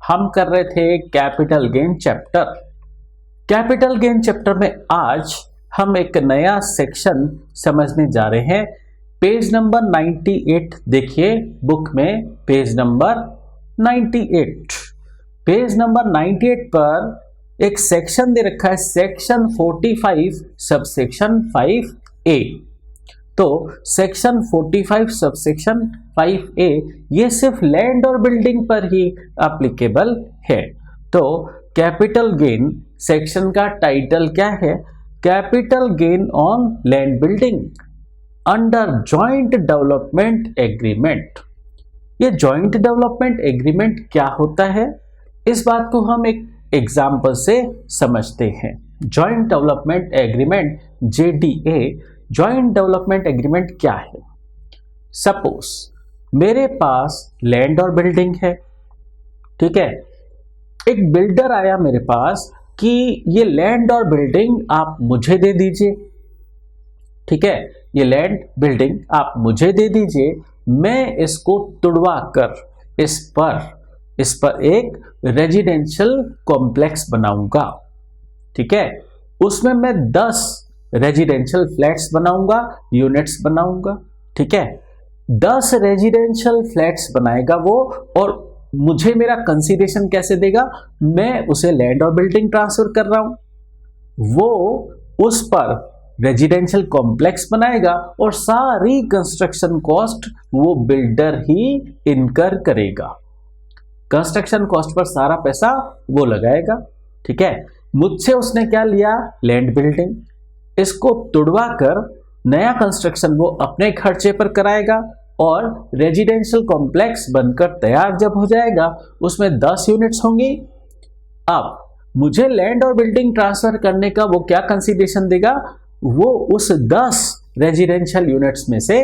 हम कर रहे थे capital gain chapter. Capital gain chapter में आज हम एक नया सेक्शन समझने जा रहे हैं। पेज नंबर 98 देखिए बुक में, पेज नंबर 98। पेज नंबर 98 पर एक सेक्शन दे रखा है, सेक्शन 45 सबसेक्शन 5A। तो सेक्शन 45 सबसेक्शन 5A ये सिर्फ लैंड और बिल्डिंग पर ही एप्लीकेबल है। तो कैपिटल गेन सेक्शन का टाइटल क्या है? Capital gain on land building under joint development agreement. ये जॉइंट डेवलपमेंट एग्रीमेंट क्या होता है, इस बात को हम एक एग्जाम्पल से समझते हैं। Joint development agreement JDA, joint development agreement क्या है? सपोज मेरे पास लैंड और बिल्डिंग है, ठीक है। एक बिल्डर आया मेरे पास कि ये लैंड और बिल्डिंग आप मुझे दे दीजिए, ठीक है। ये लैंड बिल्डिंग आप मुझे दे दीजिए, मैं इसको तुड़वा कर इस पर एक रेजिडेंशियल कॉम्प्लेक्स बनाऊंगा, ठीक है। उसमें मैं 10 रेजिडेंशियल फ्लैट्स बनाऊंगा, यूनिट्स बनाऊंगा, ठीक है। 10 रेजिडेंशियल फ्लैट्स बनाएगा वो, और मुझे मेरा कंसीडरेशन कैसे देगा? मैं उसे लैंड और बिल्डिंग ट्रांसफर कर रहा हूं, वो उस पर रेजिडेंशियल कॉम्प्लेक्स बनाएगा और सारी कंस्ट्रक्शन कॉस्ट वो बिल्डर ही इनकर करेगा। कंस्ट्रक्शन कॉस्ट पर सारा पैसा वो लगाएगा, ठीक है। मुझसे उसने क्या लिया? Land building. इसको तुड़वा कर नया कंस्ट्रक्शन वो अपने खर्चे पर कराएगा, और रेजिडेंशियल कॉम्प्लेक्स बनकर तैयार जब हो जाएगा उसमें 10 यूनिट्स होंगी। अब मुझे लैंड और बिल्डिंग ट्रांसफर करने का वो क्या कंसीडरेशन देगा? वो उस 10 रेजिडेंशियल यूनिट्स में से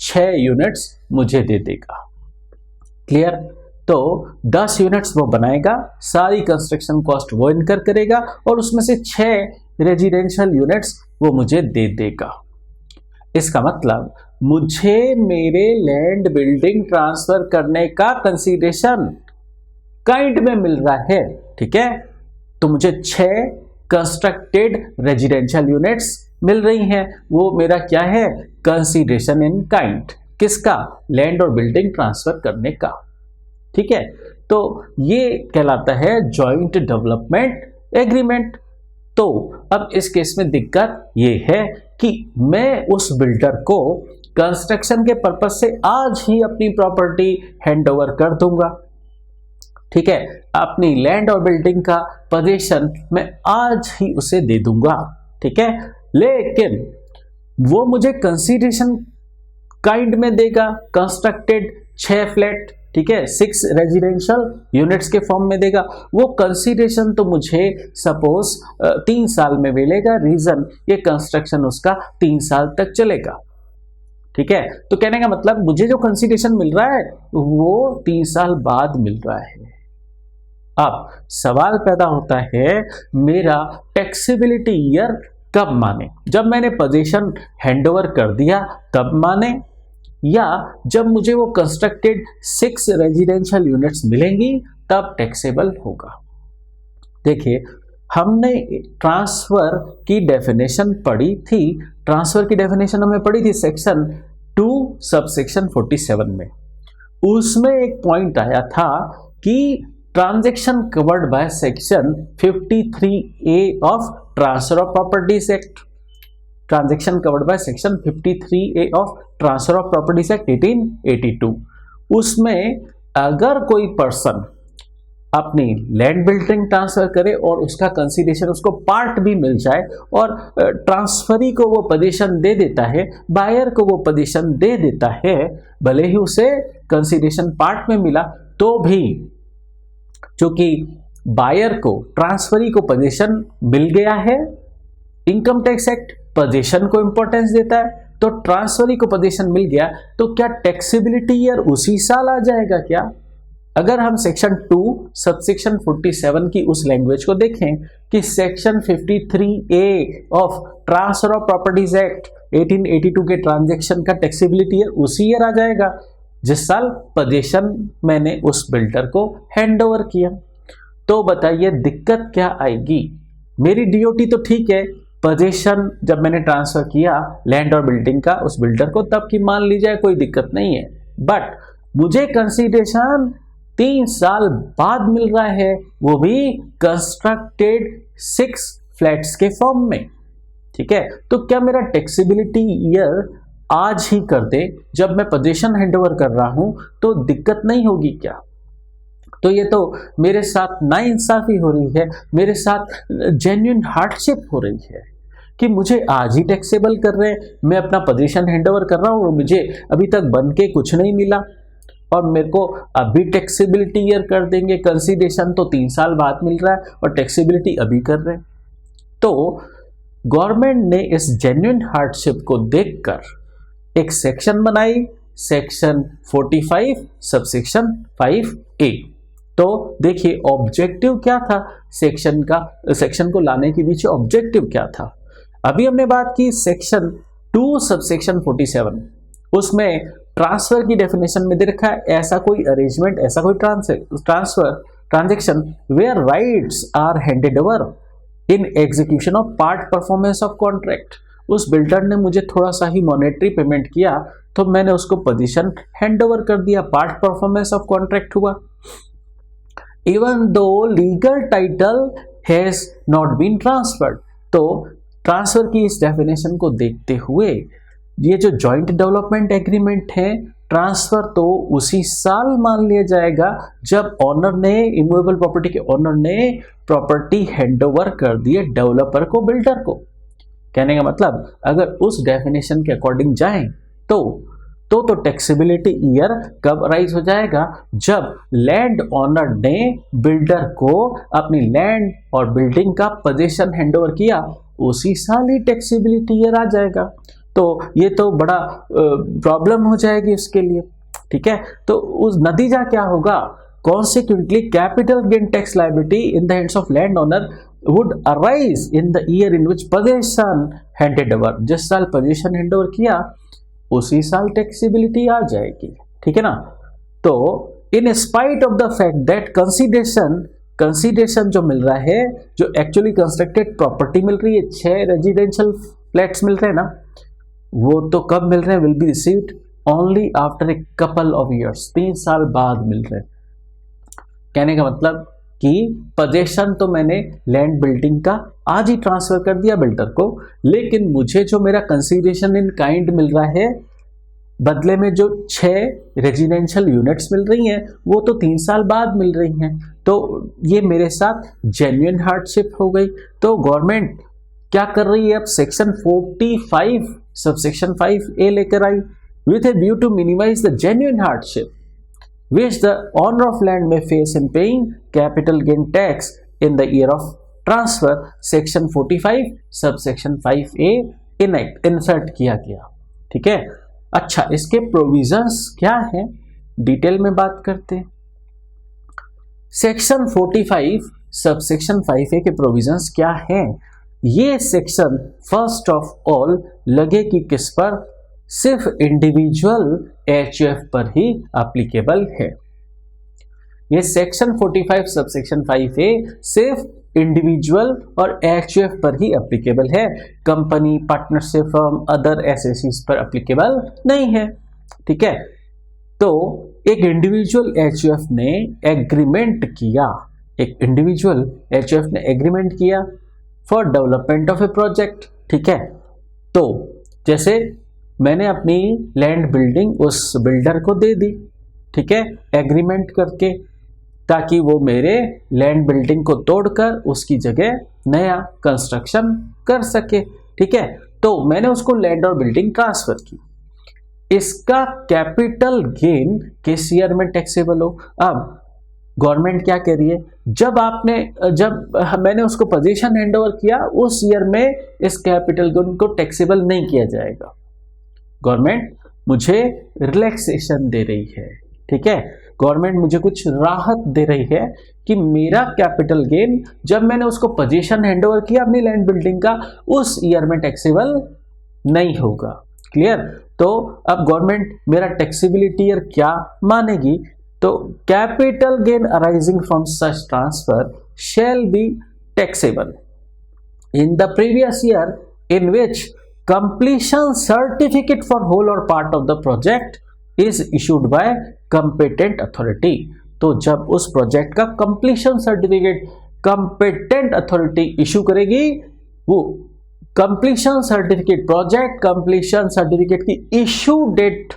6 यूनिट्स मुझे दे देगा। क्लियर? तो 10 यूनिट्स वो बनाएगा, सारी कंस्ट्रक्शन कॉस्ट वो इनकर करेगा, और उसमें से 6 रेजिडेंशियल यूनिट्स वो मुझे दे देगा। इसका मतलब मुझे मेरे लैंड बिल्डिंग ट्रांसफर करने का कंसीडरेशन काइंड में मिल रहा है, ठीक है। तो मुझे 6 कंस्ट्रक्टेड रेजिडेंशियल यूनिट्स मिल रही हैं, वो मेरा क्या है? Consideration in kind. किसका? लैंड और बिल्डिंग ट्रांसफर करने का, ठीक है। तो ये कहलाता है जॉइंट डेवलपमेंट एग्रीमेंट। तो अब इस केस में दिक्कत ये है कि मैं उस बिल्डर को कंस्ट्रक्शन के पर्पस से आज ही अपनी प्रॉपर्टी हैंडओवर कर दूंगा, ठीक है। अपनी लैंड और बिल्डिंग का पोजीशन मैं आज ही उसे दे दूंगा, ठीक है। लेकिन वो मुझे कंसीडरेशन काइंड में देगा, कंस्ट्रक्टेड 6 फ्लैट, ठीक है, 6 रेजिडेंशियल यूनिट्स के फॉर्म में देगा। वो कंसीडरेशन तो मुझे सपोज 3 साल में मिलेगा। रीजन, ये कंस्ट्रक्शन उसका 3 साल तक चलेगा, ठीक है। तो कहने का मतलब मुझे जो कंसीडरेशन मिल रहा है वो 3 साल बाद मिल रहा है। अब सवाल पैदा होता है, मेरा टैक्सेबिलिटी ईयर कब माने? जब मैंने पोजीशन हैंडओवर कर दिया तब माने, या जब मुझे वो कंस्ट्रक्टेड 6 रेजिडेंशियल यूनिट्स मिलेंगी तब टैक्सेबल होगा? देखिए, हमने ट्रांसफर की डेफिनेशन पढ़ी थी। ट्रांसफर की डेफिनेशन हमें पढ़ी थी सेक्शन 2 सबसेक्शन 47 में। उसमें एक पॉइंट आया था कि transaction covered by section 53A of transfer of properties act. Transaction covered by section 53A of transfer of properties act 1882। उसमें अगर कोई पर्सन अपनी लैंड बिल्डिंग ट्रांसफर करे और उसका कंसीडरेशन उसको पार्ट भी मिल जाए, और ट्रांसफरी को वो पोजीशन दे देता है, बायर को वो पोजीशन दे देता है, भले ही उसे कंसीडरेशन पार्ट में मिला तो भी क्योंकि बायर को ट्रांसफरी को पोजीशन मिल गया है, इनकम टैक्स एक्ट पोजीशन को इंपॉर्टेंस देता है, तो ट्रांसफरी को पोजीशन मिल गया तो क्या टैक्सेबिलिटी ईयर उसी साल आ जाएगा क्या? अगर हम सेक्शन 2 सबसेक्शन 47 की उस लैंग्वेज को देखें कि section 53A of transfer of properties act 1882 के ट्रांजैक्शन का टैक्सेबिलिटी ईयर उसी ईयर आ जाएगा, जिस साल पोजीशन मैंने उस बिल्डर को हैंड ओवर किया। तो बताइए दिक्कत क्या आएगी। मेरी डीओटी तो ठीक है, पोजीशन जब मैंने ट्रांसफर किया लैंड और बिल्डिंग का उस बिल्डर को, तब की मान ली जाए, कोई दिक्कत नहीं है। बट मुझे कंसीडरेशन 3 साल बाद मिल रहा है, वो भी कंस्ट्रक्टेड 6 फ्लैट्स के फॉर्म में। ठीक है, तो क्या मेरा टैक्सेबिलिटी ईयर आज ही कर दे जब मैं पोजीशन हैंडओवर कर रहा हूं, तो दिक्कत नहीं होगी क्या? तो ये तो मेरे साथ नाइंसाफी हो रही है, मेरे साथ जेन्युइन हार्डशिप हो रही है कि मुझे आज ही टैक्सेबल कर रहे हैं, मैं अपना पोजीशन हैंडओवर कर रहा हूं और मुझे अभी तक बन के कुछ नहीं मिला, और मेरे को अभी टैक्सेबिलिटी ईयर कर देंगे। कंसीडरेशन तो 3 साल बाद मिल रहा है और टैक्सेबिलिटी अभी कर रहे हैं। तो गवर्नमेंट ने इस जेन्युइन हार्डशिप को देखकर एक सेक्शन बनाई, सेक्शन 45 सबसेक्शन 5A। तो देखिए ऑब्जेक्टिव क्या था सेक्शन को लाने के पीछे ऑब्जेक्टिव क्या था। अभी हमने बात की सेक्शन 2 सबसेक्शन 47, उसमें ट्रांसफर की डेफिनेशन में दे रखा है ऐसा कोई अरेंजमेंट, ऐसा कोई transaction where rights are handed over in execution of part performance of contract. उस बिल्डर ने मुझे थोड़ा सा ही मॉनेटरी पेमेंट किया तो मैंने उसको पोजीशन हैंड ओवर कर दिया, पार्ट परफॉर्मेंस ऑफ कॉन्ट्रैक्ट हुआ। Even though legal title has not been transferred. तो ट्रांसफर की इस डेफिनेशन को देखते हुए ये जो जॉइंट डेवलपमेंट एग्रीमेंट है, ट्रांसफर तो उसी साल मान लिया जाएगा जब ऑनर ने, इमूवेबल प्रॉपर्टी के ऑनर ने प्रॉपर्टी हैंडओवर कर दिए डेवलपर को, बिल्डर को। कहने का मतलब अगर उस डेफिनेशन के अकॉर्डिंग जाएं तो टैक्सेबिलिटी ईयर कब राइज हो जाएगा, जब लैंड ऑनर ने बिल्डर को अपनी लैंड और बिल्डिंग का पोजीशन हैंडओवर किया, उसी साल ही टैक्सेबिलिटी ईयर आ जाएगा। तो ये तो बड़ा प्रॉब्लम हो जाएगी उसके लिए। ठीक है, तो उस नतीजा क्या होगा, consequently capital gain tax liability in the hands of land owner would arise in the year in which position handed over. जिस साल पोजीशन हैंडओवर किया उसी साल टैक्सेबिलिटी आ जाएगी। ठीक है ना। तो in spite of the fact that consideration जो मिल रहा है, जो एक्चुअली कंस्ट्रक्टेड प्रॉपर्टी मिल रही है, 6 रेजिडेंशियल फ्लैट्स मिल रहे हैं ना, वो तो कब मिल रहे हैं, will be received only after a couple of years, 3 साल बाद मिल रहे हैं। कहने का मतलब कि पोजीशन तो मैंने लैंड बिल्डिंग का आज ही ट्रांसफर कर दिया बिल्डर को, लेकिन मुझे जो मेरा कंसीडरेशन इन काइंड मिल रहा है, बदले में जो 6 रेजिडेंशियल यूनिट्स मिल रही हैं, वो तो 3 साल बाद मिल रही हैं। तो ये मेरे साथ जेन्युइन हार्डशिप हो गई। तो गवर्नमेंट क्या कर रही है, अब सेक्शन 45 सबसेक्शन 5A लेकर आई, with a view to minimize the genuine hardship which the owner of land may face in paying capital gain tax in the year of transfer, section 45 subsection 5A insert किया गया। ठीक है, अच्छा इसके provisions क्या हैं, डिटेल में बात करते हैं। सेक्शन 45 सबसेक्शन 5A के प्रोविजंस क्या हैं? ये सेक्शन फर्स्ट ऑफ ऑल लगेगी किस पर, सिर्फ इंडिविजुअल एचयूएफ पर ही एप्लीकेबल है। ये सेक्शन 45 सबसेक्शन 5A सिर्फ इंडिविजुअल और एचयूएफ पर ही एप्लीकेबल है, कंपनी, पार्टनरशिप फर्म, अदर एसएसीज पर एप्लीकेबल नहीं है। ठीक है, तो एक इंडिविजुअल एचयूएफ ने एग्रीमेंट किया, एक इंडिविजुअल एचयूएफ ने एग्रीमेंट किया for development of A project. ठीक है, तो जैसे मैंने अपनी लैंड बिल्डिंग उस बिल्डर को दे दी, ठीक है, एग्रीमेंट करके, ताकि वो मेरे लैंड बिल्डिंग को तोड़कर उसकी जगह नया कंस्ट्रक्शन कर सके। ठीक है, तो मैंने उसको लैंड और बिल्डिंग ट्रांसफर की, इसका कैपिटल गेन किस ईयर में टैक्सेबल हो। अब गवर्नमेंट क्या कह रही है, जब मैंने उसको पोजीशन हैंडओवर किया उस ईयर में इस कैपिटल गेन को टैक्सेबल नहीं किया जाएगा। गवर्नमेंट मुझे रिलैक्सेशन दे रही है। ठीक है, गवर्नमेंट मुझे कुछ राहत दे रही है कि मेरा कैपिटल गेन जब मैंने उसको पोजीशन हैंडओवर किया अपनी लैंड बिल्डिंग का, उस ईयर में टैक्सेबल नहीं होगा। क्लियर। तो अब गवर्नमेंट मेरा टैक्सेबिलिटी ईयर क्या मानेगी, तो capital gain arising from such transfer shall be taxable in the previous year in which completion certificate for whole or part of the project is issued by competent authority। तो जब उस project का completion certificate competent authority issue करेगी, वो completion certificate, project completion certificate की issue date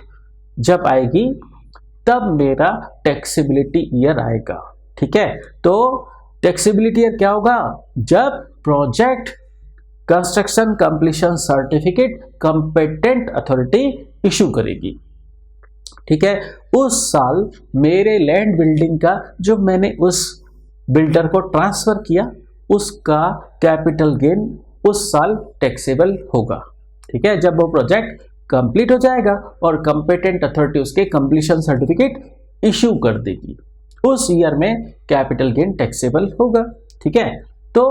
जब आएगी तब मेरा टैक्सेबिलिटी ईयर आएगा। ठीक है, तो टैक्सेबिलिटी ईयर क्या होगा, जब project construction completion certificate competent authority issue करेगी। ठीक है, उस साल मेरे लैंड बिल्डिंग का जो मैंने उस बिल्डर को ट्रांसफर किया उसका कैपिटल गेन उस साल टैक्सेबल होगा। ठीक है, जब वो प्रोजेक्ट कंप्लीट हो जाएगा और कंपेटेंट अथॉरिटी उसके कंप्लीशन सर्टिफिकेट इशू कर देगी, उस ईयर में कैपिटल गेन टैक्सेबल होगा। ठीक है, तो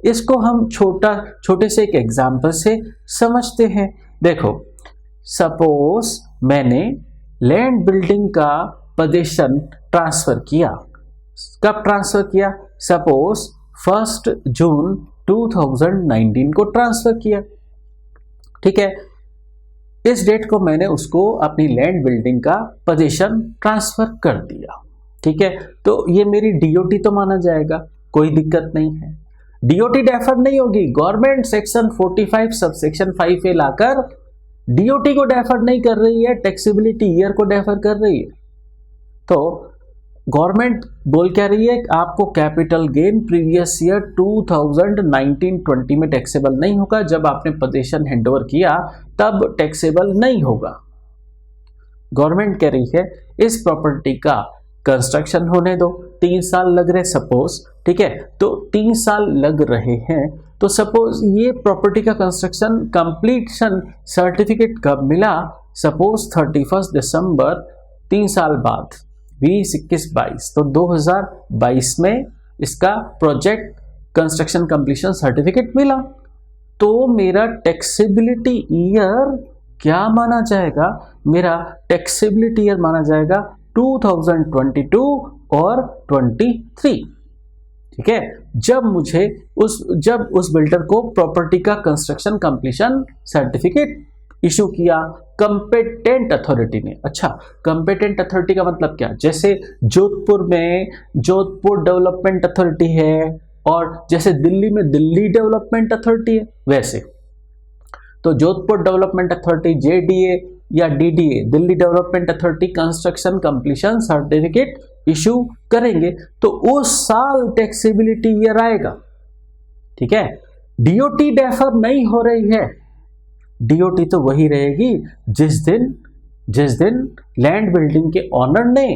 इसको हम छोटे से एक एग्जांपल से समझते हैं। देखो, सपोज मैंने लैंड बिल्डिंग का पोजीशन ट्रांसफर किया। कब ट्रांसफर किया, सपोज 1 जून 2019 को ट्रांसफर किया। ठीक है, इस डेट को मैंने उसको अपनी लैंड बिल्डिंग का पोजीशन ट्रांसफर कर दिया। ठीक है, तो ये मेरी डीओटी तो माना जाएगा, कोई दिक्कत नहीं है। डीओटी डेफर नहीं होगी। Government section 45 sub section 5A लाकर डीओटी को डेफर नहीं कर रही है, टैक्सेबिलिटी ईयर को डेफर कर रही है। तो गवर्नमेंट बोल क्या रही है, आपको कैपिटल गेन प्रीवियस ईयर 2019-20 में टैक्सेबल नहीं होगा, जब आपने पोजीशन हैंडओवर किया तब टैक्सेबल नहीं होगा। गवर्नमेंट कह रही है इस प्रॉपर्टी का कंस्ट्रक्शन होने दो, 3 साल लग रहे सपोज। ठीक है, तो 3 साल लग रहे हैं, तो सपोज ये प्रॉपर्टी का कंस्ट्रक्शन कंप्लीशन सर्टिफिकेट कब मिला, सपोज 31 दिसंबर 3 साल बाद 2021-22, तो 2022 में इसका प्रोजेक्ट कंस्ट्रक्शन कंप्लीशन सर्टिफिकेट मिला। तो मेरा टैक्सेबिलिटी ईयर क्या माना जाएगा, मेरा टैक्सेबिलिटी ईयर माना जाएगा 2022 और 23। ठीक है, जब उस बिल्डर को प्रॉपर्टी का कंस्ट्रक्शन कंप्लीशन सर्टिफिकेट इशू किया कंपेटेंट अथॉरिटी ने। अच्छा, कंपेटेंट अथॉरिटी का मतलब क्या, जैसे जोधपुर में जोधपुर डेवलपमेंट अथॉरिटी है और जैसे दिल्ली में दिल्ली डेवलपमेंट अथॉरिटी है, वैसे तो जोधपुर डेवलपमेंट अथॉरिटी JDA या DDA Delhi development authority construction completion certificate issue करेंगे तो उस साल टैक्सेबिलिटी ईयर आएगा। ठीक है, डीओटी डेफर नहीं हो रही है, डीओटी तो वही रहेगी जिस दिन लैंड बिल्डिंग के ऑनर ने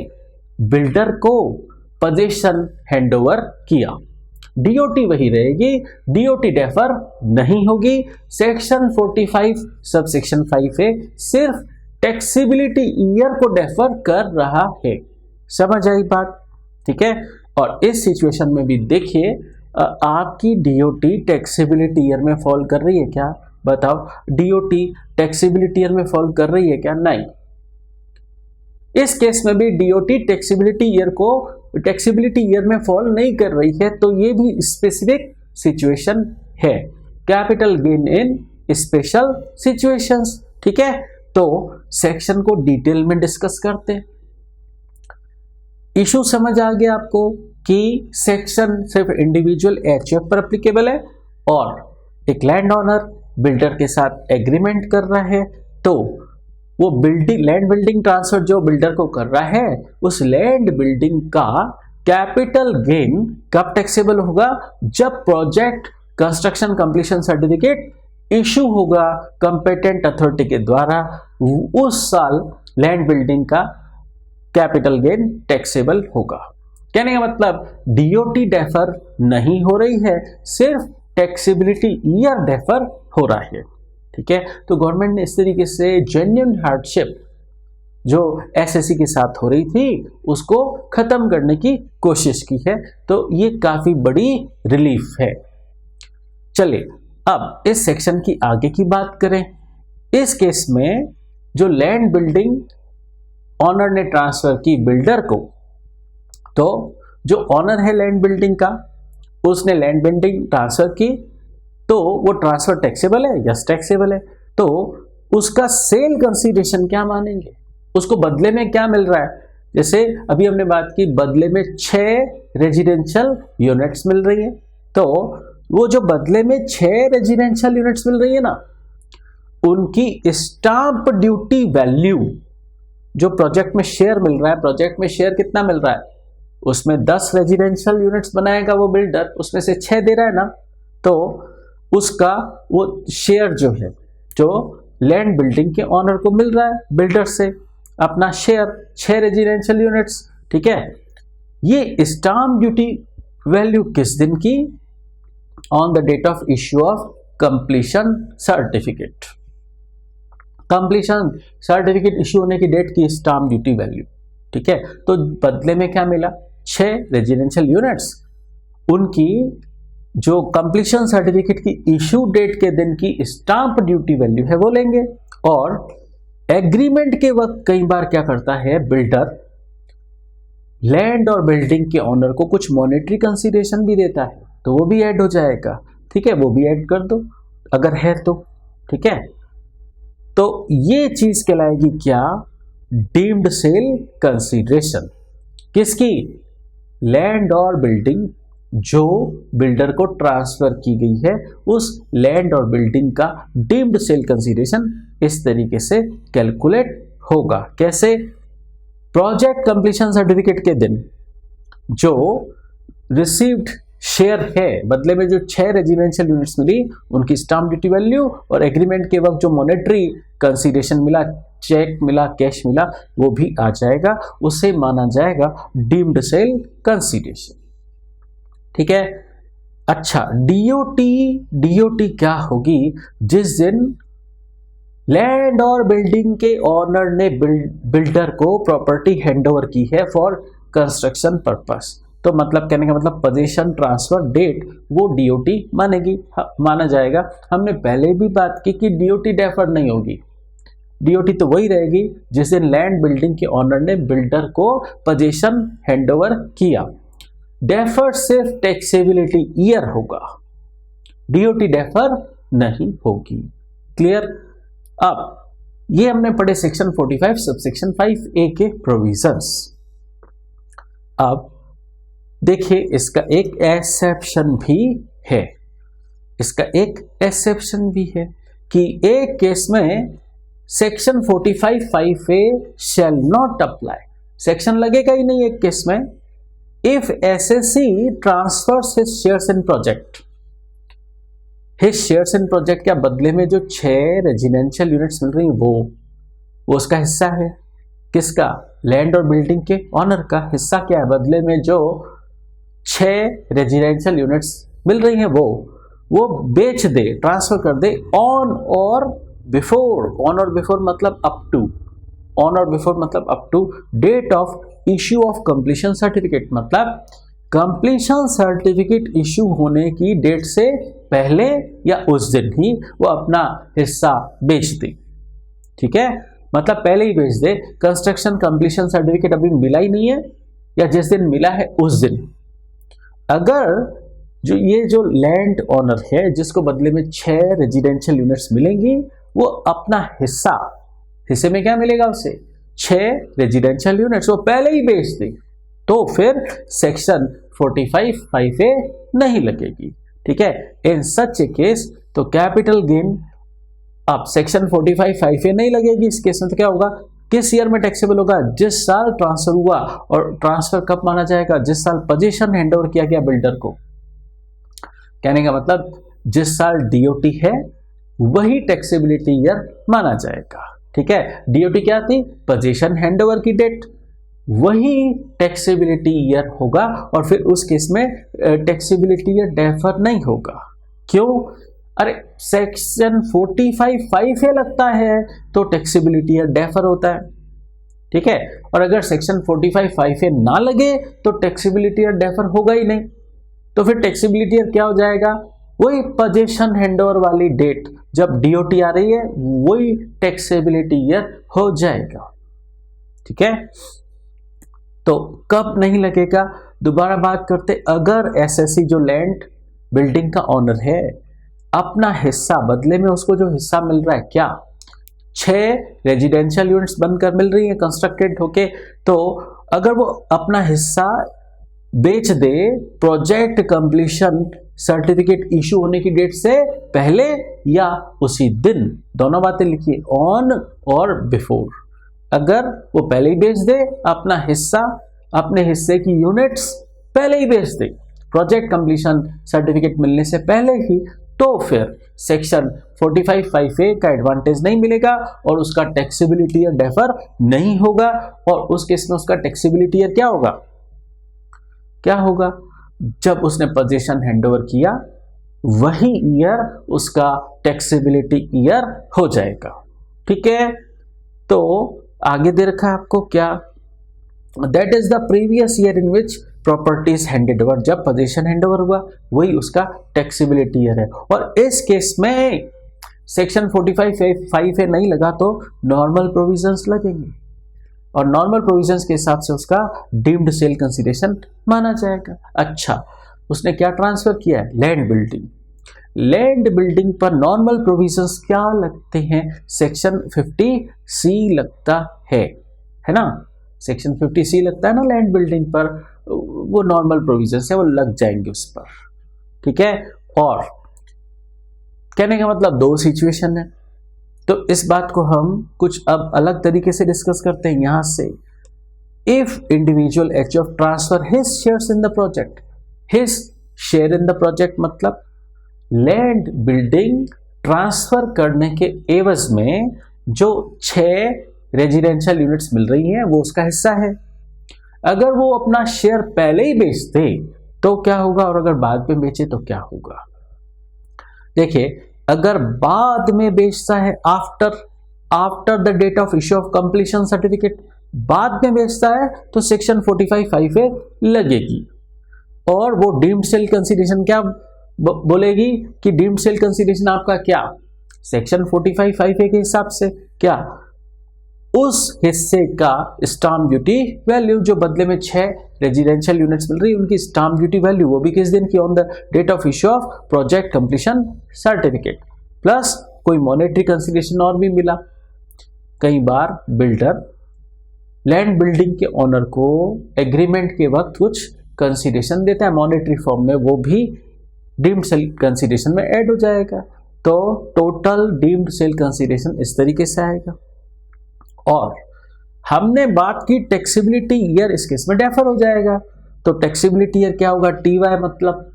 बिल्डर को पोजीशन हैंडओवर किया, डीओटी वही रहेगी, डीओटी डेफर नहीं होगी। सेक्शन 45 सब सेक्शन 5A सिर्फ टैक्सेबिलिटी ईयर को डेफर कर रहा है। समझ आई बात? ठीक है, और इस सिचुएशन में भी देखिए आपकी डीओटी टैक्सेबिलिटी ईयर में फॉल कर रही है क्या, बताओ, डीओटी टैक्सेबिलिटी ईयर में फॉल कर रही है क्या, नहीं। इस केस में भी डीओटी टैक्सेबिलिटी ईयर में फॉल नहीं कर रही है, तो ये भी स्पेसिफिक सिचुएशन है, capital gain in special situations. ठीक है, तो सेक्शन को डिटेल में डिस्कस करते हैं। इशू समझ आ गया आपको कि सेक्शन सिर्फ इंडिविजुअल HF पर एप्लीकेबल है और एक लैंड ऑनर बिल्डर के साथ एग्रीमेंट कर रहा है, तो वो लैंड बिल्डिंग ट्रांसफर जो बिल्डर को कर रहा है उस लैंड बिल्डिंग का कैपिटल गेन कब टैक्सेबल होगा, जब project construction completion certificate issue होगा कंपेटेंट अथॉरिटी के द्वारा, उस साल लैंड बिल्डिंग का कैपिटल गेन टैक्सेबल होगा। कहने का मतलब डीओटी डेफर नहीं हो रही है, सिर्फ टैक्सेबिलिटी ईयर डेफर हो रहा है। ठीक है, तो गवर्नमेंट ने इस तरीके से जेन्युइन हार्डशिप जो एसएससी के साथ हो रही थी उसको खत्म करने की कोशिश की है, तो ये काफी बड़ी रिलीफ है। चलिए अब इस सेक्शन की आगे की बात करें। इस केस में जो लैंड बिल्डिंग ऑनर ने ट्रांसफर की बिल्डर को, तो जो ऑनर है लैंड बिल्डिंग का, उसने लैंड बिल्डिंग ट्रांसफर की, तो वो ट्रांसफर टैक्सेबल है? यस, टैक्सेबल है। तो उसका सेल कंसीडरेशन क्या मानेंगे? उसको बदले में क्या मिल रहा है? जैसे अभी हमने बात की, बदले में 6 रेजिडेंशियल यूनिट्स मिल रही है, तो वो जो बदले में 6 रेजिडेंशियल यूनिट्स मिल रही है ना, उनकी स्टाम्प ड्यूटी वैल्यू, जो प्रोजेक्ट में शेयर मिल रहा है, प्रोजेक्ट में शेयर कितना मिल रहा है, उसमें 10 रेजिडेंशियल यूनिट्स बनाएगा वो बिल्डर, उसमें से 6 दे रहा है ना, तो उसका वो शेयर जो है, जो लैंड बिल्डिंग के ऑनर को मिल रहा है बिल्डर से, अपना शेयर 6 रेजिडेंशियल यूनिट्स। ठीक है, ये स्टाम्प ड्यूटी वैल्यू किस दिन की? On the date of issue of completion certificate. Completion certificate issue होने की डेट की स्टाम्प ड्यूटी वैल्यू। ठीक है, तो बदले में क्या मिला? 6 रेजिडेंशियल यूनिट्स, उनकी जो कंप्लीशन सर्टिफिकेट की इश्यू डेट के दिन की स्टाम्प ड्यूटी वैल्यू है वो लेंगे। और एग्रीमेंट के वक्त कई बार क्या करता है बिल्डर, लैंड और बिल्डिंग के ऑनर को कुछ मॉनेटरी कंसीडरेशन भी देता है, तो वो भी ऐड हो जाएगा। ठीक है, वो भी ऐड कर दो अगर है तो। ठीक है, तो ये चीज कहलाएगी क्या? Deemed sale consideration. किसकी? लैंड और बिल्डिंग जो बिल्डर को ट्रांसफर की गई है, उस लैंड और बिल्डिंग का डीम्ड सेल कंसीडरेशन इस तरीके से कैलकुलेट होगा। कैसे? प्रोजेक्ट कंप्लीशन सर्टिफिकेट के दिन जो रिसीव्ड शेयर है, बदले में जो 6 रेजिडेंशियल यूनिट्स मिली, उनकी स्टाम्प ड्यूटी वैल्यू, और एग्रीमेंट के वक्त जो मॉनेटरी कंसीडरेशन मिला, चेक मिला, कैश मिला, वो भी आ जाएगा, उसे माना जाएगा डीम्ड सेल कंसीडरेशन। ठीक है, अच्छा, डीओटी क्या होगी? जिस दिन लैंड और बिल्डिंग के ऑनर ने बिल्डर को प्रॉपर्टी हैंडओवर की है फॉर कंस्ट्रक्शन पर्पस, तो मतलब कहने का मतलब पोजीशन ट्रांसफर डेट, वो डीओटी मानेगी, माना जाएगा। हमने पहले भी बात की कि डीओटी डेफर नहीं होगी, डीओटी तो वही रहेगी जिस दिन लैंड बिल्डिंग के ऑनर ने बिल्डर को पोजीशन हैंडओवर किया। डेफर सिर्फ टैक्सेबिलिटी ईयर होगा, डीओटी डेफर नहीं होगी। क्लियर? अब ये हमने पढ़े सेक्शन 45 सबसेक्शन 5A के प्रोविजंस। अब देखिए, इसका एक एक्सेप्शन भी है, इसका एक एक्सेप्शन भी है कि एक केस में section 45 5A shall not apply, section लगेगा ही नहीं एक केस में। If SSC transfers his shares in project, his shares in project, क्या बदले में जो 6 रेजिडेंशियल यूनिट्स मिल रही हैं वो उसका हिस्सा है। किसका? लैंड और बिल्डिंग के ऑनर का हिस्सा क्या है? बदले में जो 6 रेजिडेंशियल यूनिट्स मिल रही हैं वो बेच दे, ट्रांसफर कर दे on or before, on or before मतलब up to, on or before मतलब up to date of issue of completion certificate, मतलब कंप्लीशन सर्टिफिकेट इश्यू होने की डेट से पहले या उस दिन ही वो अपना हिस्सा बेच दे। ठीक है, मतलब पहले ही बेच दे। कंस्ट्रक्शन कंप्लीशन सर्टिफिकेट अभी मिला ही नहीं है, या जिस दिन मिला है उस दिन, अगर जो लैंड ऑनर है जिसको बदले में 6 रेजिडेंशियल यूनिट्स मिलेंगी, वो अपना हिस्से में क्या मिलेगा उसे? 6 रेजिडेंशियल यूनिट्स, वो पहले ही बेच दे, तो फिर सेक्शन 45 5A नहीं लगेगी। ठीक है, इन सच ए केस तो कैपिटल गेन, अब सेक्शन 45 5A नहीं लगेगी इस केस में, तो क्या होगा? किस ईयर में टैक्सेबल होगा? जिस साल ट्रांसफर हुआ, और ट्रांसफर कब माना जाएगा? जिस साल पोजीशन हैंडओवर किया गया बिल्डर को। कहने का मतलब जिस साल डीओटी है वही टैक्सेबिलिटी ईयर माना जाएगा। ठीक है, डीओटी क्या थी? पोजीशन हैंडओवर की डेट, वही टैक्सेबिलिटी ईयर होगा, और फिर उस केस में टैक्सेबिलिटी ईयर डेफर नहीं होगा। क्यों? अरे सेक्शन 45 5A लगता है तो टैक्सेबिलिटी ईयर डेफर होता है। ठीक है, और अगर सेक्शन 45 5A ना लगे तो टैक्सेबिलिटी ईयर डेफर होगा ही नहीं, तो फिर टैक्सेबिलिटी ईयर क्या हो जाएगा? वही पोजीशन हैंडओवर वाली डेट, जब डीओटी आ रही है वही टैक्सेबिलिटी ईयर हो जाएगा। ठीक है, तो कब नहीं लगेगा, दोबारा बात करते, अगर एसएससी जो लैंड बिल्डिंग का ऑनर है अपना हिस्सा बदले में उसको जो हिस्सा मिल रहा है क्या 6 रेजिडेंशियल यूनिट्स बनकर मिल रही है कंस्ट्रक्टेड होके, तो अगर वो अपना हिस्सा बेच दे प्रोजेक्ट कंप्लीशन सर्टिफिकेट इशू होने की डेट से पहले या उसी दिन, दोनों बातें लिखिए, ऑन और बिफोर। अगर वो पहले ही बेच दे अपना हिस्सा, अपने हिस्से की यूनिट्स पहले ही बेच दे प्रोजेक्ट कंप्लीशन सर्टिफिकेट मिलने से पहले ही, तो फिर सेक्शन 45(5)(a) का एडवांटेज नहीं मिलेगा और उसका टैक्सेबिलिटी ईयर डेफर नहीं होगा। और उस केस में उसका टैक्सेबिलिटी ईयर क्या होगा, क्या होगा, जब उसने पोजीशन हैंडओवर किया वही ईयर उसका टैक्सेबिलिटी ईयर हो जाएगा। ठीक है, तो आगे दे रखा है आपको क्या, that is the previous year in which properties handed over, जब पोजीशन हैंडओवर हुआ वही उसका टैक्सेबिलिटी ईयर है। और इस केस में सेक्शन 45(5)(a) नहीं लगा तो नॉर्मल प्रोविजंस लगेंगे और नॉर्मल प्रोविजंस के हिसाब से उसका डीम्ड सेल कंसीडरेशन माना जाएगा। अच्छा, उसने क्या ट्रांसफर किया है, लैंड बिल्डिंग। लैंड बिल्डिंग पर नॉर्मल प्रोविजंस क्या लगते हैं, सेक्शन 50C लगता है ना, सेक्शन 50C लगता है ना लैंड बिल्डिंग पर, वो नॉर्मल प्रोविजंस है, वो लग जाएंगे उस पर। ठीक है, और कहने का मतलब 2 सिचुएशन है, तो इस बात को हम कुछ अब अलग तरीके से डिस्कस करते हैं। यहां से if individual HF transfer his shares in the project, his share in the project मतलब लैंड बिल्डिंग ट्रांसफर करने के एवज में जो 6 रेजिडेंशियल यूनिट्स मिल रही हैं वो उसका हिस्सा है। अगर वो अपना शेयर पहले ही बेच दे तो क्या होगा और अगर बाद में बेचे तो क्या होगा। देखिए, अगर बाद में बेचता है after the date of issue of completion certificate, बाद में बेचता है तो सेक्शन 45(5)(a) लगेगी और वो डीम्ड सेल कंसीडरेशन क्या बोलेगी कि डीम्ड सेल कंसीडरेशन आपका क्या, सेक्शन 45(5)(a) के हिसाब से क्या उस हिस्से का स्टाम्प ड्यूटी वैल्यू जो बदले में 6 रेजिडेंशियल यूनिट्स मिल रही है उनकी स्टाम्प ड्यूटी वैल्यू, वो भी किस दिन की, on the date of issue of project completion certificate, plus कोई मॉनेटरी कंसीडरेशन और भी मिला। कई बार बिल्डर लैंड बिल्डिंग के ऑनर को एग्रीमेंट के वक्त कुछ कंसीडरेशन देता है मॉनेटरी फॉर्म में, वो भी डीम्ड सेल कंसीडरेशन में ऐड हो जाएगा। तो टोटल डीम्ड सेल कंसीडरेशन इस तरीके से आएगा। और हमने बात की टैक्सेबिलिटी ईयर, इस केस में डेफर हो जाएगा, तो टैक्सेबिलिटी ईयर क्या होगा, TY मतलब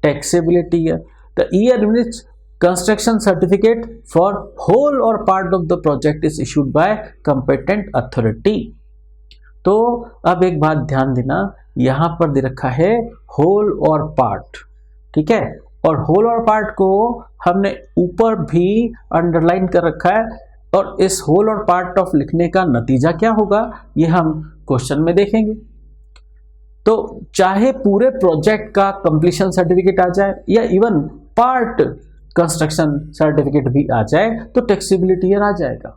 taxability year, the year in which construction certificate for whole or part of the project is issued by competent authority. तो अब एक बात ध्यान देना, यहां पर दे रखा है होल और पार्ट, ठीक है, और होल और पार्ट को हमने ऊपर भी अंडरलाइन कर रखा है और इस होल और पार्ट ऑफ लिखने का नतीजा क्या होगा ये हम क्वेश्चन में देखेंगे। तो चाहे पूरे प्रोजेक्ट का कंप्लीशन सर्टिफिकेट आ जाए या इवन पार्ट कंस्ट्रक्शन सर्टिफिकेट भी आ जाए तो टैक्सेबिलिटी ईयर आ जाएगा।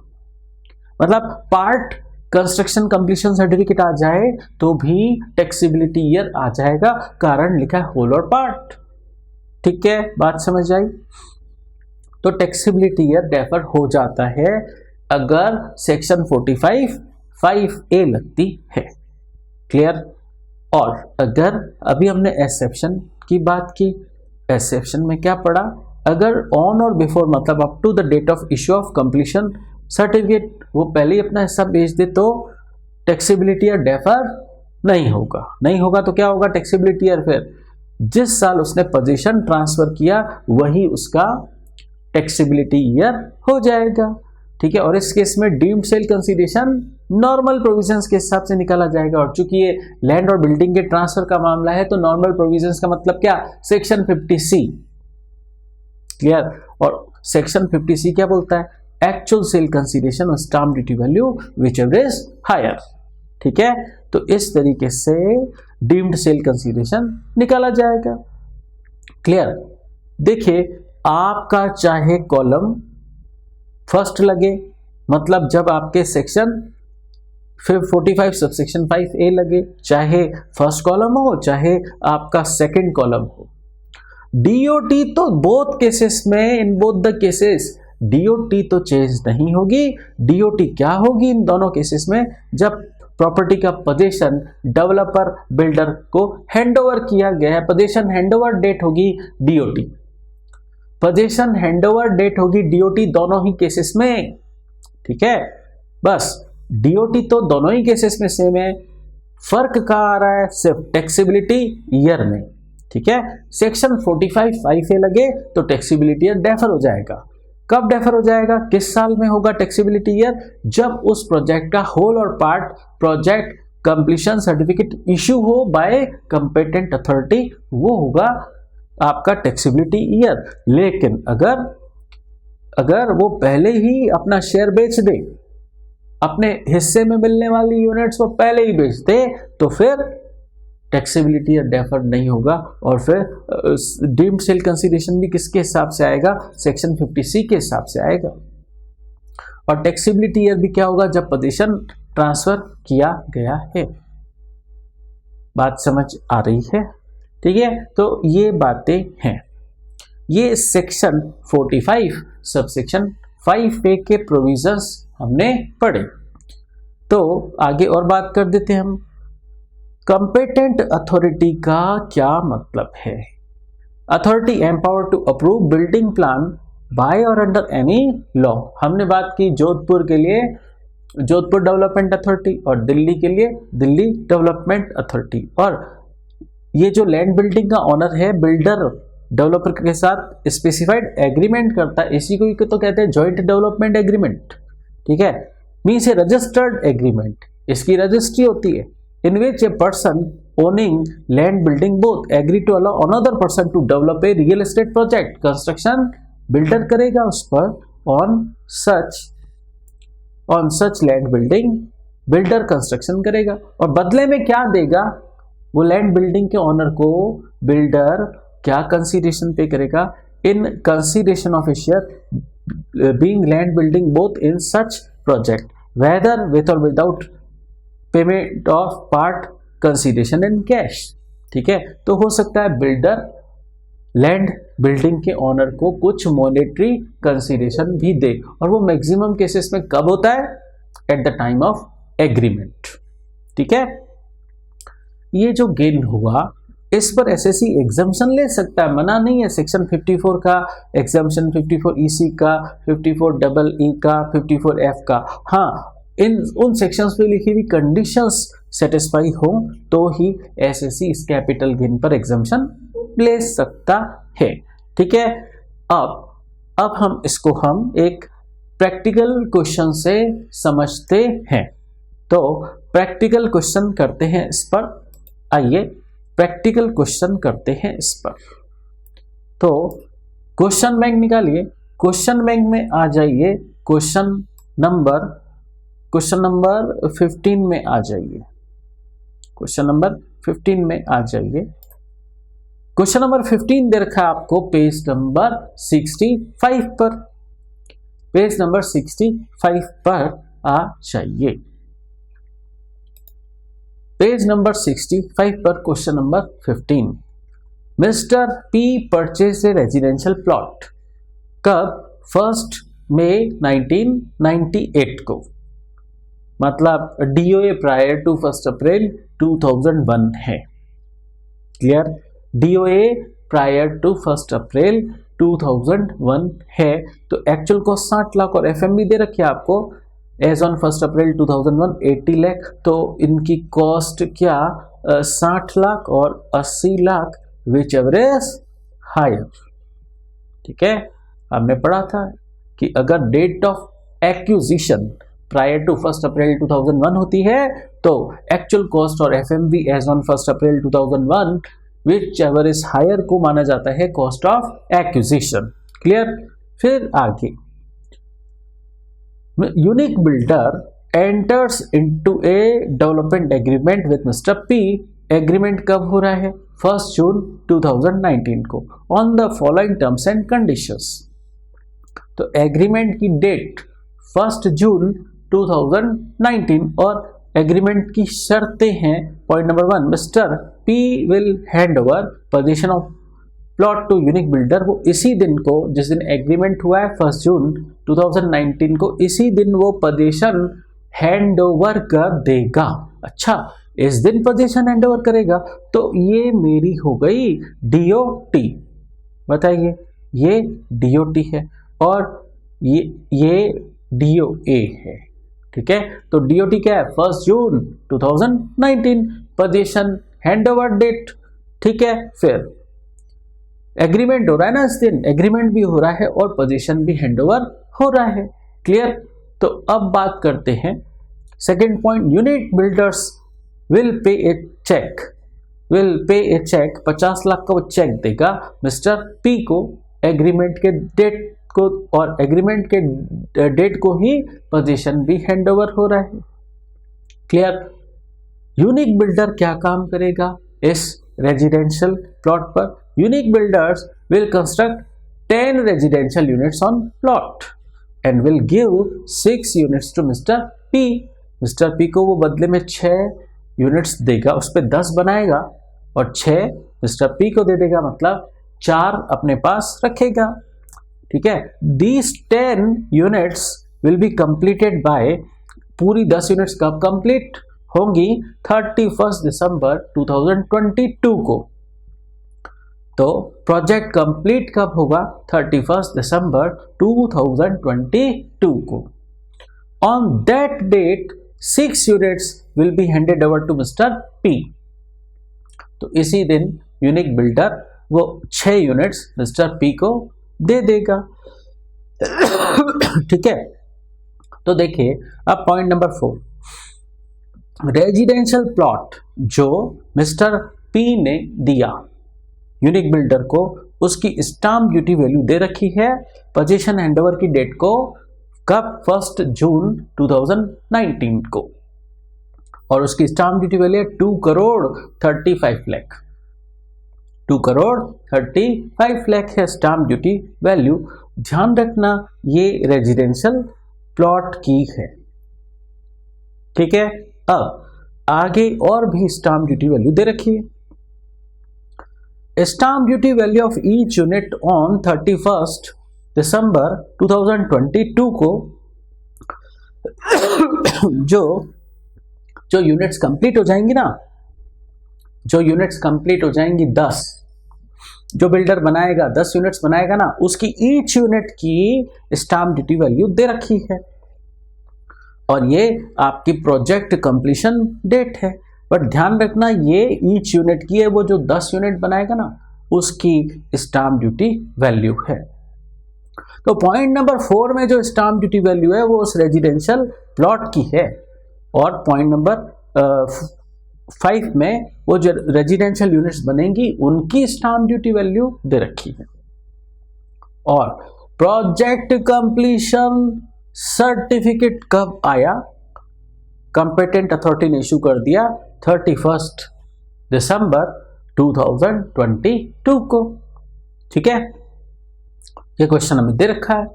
मतलब पार्ट कंस्ट्रक्शन कंप्लीशन सर्टिफिकेट आ जाए तो भी टैक्सेबिलिटी ईयर आ जाएगा, कारण लिखा है होल और पार्ट। ठीक है, बात समझ आई। तो टैक्सेबिलिटी ईयर डेफर हो जाता है अगर सेक्शन 45(5)(a) लगती है। क्लियर। और अगर अभी हमने एक्सेप्शन की बात की, एक्सेप्शन में क्या पड़ा, अगर ऑन और बिफोर मतलब up to the date of issue of completion certificate वो पहले ही अपना हिस्सा बेच दे तो टैक्सेबिलिटी ईयर डेफर नहीं होगा। नहीं होगा तो क्या होगा, टैक्सेबिलिटी ईयर फिर जिस साल उसने पोजीशन ट्रांसफर किया वही उसका टैक्सेबिलिटी ईयर हो जाएगा। ठीक है, और इस केस में deemed sale consideration normal provisions के हिसाब से निकाला जाएगा। और चूंकि ये लैंड और बिल्डिंग के ट्रांसफर का मामला है तो नॉर्मल प्रोविजंस का मतलब क्या, सेक्शन 50C। क्लियर। और सेक्शन 50C क्या बोलता है, एक्चुअल सेल कंसीडरेशन और stamp duty value whichever is higher. ठीक है, तो इस तरीके से डीम्ड सेल कंसीडरेशन निकाला जाएगा। क्लियर। देखिए आपका चाहे कॉलम फर्स्ट लगे, मतलब जब आपके सेक्शन 45 सबसेक्शन 5A लगे, चाहे फर्स्ट कॉलम हो चाहे आपका सेकंड कॉलम हो। डीओटी तो बोथ केसेस में, in both the cases DOT तो चेंज नहीं होगी। डीओटी क्या होगी इन दोनों केसेस में, जब प्रॉपर्टी का पोजीशन डेवलपर बिल्डर को हैंडओवर किया गया है, पोजीशन हैंडओवर डेट होगी डीओटी, पोजीशन हैंडओवर डेट होगी डीओटी दोनों ही केसेस में। ठीक है, बस डीओटी तो दोनों ही केसेस में सेम है, फर्क कहाँ आ रहा है, सिर्फ टैक्सेबिलिटी ईयर में। ठीक है, सेक्शन 45 5A लगे तो टैक्सेबिलिटी ईयर डेफर हो जाएगा। कब डेफर हो जाएगा, किस साल में होगा टैक्सेबिलिटी ईयर, जब उस प्रोजेक्ट का whole or part project completion certificate issue हो बाय कंपेटेंट अथॉरिटी, वो होगा आपका टैक्सेबिलिटी ईयर। लेकिन अगर वो पहले ही अपना शेयर बेच दे, अपने हिस्से में मिलने वाली यूनिट्स को पहले ही बेच दे, तो फिर टैक्सेबिलिटी ईयर डेफर्ड नहीं होगा। और फिर डीम्ड सेल कंसीडरेशन भी किसके हिसाब से आएगा, सेक्शन 50C के हिसाब से आएगा। और टैक्सेबिलिटी ईयर भी क्या होगा, जब पोजीशन ट्रांसफर किया गया है। बात समझ आ रही है? ठीक है, तो ये बातें हैं, ये सेक्शन 45 सबसेक्शन 5A के प्रोविजंस हमने पढ़े। तो आगे और बात कर देते हैं हम, कंपेटेंट अथॉरिटी का क्या मतलब है। Authority empower to approve building plan by or under any law. हमने बात की जोधपुर के लिए जोधपुर डेवलपमेंट अथॉरिटी और दिल्ली के लिए दिल्ली डेवलपमेंट अथॉरिटी। और ये जो लैंड बिल्डिंग का ऑनर है, बिल्डर डेवलपर के साथ स्पेसिफाइड एग्रीमेंट करता है, इसी को तो कहते हैं जॉइंट डेवलपमेंट एग्रीमेंट। ठीक है, मीन्स ए रजिस्टर्ड एग्रीमेंट, इसकी रजिस्ट्री होती है, in which a person owning land building both agree to allow another person to develop a real estate project. Construction builder करेगा उस पर, on such land building builder construction करेगा। और बदले में क्या देगा, वो लैंड बिल्डिंग के ऑनर को बिल्डर क्या कंसीडरेशन पे करेगा, in consideration of a share being land building both in such project weather with और without payment of part consideration in cash. ठीक है, तो हो सकता है बिल्डर लैंड बिल्डिंग के ऑनर को कुछ मॉनेटरी कंसीडरेशन भी दे, और वो मैक्सिमम केसेस में कब होता है, at the time of agreement. ठीक है, ये जो गेन हुआ इस पर एसएससी एग्जाम्पशन ले सकता है, मना नहीं है। सेक्शन 54 का एग्जाम्पशन, 54EC का, 54EE का, 54F का। हाँ, उन सेक्शंस पे लिखी हुई कंडीशंस सेटिस्फाई हो तो ही एसएससी इस कैपिटल गेन पर एग्जाम्पशन ले सकता है। ठीक है, अब हम इसको एक प्रैक्टिकल क्वेश्चन से समझते हैं। तो प्रैक्टिकल क्वेश्चन करते हैं इस पर, आइए प्रैक्टिकल क्वेश्चन करते हैं इस पर। तो क्वेश्चन बैंक निकालिए, क्वेश्चन बैंक में आ जाइए, क्वेश्चन नंबर 15 में आ जाइए, क्वेश्चन नंबर 15 में आ जाइए। क्वेश्चन नंबर 15 दे रखा है आपको पेज नंबर 65 पर, पेज नंबर 65 पर आ जाइए। पेज नंबर 65 पर question number 15, mister P purchase a residential plot कब, 1 मई 1998 को, मतलब डीओए प्रायर टू 1 अप्रैल 2001 है। Clear, DOA prior to 1 April 2001 है। तो एक्चुअल कॉस्ट 60 लाख और एफएमवी दे रखी है आपको एज ऑन 1 अप्रैल 2001 80 लाख। तो इनकी कॉस्ट क्या 60 लाख और 80 lakh, whichever is higher. ठीक है, हमने पढ़ा था कि अगर date of acquisition prior to 1 April 2001 होती है तो एक्चुअल कॉस्ट और FMV as on 1 April 2001 whichever is higher को माना जाता है कॉस्ट ऑफ एक्विजिशन। क्लियर, फिर आगे, unique builder enters into a development agreement with mister P. Agreement कब हो रहा है, 1 जून 2019 को on the following terms and conditions. तो एग्रीमेंट की डेट 1 जून 2019 और एग्रीमेंट की शर्तें हैं। Point number 1, mister P will hand over possession of plot to unique builder. वो इसी दिन को, जिस दिन एग्रीमेंट हुआ है 1 जून 2019 को, इसी दिन वो पोजीशन हैंड ओवर कर देगा। अच्छा, इस दिन पोजीशन हैंड ओवर करेगा, तो ये मेरी हो गई डीओटी। बताइए, ये डीओटी है और ये डीओए है। ठीक है, तो डीओटी क्या है? 1 जून 2019 पोजीशन हैंड ओवर डेट। ठीक है, फिर एग्रीमेंट हो रहा है ना, इस दिन एग्रीमेंट भी हो रहा है और पोजीशन भी हैंड ओवर हो रहा है। क्लियर? तो अब बात करते हैं second point, unit builders will pay a cheque. 50 lakh का वो चेक देगा मिस्टर पी को एग्रीमेंट के डेट को, और एग्रीमेंट के डेट को ही पोजीशन भी हैंड ओवर हो रहा है। क्लियर? यूनिक बिल्डर क्या काम करेगा इस रेजिडेंशियल प्लॉट पर? Unique builders will construct 10 residential units on plot and will give 6 units to mister P. Mister P को वो बदले में 6 यूनिट्स देगा, उस पर 10 बनाएगा और 6 मिस्टर पी को दे देगा, मतलब 4 अपने पास रखेगा। ठीक है, these 10 units will be completed by, पूरी 10 यूनिट्स कब कंप्लीट होंगी? 31 दिसंबर 2022 को। तो प्रोजेक्ट कंप्लीट कब होगा? 31 दिसंबर 2022 को। On that date 6 units will be handed over to mister P. तो इसी दिन यूनिक बिल्डर वो 6 यूनिट्स मिस्टर पी को दे देगा। ठीक है, तो देखिए अब पॉइंट नंबर 4, रेजिडेंशियल प्लॉट जो मिस्टर पी ने दिया यूनिक बिल्डर को, उसकी स्टाम्प ड्यूटी वैल्यू दे रखी है पोजीशन हैंडओवर की डेट को, कब? 1 जून 2019 को, और उसकी stamp duty value 2 crore 35 lakh. 2 crore 35 lakh है स्टाम्प ड्यूटी वैल्यू। ध्यान रखना, ये रेजिडेंशियल प्लॉट की है। ठीक है, अब आगे और भी स्टाम्प ड्यूटी वैल्यू दे रखी है। Stamp duty value of each unit on 31 दिसंबर 2022 को जो यूनिट्स कंप्लीट हो जाएंगी ना, जो यूनिट्स कंप्लीट हो जाएंगी 10, जो बिल्डर बनाएगा 10 यूनिट्स बनाएगा ना, उसकी ईच यूनिट की स्टाम्प ड्यूटी वैल्यू दे रखी है और ये आपकी प्रोजेक्ट कंप्लीशन डेट है। बट ध्यान रखना, ये ईच यूनिट की है, वो जो 10 यूनिट बनाएगा ना उसकी स्टाम्प ड्यूटी वैल्यू है। तो पॉइंट नंबर 4 में जो स्टाम्प ड्यूटी वैल्यू है वो उस रेजिडेंशियल प्लॉट की है, और पॉइंट नंबर 5 में वो जो रेजिडेंशियल यूनिट्स बनेंगी उनकी स्टाम्प ड्यूटी वैल्यू दे रखी है। और प्रोजेक्ट कंप्लीशन सर्टिफिकेट कब आया? कंपेटेंट अथॉरिटी ने इशू कर दिया 31 दिसंबर 2022 को। ठीक है, ये क्वेश्चन हमें दे रखा है।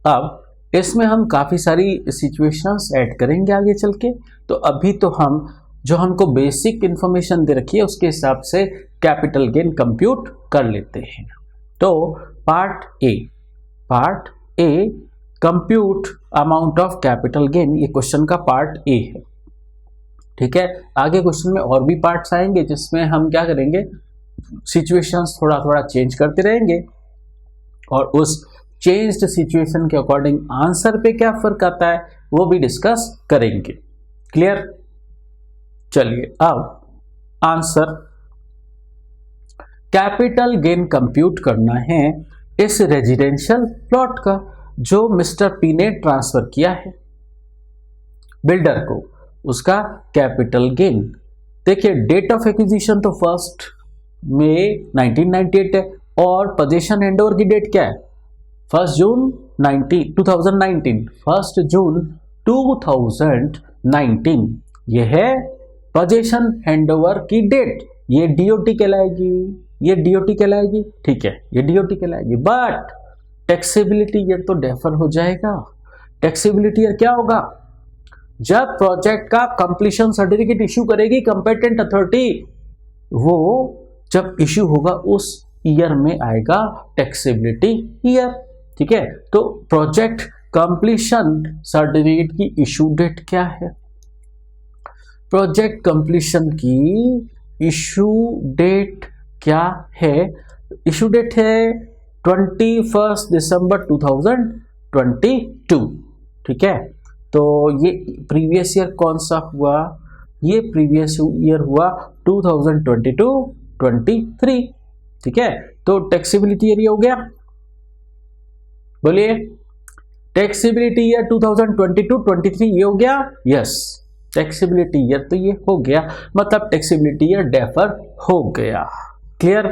अब इसमें हम काफ़ी सारी सिचुएशंस ऐड करेंगे आगे चल के। तो अभी तो हम जो हमको बेसिक इंफॉर्मेशन दे रखी है उसके हिसाब से कैपिटल गेन कंप्यूट कर लेते हैं। तो part A compute amount of capital gain, ये क्वेश्चन का पार्ट ए है। ठीक है, आगे क्वेश्चन में और भी पार्ट्स आएंगे जिसमें हम क्या करेंगे, सिचुएशंस थोड़ा थोड़ा चेंज करते रहेंगे और उस चेंज्ड सिचुएशन के अकॉर्डिंग आंसर पे क्या फर्क आता है वो भी डिस्कस करेंगे। क्लियर? चलिए अब आंसर, कैपिटल गेन कंप्यूट करना है इस रेजिडेंशियल प्लॉट का जो मिस्टर पी ने ट्रांसफर किया है बिल्डर को, उसका कैपिटल गेन। देखिए डेट ऑफ एक्विजिशन तो 1 मई 1998 है और पोजीशन हैंडओवर की डेट क्या है? 1 जून 2019। 1 जून 2019 यह है पोजीशन हैंडओवर की डेट। ये डीओटी कहलाएगी, ये डीओटी कहलाएगी, ठीक है, ये डीओटी कहलाएगी। बट टैक्सेबिलिटी ईयर तो डेफर हो जाएगा। टैक्सेबिलिटी ईयर क्या होगा? जब प्रोजेक्ट का कंप्लीशन सर्टिफिकेट इश्यू करेगी कंपेटेंट अथॉरिटी, वो जब इश्यू होगा उस ईयर में आएगा टैक्सेबिलिटी ईयर, ठीक है। तो प्रोजेक्ट कंप्लीशन सर्टिफिकेट की इश्यू डेट क्या है? प्रोजेक्ट कंप्लीशन की इश्यू डेट क्या है? इश्यू डेट है 21 दिसंबर 2022, ठीक है। तो ये प्रीवियस ईयर कौन सा हुआ? ये प्रीवियस ईयर हुआ 2022-23, ठीक है। तो टैक्सेबिलिटी ईयर ये हो गया, बोलिए टैक्सेबिलिटी ईयर 2022-23 ये हो गया, यस टैक्सेबिलिटी ईयर तो ये हो गया, मतलब टैक्सेबिलिटी ईयर डेफर हो गया। क्लियर?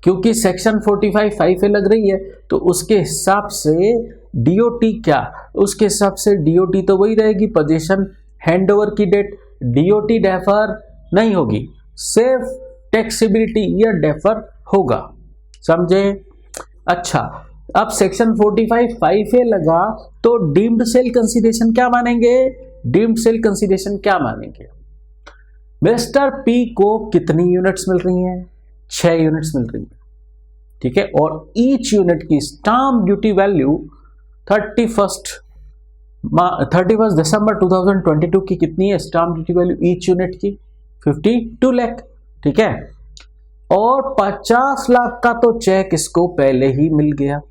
क्योंकि सेक्शन 45(5) लग रही है तो उसके हिसाब से डीओटी क्या, उसके हिसाब से डीओटी तो वही रहेगी, पोजीशन हैंडओवर की डेट। डीओटी डेफर नहीं होगी, सिर्फ टैक्सेबिलिटी ईयर डेफर होगा, समझे? अच्छा, अब सेक्शन 45(5) लगा तो डीम्ड सेल कंसीडरेशन क्या मानेंगे? डीम्ड सेल कंसीडरेशन क्या मानेंगे? मिस्टर पी को कितनी यूनिट्स मिल रही हैं? 6 यूनिट्स मिल रही है, ठीक है। और ईच यूनिट की स्टाम्प ड्यूटी वैल्यू 31 दिसंबर 2022 की कितनी है? Stamp duty value each unit की 52 लाख, ठीक है। और 50 लाख का तो चेक इसको पहले ही मिल गया।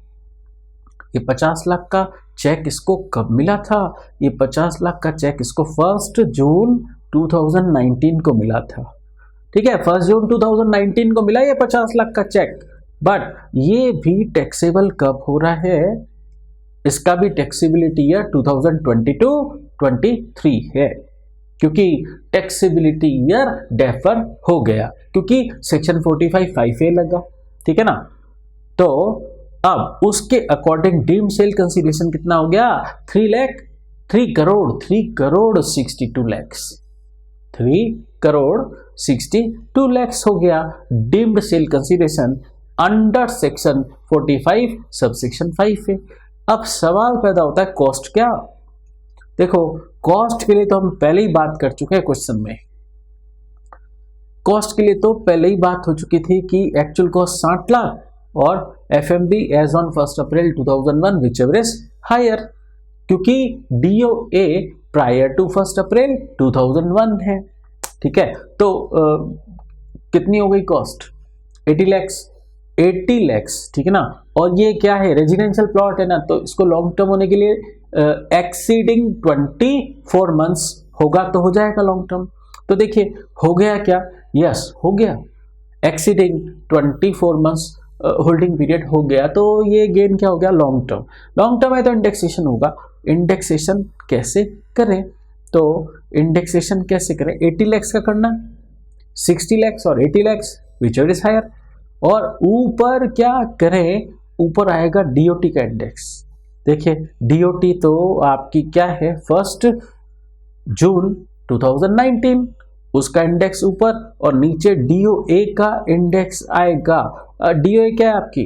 ये 50 लाख का चेक इसको कब मिला था? ये 50 लाख का चेक इसको 1 जून 2019 को मिला था, ठीक है। 1 जून 2019 को मिला ये 50 लाख का चेक। बट ये भी टैक्सेबल कब हो रहा है? इसका भी टैक्सेबिलिटी ईयर 2022-23 है, क्योंकि टैक्सेबिलिटी ईयर डेफर हो गया क्योंकि सेक्शन 45(5) लगा, ठीक है ना। तो अब उसके अकॉर्डिंग डीम्ड सेल कंसीडरेशन कितना हो गया? 3 करोड़ 62 लाख, 3 करोड़ 62 लाख हो गया deemed sale consideration under section 45 subsection 5 है। अब सवाल पैदा होता है कॉस्ट क्या? देखो कॉस्ट के लिए तो हम पहले ही बात कर चुके हैं क्वेश्चन में। कॉस्ट के लिए तो पहले ही बात हो चुकी थी कि एक्चुअल कॉस्ट 60 लाख और FMV as on 1 April 2001 whichever is higher, क्योंकि डीओए प्रायर टू 1 अप्रैल 2001 है, ठीक है। तो कितनी हो गई कॉस्ट? 80 लाख, ठीक है ना। और ये क्या है? रेजिडेंशियल प्लॉट है ना, तो इसको लॉन्ग टर्म होने के लिए एक्सीडिंग 24 मंथ्स होगा तो हो जाएगा लॉन्ग टर्म। तो देखिए हो गया क्या? यस हो गया, एक्सीडिंग 24 मंथ्स होल्डिंग पीरियड हो गया, तो ये गेन क्या हो गया? Long term. लॉन्ग टर्म है तो इंडेक्सेशन होगा। इंडेक्सेशन कैसे करें? तो इंडेक्सेशन कैसे करें? 80 लाख का करना, 60 लाख और 80 lakh whichever is higher. और ऊपर क्या करें? ऊपर आएगा डीओटी का इंडेक्स। देखिए डीओटी तो आपकी क्या है? 1 जून 2019 उसका इंडेक्स ऊपर, और नीचे डीओए का इंडेक्स आएगा। डीओए क्या है आपकी?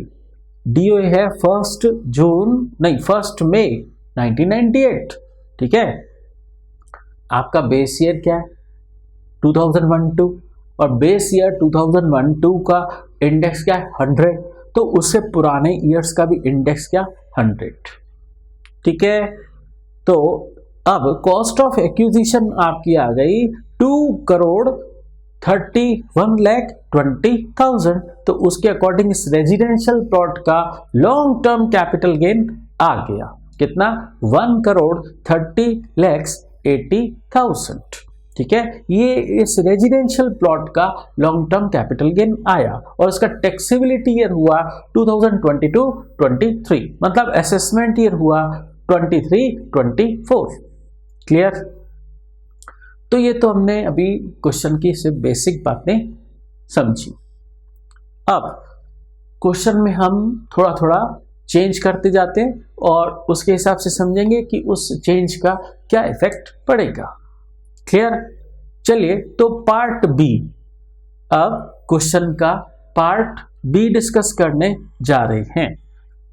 डीओए है 1 मई 1998, ठीक है। आपका बेस ईयर क्या है? 2012, और बेस ईयर 2012 का इंडेक्स क्या है? 100, तो उससे पुराने ईयर्स का भी इंडेक्स क्या? 100, ठीक है। तो अब कॉस्ट ऑफ एक्विजिशन आपकी आ गई 2,31,20,000, तो उसके अकॉर्डिंग इस रेजिडेंशियल प्लॉट का लॉन्ग टर्म कैपिटल गेन आ गया कितना? 1,30,80,000, ठीक है। ये इस रेजिडेंशियल प्लॉट का लॉन्ग टर्म कैपिटल गेन आया, और इसका टैक्सेबिलिटी ईयर हुआ 2022-23, मतलब असेसमेंट ईयर हुआ 23-24। क्लियर? तो ये तो हमने अभी क्वेश्चन की सिर्फ बेसिक बातें समझी। अब क्वेश्चन में हम थोड़ा थोड़ा चेंज करते जाते हैं और उसके हिसाब से समझेंगे कि उस चेंज का क्या इफेक्ट पड़ेगा। क्लियर? चलिए तो पार्ट बी, अब क्वेश्चन का पार्ट बी डिस्कस करने जा रहे हैं।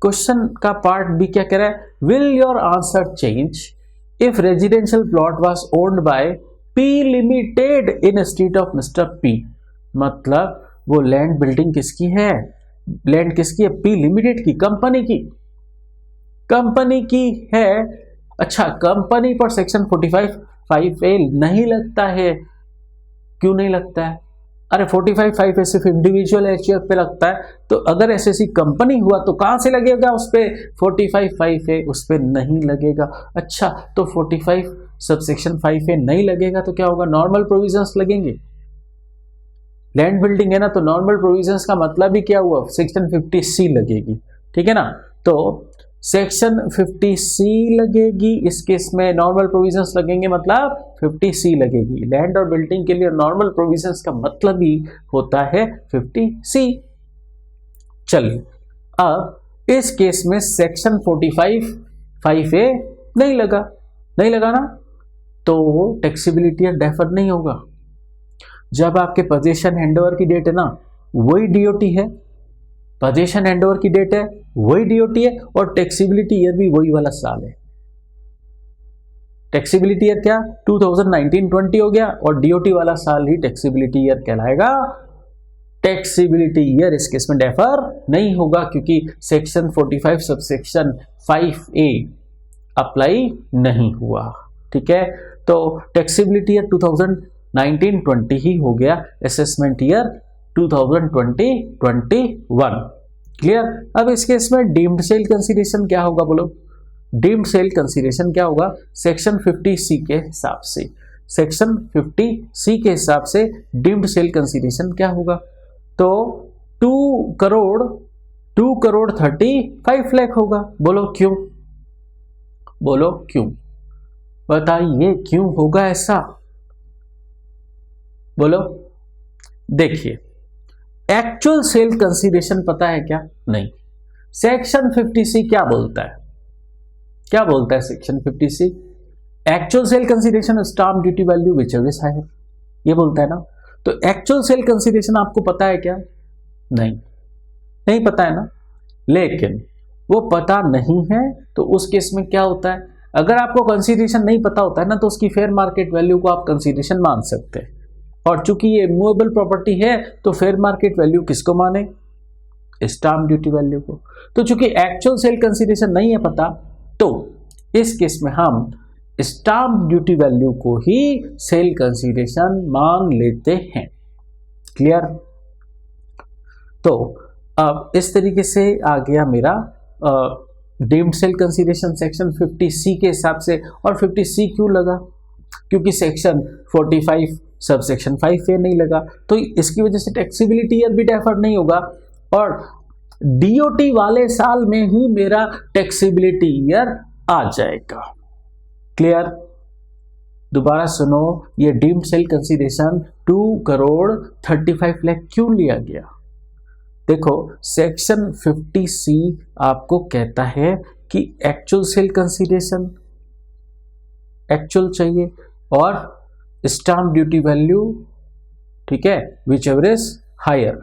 क्वेश्चन का पार्ट बी क्या कह रहा है, will your answer change if residential plot was owned by P limited in street of mister P. मतलब वो लैंड बिल्डिंग किसकी है, लैंड किसकी है, पी लिमिटेड की, कंपनी की है। अच्छा, कंपनी पर सेक्शन 45(5)(a) नहीं लगता है, क्यों नहीं लगता है? अरे 45(5)(a) सिर्फ इंडिविजुअल एचयूएफ पे लगता है, तो अगर एसएससी कंपनी हुआ तो कहां से लगेगा उस पे 45(5)(a), उस पे नहीं लगेगा। अच्छा, तो 45 सबसेक्शन 5(a) नहीं लगेगा तो क्या होगा, नॉर्मल प्रोविजंस लगेंगे। लैंड बिल्डिंग है ना, तो नॉर्मल प्रोविजंस का मतलब ही क्या हुआ, सेक्शन 50C लगेगी, ठीक है ना। तो सेक्शन 50C लगेगी, इस केस में नॉर्मल प्रोविजंस लगेंगे, मतलब 50C लगेगी। लैंड और बिल्डिंग के लिए नॉर्मल प्रोविजंस का मतलब ही होता है 50C। चलिए, अब इस केस में सेक्शन 45(5)(a) नहीं लगा ना, तो टैक्सेबिलिटी डेफर नहीं होगा। जब आपके पोजीशन हैंडओवर की डेट है ना, वही डीओटी है, पोजीशन हैंडओवर की डेट है वही डीओटी है, और टैक्सेबिलिटी ईयर भी वही वाला साल है। टैक्सेबिलिटी ईयर क्या 2019-20 हो गया, और डीओटी वाला साल ही टैक्सेबिलिटी ईयर कहलाएगा। टैक्सेबिलिटी ईयर इस केस में डेफर नहीं होगा, क्योंकि सेक्शन 45 सबसेक्शन 5(a) अप्लाई नहीं हुआ, ठीक है। तो टैक्सेबिलिटी ईयर 2019-20 ही हो गया, असेसमेंट ईयर 2020-21। क्लियर। अब इस केस में डीम्ड सेल कंसीडरेशन क्या होगा, बोलो। डीम्ड सेल कंसीडरेशन क्या होगा, सेक्शन 50C के हिसाब से, सेक्शन 50C के हिसाब से डीम्ड सेल कंसीडरेशन क्या होगा, तो 2 करोड़ 35 लाख होगा। बोलो क्यों, बताइए क्यों होगा ऐसा, बोलो। देखिए, एक्चुअल सेल कंसीडरेशन पता है क्या, नहीं। सेक्शन 50C क्या बोलता है section 50C, actual sale consideration stamp duty value whichever is higher, ये बोलता है ना। तो एक्चुअल सेल कंसीडरेशन आपको पता है क्या, नहीं पता है ना। लेकिन वो पता नहीं है तो उस केस में क्या होता है, अगर आपको कंसीडरेशन नहीं पता होता है ना, तो उसकी फेयर मार्केट वैल्यू को आप कंसीडरेशन मान सकते हैं। और चूंकि ये मूवेबल प्रॉपर्टी है, तो फेयर मार्केट वैल्यू किसको माने, स्टाम्प ड्यूटी वैल्यू को। तो चूंकि एक्चुअल सेल कंसीडरेशन नहीं है पता, तो इस केस में हम स्टाम्प ड्यूटी वैल्यू को ही सेल कंसीडरेशन मान लेते हैं। क्लियर। तो अब इस तरीके से आ गया मेरा deemed sale consideration section 50C के हिसाब से। और 50C क्यों लगा, क्योंकि सेक्शन 45 सबसेक्शन 5(a) नहीं लगा, तो इसकी वजह से टैक्सेबिलिटी ईयर भी डेफर नहीं होगा, और डीओटी वाले साल में ही मेरा टैक्सेबिलिटी ईयर आ जाएगा। क्लियर। दोबारा सुनो, ये deemed sale consideration 2 crore 35 lakh क्यों लिया गया। देखो, सेक्शन 50C आपको कहता है कि एक्चुअल सेल कंसीडरेशन एक्चुअल चाहिए, और स्टाम्प ड्यूटी वैल्यू, ठीक है, whichever is higher.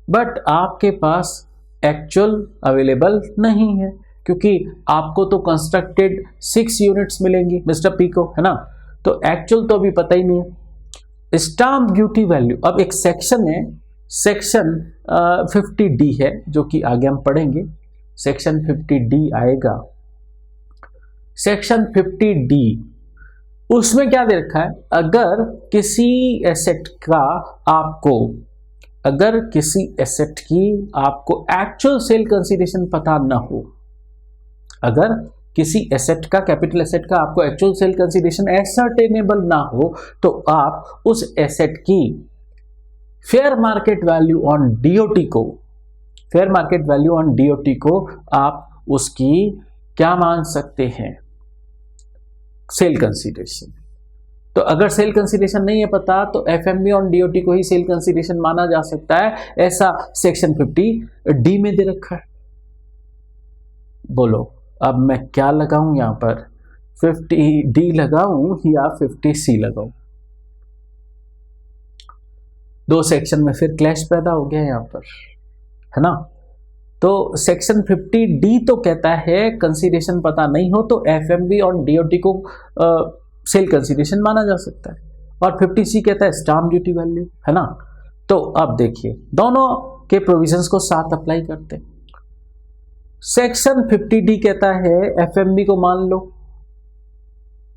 But आपके पास एक्चुअल अवेलेबल नहीं है, क्योंकि आपको तो कंस्ट्रक्टेड 6 यूनिट्स मिलेंगी मिस्टर पी को, है ना। तो एक्चुअल तो अभी पता ही नहीं है। स्टाम्प ड्यूटी वैल्यू, अब एक सेक्शन है, सेक्शन 50D है, जो कि आगे हम पढ़ेंगे। सेक्शन 50D आएगा, सेक्शन 50D, उसमें क्या दे रखा है, अगर किसी एसेट की आपको एक्चुअल सेल कंसीडरेशन पता ना हो, अगर किसी एसेट का, कैपिटल एसेट का आपको एक्चुअल सेल कंसीडरेशन एसर्टेनेबल ना हो, तो आप उस एसेट की fair market value on DOT को आप उसकी क्या मान सकते हैं, सेल कंसीडरेशन। तो अगर सेल कंसीडरेशन नहीं है पता, तो एफएमवी ऑन डीओटी को ही सेल कंसीडरेशन माना जा सकता है, ऐसा सेक्शन 50D में दे रखा है। बोलो, अब मैं क्या लगाऊं यहां पर, 50D लगाऊं या 50C लगाऊं। दो सेक्शन में फिर क्लैश पैदा हो गया यहाँ पर, है ना। तो सेक्शन 50D तो कहता है कंसीडरेशन पता नहीं हो तो एफएमवी और डीओटी को सेल कंसीडरेशन माना जा सकता है, और 50C कहता है स्टाम्प ड्यूटी वैल्यू, है ना। तो अब देखिए दोनों के प्रोविजंस को साथ अप्लाई करते हैं। सेक्शन 50D कहता है एफएमवी को मान लो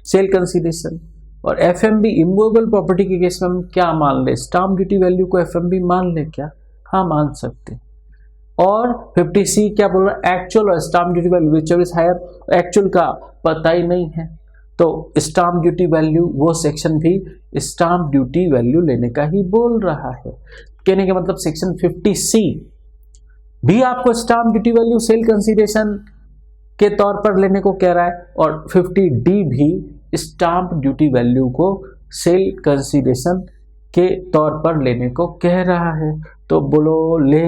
सेल कंसीडरेशन, और एफएमवी इमूवेबल प्रॉपर्टी के केस में हम क्या मान ले, स्टाम्प ड्यूटी वैल्यू को एफएमवी मान ले क्या, हाँ मान सकते। और 50C क्या बोल रहा है, एक्चुअल और stamp duty value which is higher, actual का पता ही नहीं है, तो स्टाम्प ड्यूटी वैल्यू वो सेक्शन भी स्टाम्प ड्यूटी वैल्यू लेने का ही बोल रहा है। कहने का मतलब सेक्शन 50C भी आपको stamp duty value sale consideration के तौर पर लेने को कह रहा है, और 50D भी स्टाम्प ड्यूटी वैल्यू को सेल कंसीडरेशन के तौर पर लेने को कह रहा है। तो बोलो ले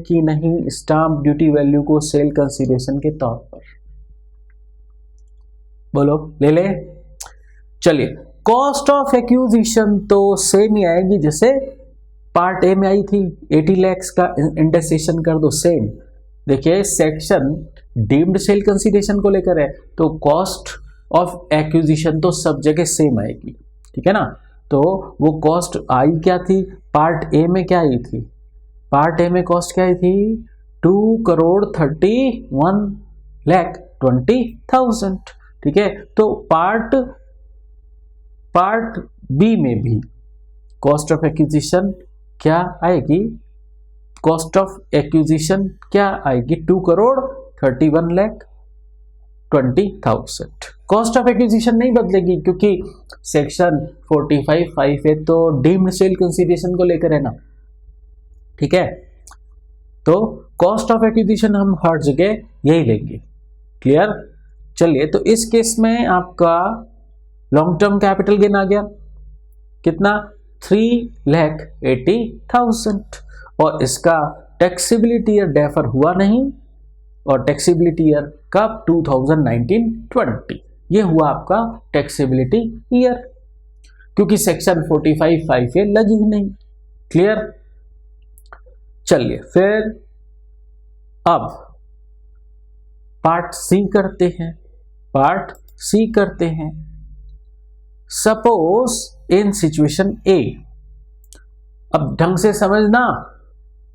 कि नहीं स्टाम्प ड्यूटी वैल्यू को सेल कंसीडरेशन के तौर पर, बोलो ले। चलिए कॉस्ट ऑफ एक्विजिशन तो सेम ही आएगी जैसे पार्ट ए में आई थी, 80 लाख का इंडेक्सेशन कर दो सेम। देखिए सेक्शन डीम्ड सेल कंसीडरेशन को लेकर है, तो कॉस्ट ऑफ एक्विजिशन तो सब जगह सेम आएगी, ठीक है ना। तो वो कॉस्ट आई क्या थी, पार्ट ए में क्या आई थी, पार्ट ए में कॉस्ट क्या आई थी 2,31,20,000, ठीक है। तो पार्ट बी में भी कॉस्ट ऑफ एक्विजिशन क्या आएगी, कॉस्ट ऑफ एक्विजिशन क्या आएगी 2,31,20,000। कॉस्ट ऑफ एक्विजिशन नहीं बदलेगी क्योंकि सेक्शन 45(5) तो डीम्ड सेल कंसीडरेशन को लेकर है ना, ठीक है। तो कॉस्ट ऑफ एक्विजिशन हम हर जगह यही लेंगे, क्लियर। चलिए तो इस केस में आपका लॉन्ग टर्म कैपिटल गेन आ गया कितना 3,80,000, और इसका टैक्सेबिलिटी ईयर डेफर हुआ नहीं, और टैक्सेबिलिटी ईयर कब 2019-20, ये हुआ आपका टैक्सेबिलिटी ईयर, क्योंकि सेक्शन 45(5) लगी ही नहीं, क्लियर। चलिए फिर अब पार्ट सी करते हैं। सपोज इन सिचुएशन ए, अब ढंग से समझना,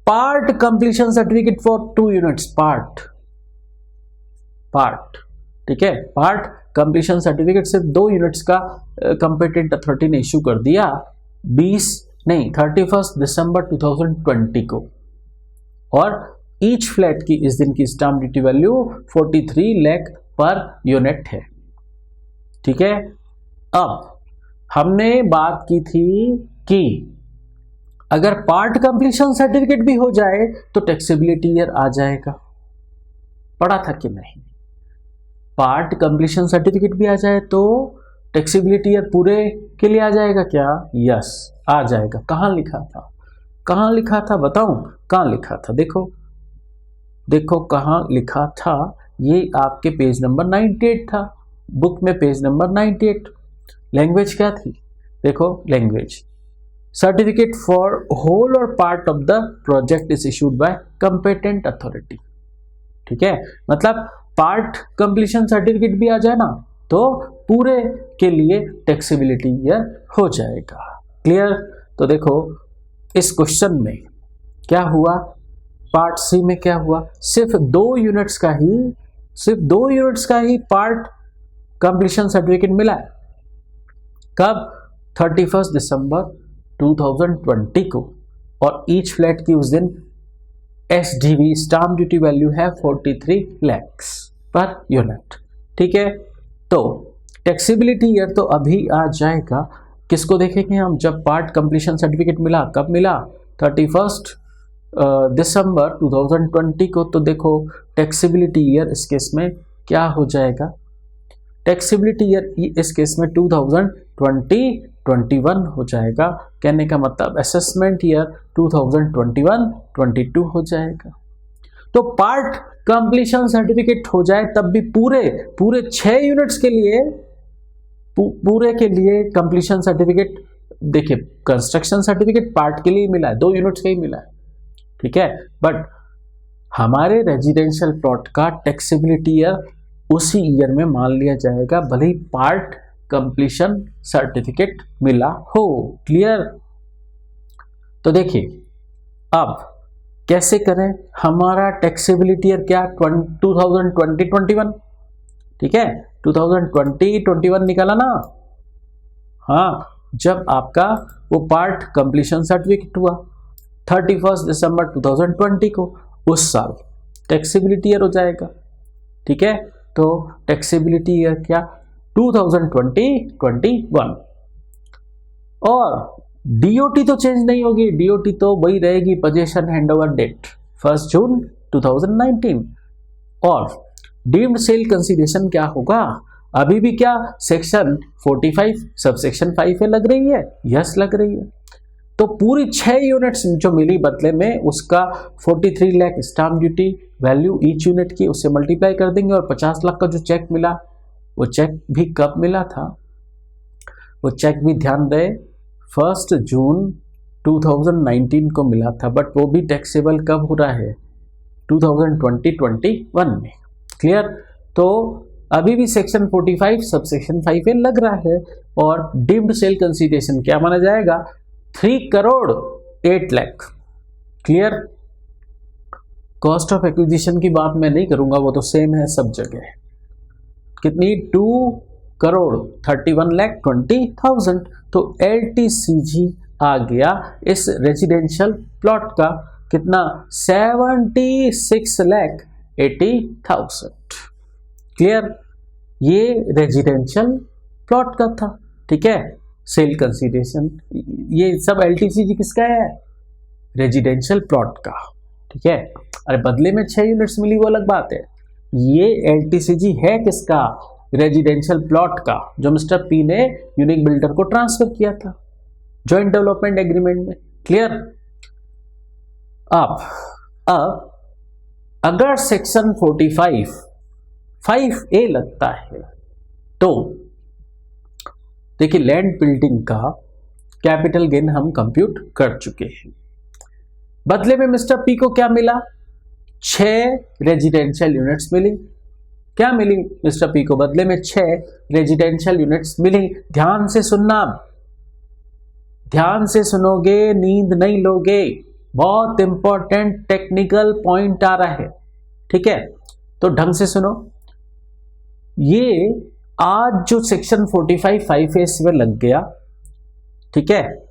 part completion certificate for 2 units, part, ठीक है। पार्ट कंप्लीशन सर्टिफिकेट सिर्फ 2 यूनिट्स का कंपिटेंट अथॉरिटी ने इश्यू कर दिया 31 दिसंबर 2020 को, और ईच फ्लैट की इस दिन की stamp duty value 43 lakh per unit है, ठीक है। अब हमने बात की थी कि अगर पार्ट कंप्लीशन सर्टिफिकेट भी हो जाए तो टैक्सेबिलिटी ईयर आ जाएगा, पढ़ा था कि नहीं। पार्ट कंप्लीशन सर्टिफिकेट भी आ जाए तो टैक्सेबिलिटी ईयर पूरे के लिए आ जाएगा क्या, यस आ जाएगा। कहाँ लिखा था बताऊं, कहाँ लिखा था, देखो कहाँ लिखा था, ये आपके पेज नंबर 98 था, बुक में पेज नंबर 98। लैंग्वेज क्या थी, देखो language, certificate for whole or part of the project is issued by competent authority, ठीक है। मतलब पार्ट कंप्लीशन सर्टिफिकेट भी आ जाए ना तो पूरे के लिए टैक्सेबिलिटी ईयर हो जाएगा, क्लियर। तो देखो इस क्वेश्चन में क्या हुआ, पार्ट सी में क्या हुआ, सिर्फ 2 यूनिट्स का ही पार्ट कंप्लीशन सर्टिफिकेट मिला है, कब 31 दिसंबर 2020 को, और ईच फ्लैट की उस दिन SDV स्टाम्प ड्यूटी वैल्यू है 43 लाख पर यूनिट, ठीक है। तो टैक्सेबिलिटी ईयर तो अभी आ जाएगा, किसको देखेंगे हम, जब पार्ट कंप्लीशन सर्टिफिकेट मिला, कब मिला 31 दिसंबर 2020 को। तो देखो टैक्सेबिलिटी ईयर इस केस में क्या हो जाएगा, टैक्सेबिलिटी ईयर इस केस में 2020-21 हो जाएगा, कहने का मतलब असेसमेंट ईयर 2021-22 हो जाएगा। तो पार्ट कंप्लीशन सर्टिफिकेट हो जाए तब भी पूरे 6 यूनिट्स के लिए, पूरे के लिए कंप्लीशन सर्टिफिकेट देखिए कंस्ट्रक्शन सर्टिफिकेट पार्ट के लिए मिला है, 2 यूनिट्स का ही मिला है, ठीक है, बट हमारे रेजिडेंशियल प्लॉट का टैक्सेबिलिटी ईयर उसी ईयर में मान लिया जाएगा, भले ही पार्ट कंप्लीशन सर्टिफिकेट मिला हो। क्लियर? तो देखिए अब कैसे करें, हमारा टैक्सेबिलिटी ईयर क्या 2020-21, ठीक है, 2020-21 निकाला ना, हाँ, जब आपका वो पार्ट कंप्लीशन सर्टिफिकेट हुआ 31 दिसंबर 2020 को, उस साल टैक्सेबिलिटी ईयर हो जाएगा, ठीक है। तो टैक्सेबिलिटी ईयर क्या 2020-21, और डीओटी तो चेंज नहीं होगी, डीओटी तो वही रहेगी, पोजीशन हैंडओवर डेट 1 जून 2019, और डीम्ड सेल कंसीडरेशन क्या होगा, अभी भी क्या सेक्शन 45 सबसेक्शन 5 में लग रही है, यस लग रही है। तो पूरी 6 यूनिट्स जो मिली बदले में, उसका 43 lakh stamp duty value each unit की, उससे मल्टीप्लाई कर देंगे, और 50 लाख का जो चेक मिला, वो चेक भी कब मिला था, वो चेक भी ध्यान रहे 1 जून 2019 को मिला था, बट वो भी टैक्सेबल कब हो रहा है 2020-21 में। क्लियर? तो अभी भी सेक्शन 45 सबसेक्शन 5 में लग रहा है, और डीम्ड सेल कंसीडरेशन क्या माना जाएगा 3 crore 8 lakh. Clear? Cost of acquisition की बात मैं नहीं करूंगा, वो तो सेम है सब जगह, कितनी 2 करोड़ 31,20,000। तो LTCG आ गया इस रेजिडेंशियल प्लॉट का कितना 76,80,000। क्लियर? ये रेजिडेंशियल प्लॉट का था, ठीक है। सेल कंसीडरेशन ये सब LTCG किसका है, रेजिडेंशियल प्लॉट का, ठीक है। अरे बदले में 6 यूनिट्स मिली वो अलग बात है, ये LTCG है किसका, रेजिडेंशियल प्लॉट का, जो मिस्टर पी ने यूनिक बिल्डर को ट्रांसफर किया था जॉइंट डेवलपमेंट एग्रीमेंट में। क्लियर? अब अगर सेक्शन 45 5A लगता है तो देखिए लैंड बिल्डिंग का कैपिटल गेन हम कंप्यूट कर चुके हैं, बदले में मिस्टर पी को क्या मिला 6 रेजिडेंशियल यूनिट्स मिली। क्या मिली मिस्टर पी को, बदले में 6 रेजिडेंशियल यूनिट्स मिली। ध्यान से सुनना, ध्यान से सुनोगे नींद नहीं लोगे, बहुत इंपॉर्टेंट टेक्निकल पॉइंट आ रहा है, ठीक है, तो ढंग से सुनो। ये आज जो सेक्शन 45 5A में लग गया, ठीक है,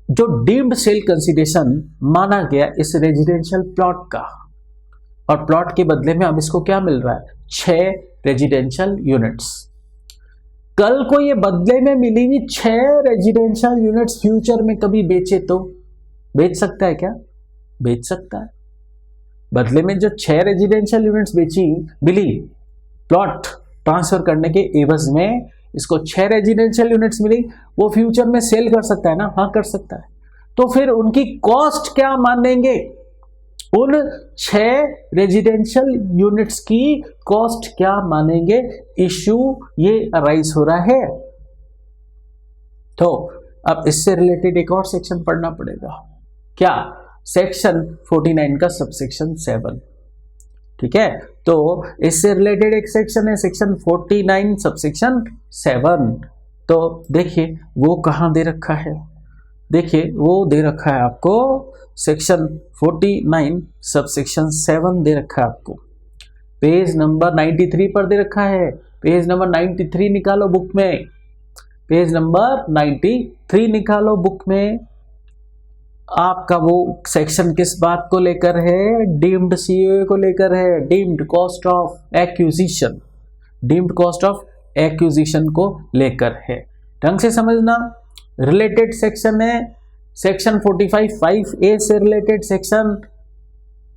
जो डीम्ड सेल कंसीडरेशन माना गया इस रेजिडेंशियल प्लॉट का, और प्लॉट के बदले में अब इसको क्या मिल रहा है 6 रेजिडेंशियल यूनिट्स। कल को ये बदले में मिलेंगी 6 रेजिडेंशियल यूनिट्स, फ्यूचर में कभी बेचे तो बेच सकता है क्या, बेच सकता है। बदले में जो 6 रेजिडेंशियल यूनिट्स बेची मिली प्लॉट ट्रांसफर करने के एवज में, इसको 6 रेजिडेंशियल यूनिट्स मिली, वो फ्यूचर में सेल कर सकता है ना, हाँ कर सकता है। तो फिर उनकी कॉस्ट क्या मानेंगे, उन 6 रेजिडेंशियल यूनिट्स की कॉस्ट क्या मानेंगे, इश्यू ये अराइज हो रहा है। तो अब इससे रिलेटेड एक और सेक्शन पढ़ना पड़ेगा, क्या सेक्शन 49 का सबसेक्शन 7, ठीक है। तो इससे रिलेटेड एक सेक्शन है सेक्शन 49 सबसेक्शन 7। तो देखिए वो कहां दे रखा है, देखिए वो दे रखा है आपको सेक्शन 49 सबसेक्शन 7 दे रखा है आपको, पेज नंबर 93 पर दे रखा है। पेज नंबर 93 निकालो बुक में, पेज नंबर 93 निकालो बुक में। आपका वो सेक्शन किस बात को लेकर है, डीम्ड सीओए को लेकर है, deemed cost of acquisition, deemed cost of acquisition को लेकर है। ढंग से समझना, रिलेटेड सेक्शन है सेक्शन 45 5A से related section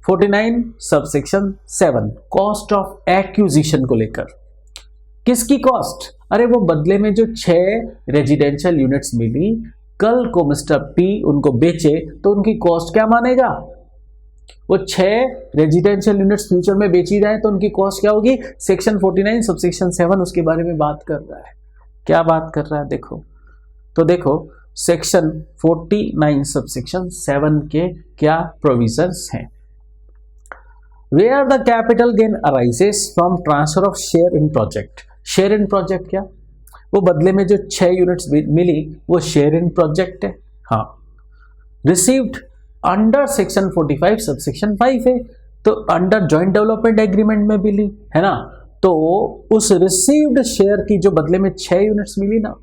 49 subsection 7 cost of acquisition को लेकर। किसकी कॉस्ट, अरे वो बदले में जो 6 रेजिडेंशियल यूनिट्स मिली, कल को मिस्टर पी उनको बेचे तो उनकी कॉस्ट क्या मानेगा, वो 6 रेजिडेंशियल यूनिट्स फ्यूचर में बेची जाए तो उनकी कॉस्ट क्या होगी, सेक्शन 49 सबसेक्शन 7 उसके बारे में बात कर रहा है। क्या बात कर रहा है देखो, तो देखो सेक्शन 49 सबसेक्शन 7 के क्या प्रोविजंस हैं। Where the capital gain arises from transfer of share in project। Share in project क्या, वो बदले में जो 6 यूनिट्स मिली वो शेयर इन प्रोजेक्ट है। हाँ, रिसीव्ड अंडर सेक्शन 45 सबसेक्शन 5 है, तो अंडर जॉइंट डेवलपमेंट एग्रीमेंट में मिली है ना, तो उस रिसीव्ड शेयर की जो बदले में 6 यूनिट्स मिली ना,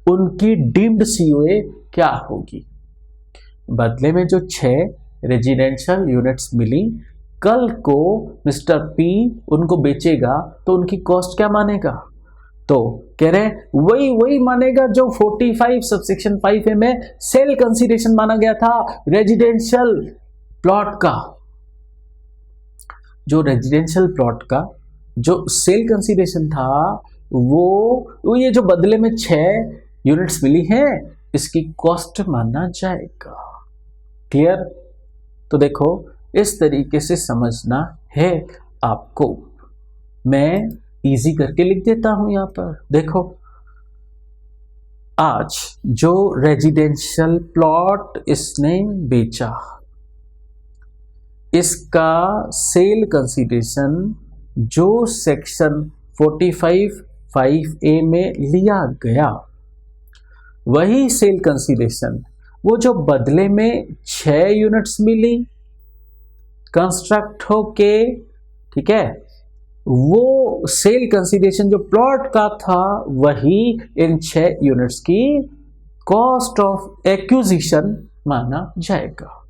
उनकी डीम्ड सीओए क्या होगी। बदले में जो 6 रेजिडेंशियल यूनिट्स मिली, कल को मिस्टर पी उनको बेचेगा तो उनकी कॉस्ट क्या मानेगा, तो कह रहे हैं वही मानेगा जो 45 सबसेक्शन 5 में सेल कंसीडरेशन माना गया था रेजिडेंशियल प्लॉट का। जो रेजिडेंशियल प्लॉट का जो सेल कंसीडरेशन था वो ये जो बदले में 6 यूनिट्स मिली हैं इसकी कॉस्ट माना जाएगा। क्लियर। तो देखो इस तरीके से समझना है आपको, मैं इजी करके लिख देता हूं यहां पर। देखो आज जो रेजिडेंशियल प्लॉट इसने बेचा, इसका सेल कंसीडरेशन जो सेक्शन 45(5)(a) में लिया गया, वही सेल कंसीडरेशन वो जो बदले में 6 यूनिट्स मिली कंस्ट्रक्ट होके, ठीक है, वो सेल कंसीडरेशन जो प्लॉट का था वही इन 6 यूनिट्स की कॉस्ट ऑफ एक्विजिशन माना जाएगा।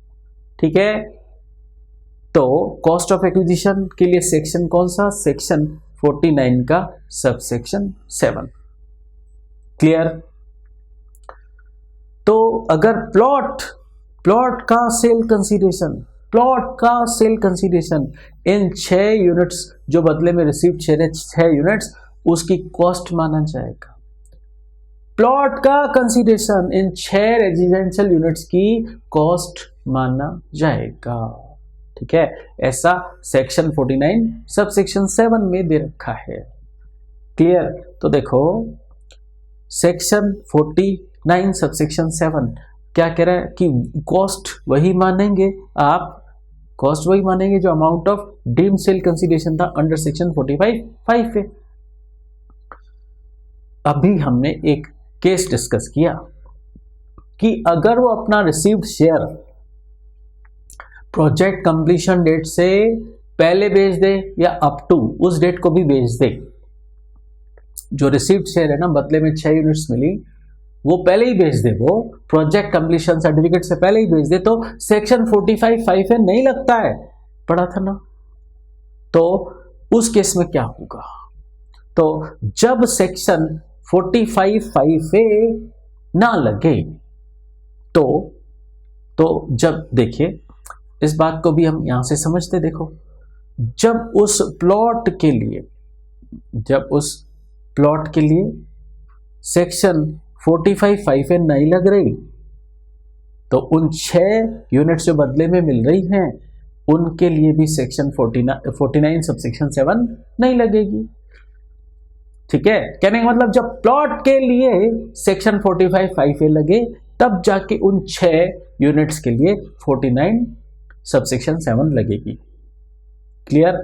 ठीक है, तो कॉस्ट ऑफ एक्विजिशन के लिए सेक्शन कौन सा, सेक्शन 49 का सबसेक्शन 7। क्लियर। तो अगर प्लॉट का सेल कंसीडरेशन इन 6 यूनिट्स जो बदले में रिसीव 6 यूनिट्स उसकी कॉस्ट माना जाएगा। प्लॉट का कंसीडरेशन इन 6 रेजिडेंशियल यूनिट्स की कॉस्ट माना जाएगा। ठीक है, ऐसा सेक्शन 49 सबसेक्शन 7 में दे रखा है। क्लियर। तो देखो सेक्शन 49 सबसेक्शन 7 क्या कह रहा है कि कॉस्ट वही मानेंगे आप, कॉस्ट वही मानेंगे जो amount of deemed sale consideration था अंडर सेक्शन 45(5) पे। अभी हमने एक केस डिस्कस किया कि अगर वो अपना received share project completion date से पहले बेच दे या अप टू उस डेट को भी बेच दे, जो रिसीव्ड शेयर है ना बदले में 6 यूनिट्स मिली वो पहले ही बेच दे, वो प्रोजेक्ट कंप्लीशन सर्टिफिकेट से पहले ही बेच दे, तो सेक्शन 45(5) है नहीं लगता है, पढ़ा था ना। तो उस केस में क्या होगा, तो जब सेक्शन 45(5) ना लगे तो जब देखिए इस बात को भी हम यहां से समझते, देखो जब उस प्लॉट के लिए सेक्शन 45(5) नहीं लग रही, तो उन 6 यूनिट्स जो बदले में मिल रही हैं उनके लिए भी सेक्शन 49 सबसेक्शन 7 नहीं लगेगी। ठीक है, कहने का मतलब जब प्लॉट के लिए सेक्शन 45(5) लगे तब जाके उन 6 यूनिट्स के लिए 49 सबसेक्शन 7 लगेगी। क्लियर।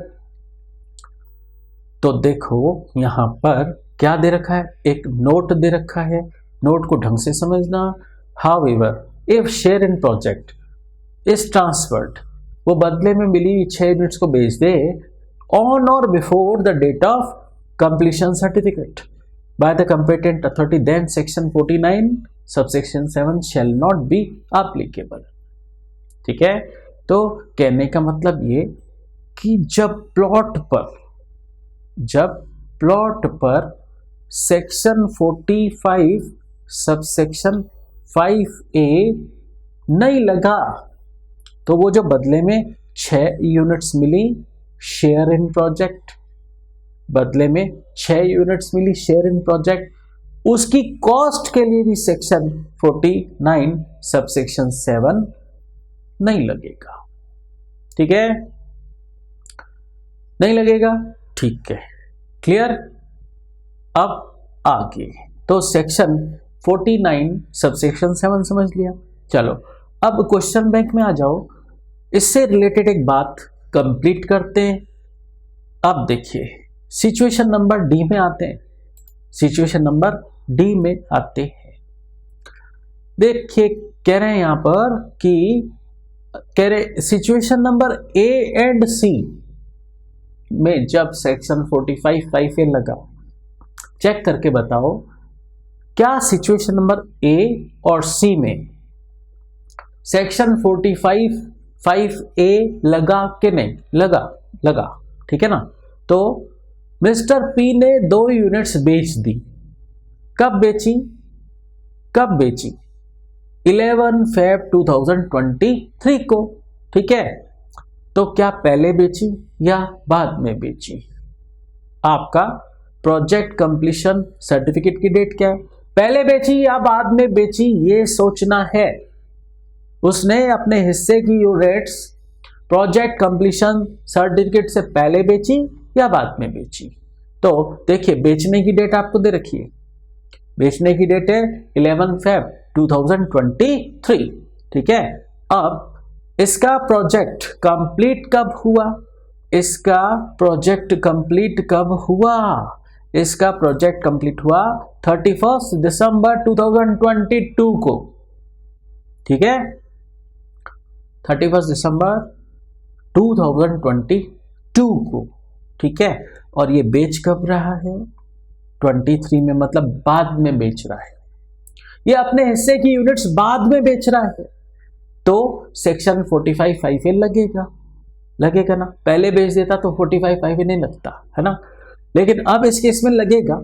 तो देखो यहां पर क्या दे रखा है, एक नोट दे रखा है, नोट को ढंग से समझना। However if share in project is transferred, वो बदले में मिली 6 यूनिट्स को बेच दे on or before the date of completion certificate by the competent authority, then section 49 subsection 7 shall not be applicable. ठीक है, तो कहने का मतलब ये कि जब प्लॉट पर सेक्शन 45 सबसेक्शन 5(a) नहीं लगा, तो वो जो बदले में 6 यूनिट्स मिली शेयर इन प्रोजेक्ट, बदले में 6 यूनिट्स मिली शेयर इन प्रोजेक्ट, उसकी कॉस्ट के लिए भी सेक्शन 49 सबसेक्शन 7 नहीं लगेगा। ठीक है, नहीं लगेगा। ठीक है, क्लियर। अब आगे तो सेक्शन 49 सबसेक्शन 7 समझ लिया। चलो अब क्वेश्चन बैंक में आ जाओ, इससे रिलेटेड एक बात कंप्लीट करते हैं। अब देखिए सिचुएशन नंबर डी में आते हैं, सिचुएशन नंबर डी में आते हैं। देखिए कह रहे हैं यहां पर कि कह रहे सिचुएशन नंबर ए एंड सी में जब सेक्शन 45(5)(a) लगा, चेक करके बताओ क्या सिचुएशन नंबर ए और सी में सेक्शन 45(5)(a) लगा कि नहीं लगा? लगा, ठीक है ना। तो मिस्टर पी ने 2 यूनिट्स बेच दी। कब बेची? कब बेची? 11 Feb 2023 को, ठीक है। तो क्या पहले बेची या बाद में बेची? आपका प्रोजेक्ट कंप्लीशन सर्टिफिकेट की डेट क्या है? पहले बेची या बाद में बेची, ये सोचना है। उसने अपने हिस्से की यूनिट्स प्रोजेक्ट कंप्लीशन सर्टिफिकेट से पहले बेची या बाद में बेची? तो देखिए बेचने की डेट आपको दे रखी है, बेचने की डेट है 11 Feb 2023, ठीक है। अब इसका प्रोजेक्ट कंप्लीट कब हुआ? इसका प्रोजेक्ट कंप्लीट कब हुआ? इसका प्रोजेक्ट कंप्लीट हुआ 31 दिसंबर 2022 को, ठीक है। 31 दिसंबर 2022 को, ठीक है। और ये बेच कब रहा है? 23 में, मतलब बाद में बेच रहा है। ये अपने हिस्से की यूनिट्स बाद में बेच रहा है, तो सेक्शन 45(5)(a) लगेगा, लगेगा ना। पहले बेच देता तो 45(5)(a) नहीं लगता है ना, लेकिन अब इस केस में लगेगा।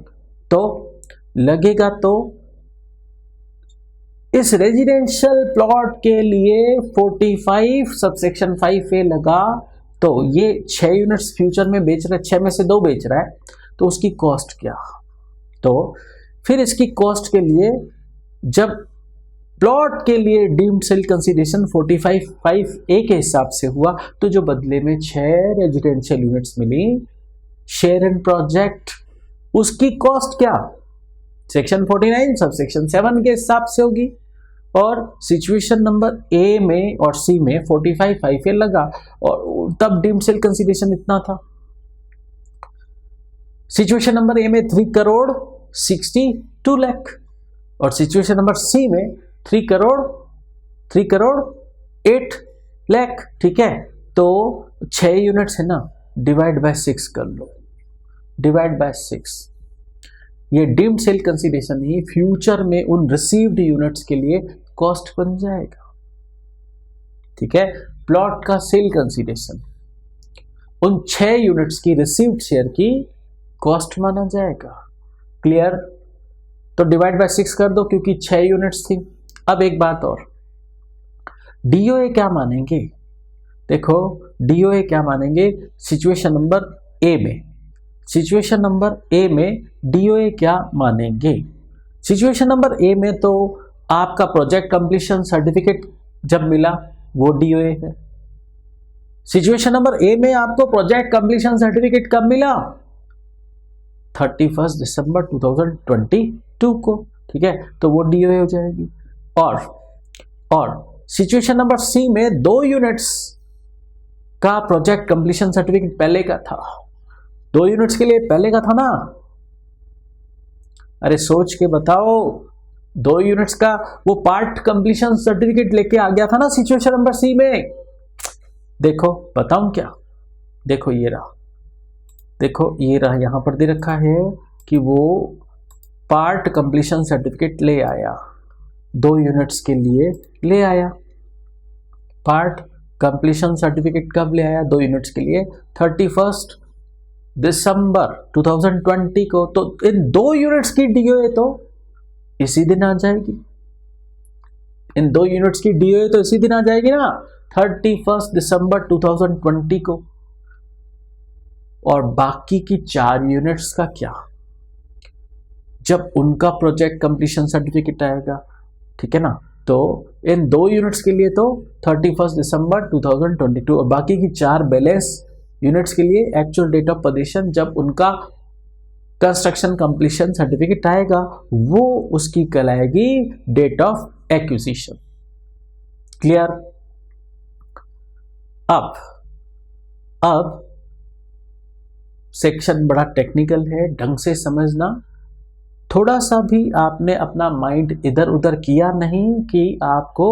तो लगेगा तो इस रेजिडेंशियल प्लॉट के लिए 45 सबसेक्शन 5(a) लगा, तो ये 6 यूनिट्स फ्यूचर में बेच रहा है, 6 में से 2 बेच रहा है, तो उसकी कॉस्ट क्या? तो फिर इसकी कॉस्ट के लिए जब प्लॉट के लिए डीम्ड सेल कंसीडरेशन 45(5)(a) के हिसाब से हुआ, तो जो बदले में 6 रेजिडेंशियल यूनिट्स मिली शेयर इन प्रोजेक्ट, उसकी कॉस्ट क्या? सेक्शन 49 सब सेक्शन 7 के हिसाब से होगी। और सिचुएशन नंबर ए में और सी में 45(5)(a) लगा, और तब डीम्ड सेल कंसीडरेशन इतना था। सिचुएशन नंबर ए में 3,62 लाख और सिचुएशन नंबर सी में 3 करोड़ 8 लाख, ठीक है। तो 6 यूनिट्स है ना, डिवाइड बाय 6 कर लो, डिवाइड बाय 6। ये डीम्ड सेल कंसीडरेशन ही फ्यूचर में उन रिसीव्ड यूनिट्स के लिए कॉस्ट बन जाएगा, ठीक है। प्लॉट का सेल कंसीडरेशन उन 6 यूनिट्स की रिसीव्ड शेयर की कॉस्ट माना जाएगा। क्लियर? तो डिवाइड बाय 6 कर दो क्योंकि 6 यूनिट्स थी। अब एक बात और, डीओए क्या मानेंगे? देखो डीओए क्या मानेंगे सिचुएशन नंबर ए में, सिचुएशन नंबर ए में डीओए क्या मानेंगे? सिचुएशन नंबर ए में तो आपका प्रोजेक्ट कंप्लीशन सर्टिफिकेट जब मिला वो डीओए है। सिचुएशन नंबर ए में आपको प्रोजेक्ट कंप्लीशन सर्टिफिकेट कब मिला? 31 दिसंबर 2022 को, ठीक है, तो वो डीओए हो जाएगी। और सिचुएशन नंबर सी में 2 यूनिट्स का प्रोजेक्ट कंप्लीशन सर्टिफिकेट पहले का था, 2 यूनिट्स के लिए पहले का था ना। अरे सोच के बताओ, 2 यूनिट्स का वो पार्ट कंप्लीशन सर्टिफिकेट लेके आ गया था ना सिचुएशन नंबर सी में। देखो बताऊं क्या? देखो ये रहा, देखो ये रहा, यहां पर दे रखा है कि वो पार्ट कंप्लीशन सर्टिफिकेट ले आया, 2 यूनिट्स के लिए ले आया। पार्ट कंप्लीशन सर्टिफिकेट कब ले आया? 2 यूनिट्स के लिए 31 दिसंबर 2020 को। तो इन 2 यूनिट्स की डीओए तो इसी दिन आ जाएगी, इन 2 यूनिट्स की डीओए तो इसी दिन आ जाएगी ना, 31 दिसंबर 2020 को। और बाकी की 4 यूनिट्स का क्या? जब उनका प्रोजेक्ट कंप्लीशन सर्टिफिकेट आएगा, ठीक है ना, तो इन 2 यूनिट्स के लिए तो 31 दिसंबर 2022 और बाकी की 4 बैलेंस यूनिट्स के लिए एक्चुअल डेट ऑफ पोजीशन जब उनका कंस्ट्रक्शन कंप्लीशन सर्टिफिकेट आएगा, वो उसकी कहलाएगी डेट ऑफ एक्विजिशन। क्लियर? अब सेक्शन बड़ा टेक्निकल है, ढंग से समझना। थोड़ा सा भी आपने अपना माइंड इधर उधर किया नहीं कि आपको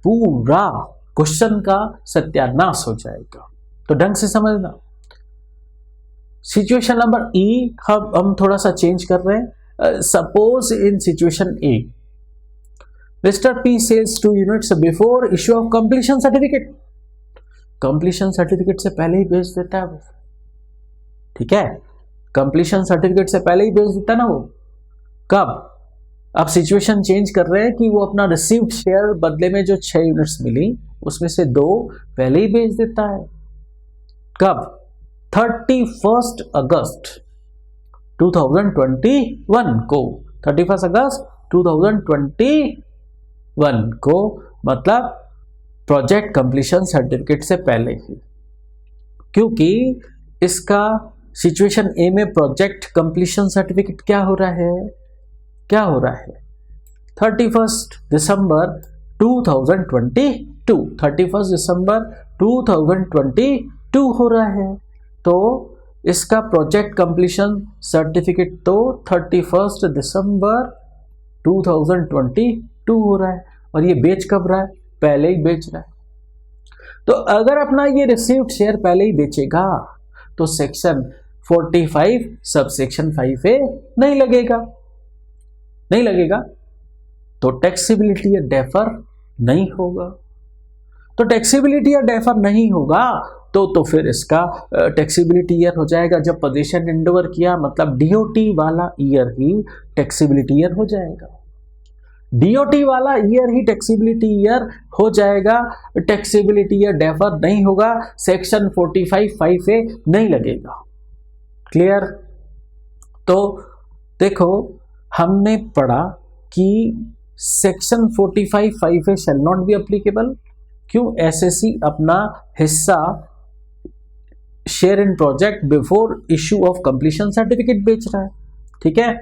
पूरा क्वेश्चन का सत्यानाश हो जाएगा, तो ढंग से समझना। सिचुएशन नंबर ई हम थोड़ा सा चेंज कर रहे हैं। Suppose in situation a mister P sells 2 units before issue of completion certificate. Completion certificate से पहले ही बेच देता है वो, ठीक है, कंप्लीशन सर्टिफिकेट से पहले ही बेच देता है ना वो। कब? अब सिचुएशन चेंज कर रहे हैं कि वो अपना रिसीव्ड शेयर बदले में जो 6 यूनिट्स मिली उसमें से 2 पहले ही बेच देता है। कब? 31 अगस्त 2021 को, 31 अगस्त 2021 को, मतलब प्रोजेक्ट कंप्लीशन सर्टिफिकेट से पहले ही, क्योंकि इसका सिचुएशन ए में प्रोजेक्ट कंप्लीशन सर्टिफिकेट क्या हो रहा है, 31 दिसंबर 2022, 31 दिसंबर 2022 हो रहा है, तो इसका प्रोजेक्ट कंप्लीशन सर्टिफिकेट तो 31 दिसंबर 2022 हो रहा है, और ये बेच कब रहा है? पहले ही बेच रहा है। तो अगर अपना ये रिसीव्ड शेयर पहले ही बेचेगा तो सेक्शन 45 सब सेक्शन 5A नहीं लगेगा, तो टैक्सेबिलिटी या डेफर नहीं होगा। तो टैक्सेबिलिटी या डेफर नहीं होगा तो फिर इसका टैक्सेबिलिटी ईयर हो जाएगा जब पोजीशन हैंडओवर किया, मतलब डीओटी वाला ईयर ही टैक्सेबिलिटी ईयर हो जाएगा। डीओटी वाला ईयर ही टैक्सेबिलिटी ईयर हो जाएगा, टैक्सेबिलिटी ईयर डेफर नहीं होगा, सेक्शन 45 5A नहीं लगेगा। क्लियर? तो देखो हमने पढ़ा कि section 45 5A shall not be applicable. क्यों? एसएससी अपना हिस्सा share in project before issue of completion certificate बेच रहा है, ठीक है।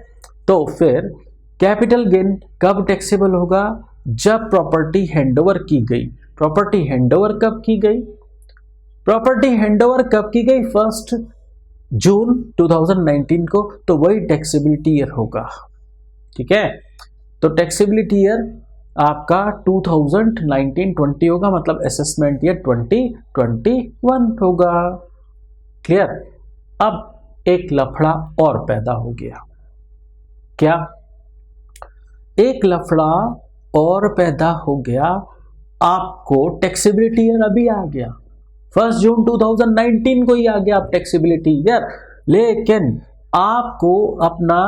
तो फिर कैपिटल गेन कब टैक्सेबल होगा? जब प्रॉपर्टी हैंडओवर की गई। प्रॉपर्टी हैंडओवर कब की गई? प्रॉपर्टी हैंडओवर कब की गई? 1 जून 2019 को, तो वही टैक्सेबिलिटी ईयर होगा, ठीक है। तो टैक्सेबिलिटी ईयर आपका 2019-20 होगा, मतलब असेसमेंट ईयर 2021 होगा। क्लियर? अब एक लफड़ा और पैदा हो गया। क्या? एक लफड़ा और पैदा हो गया, आपको टैक्सेबिलिटी ईयर अभी आ गया, 1 जून 2019 को ही आ गया आप टैक्सेबिलिटी ईयर, लेकिन आपको अपना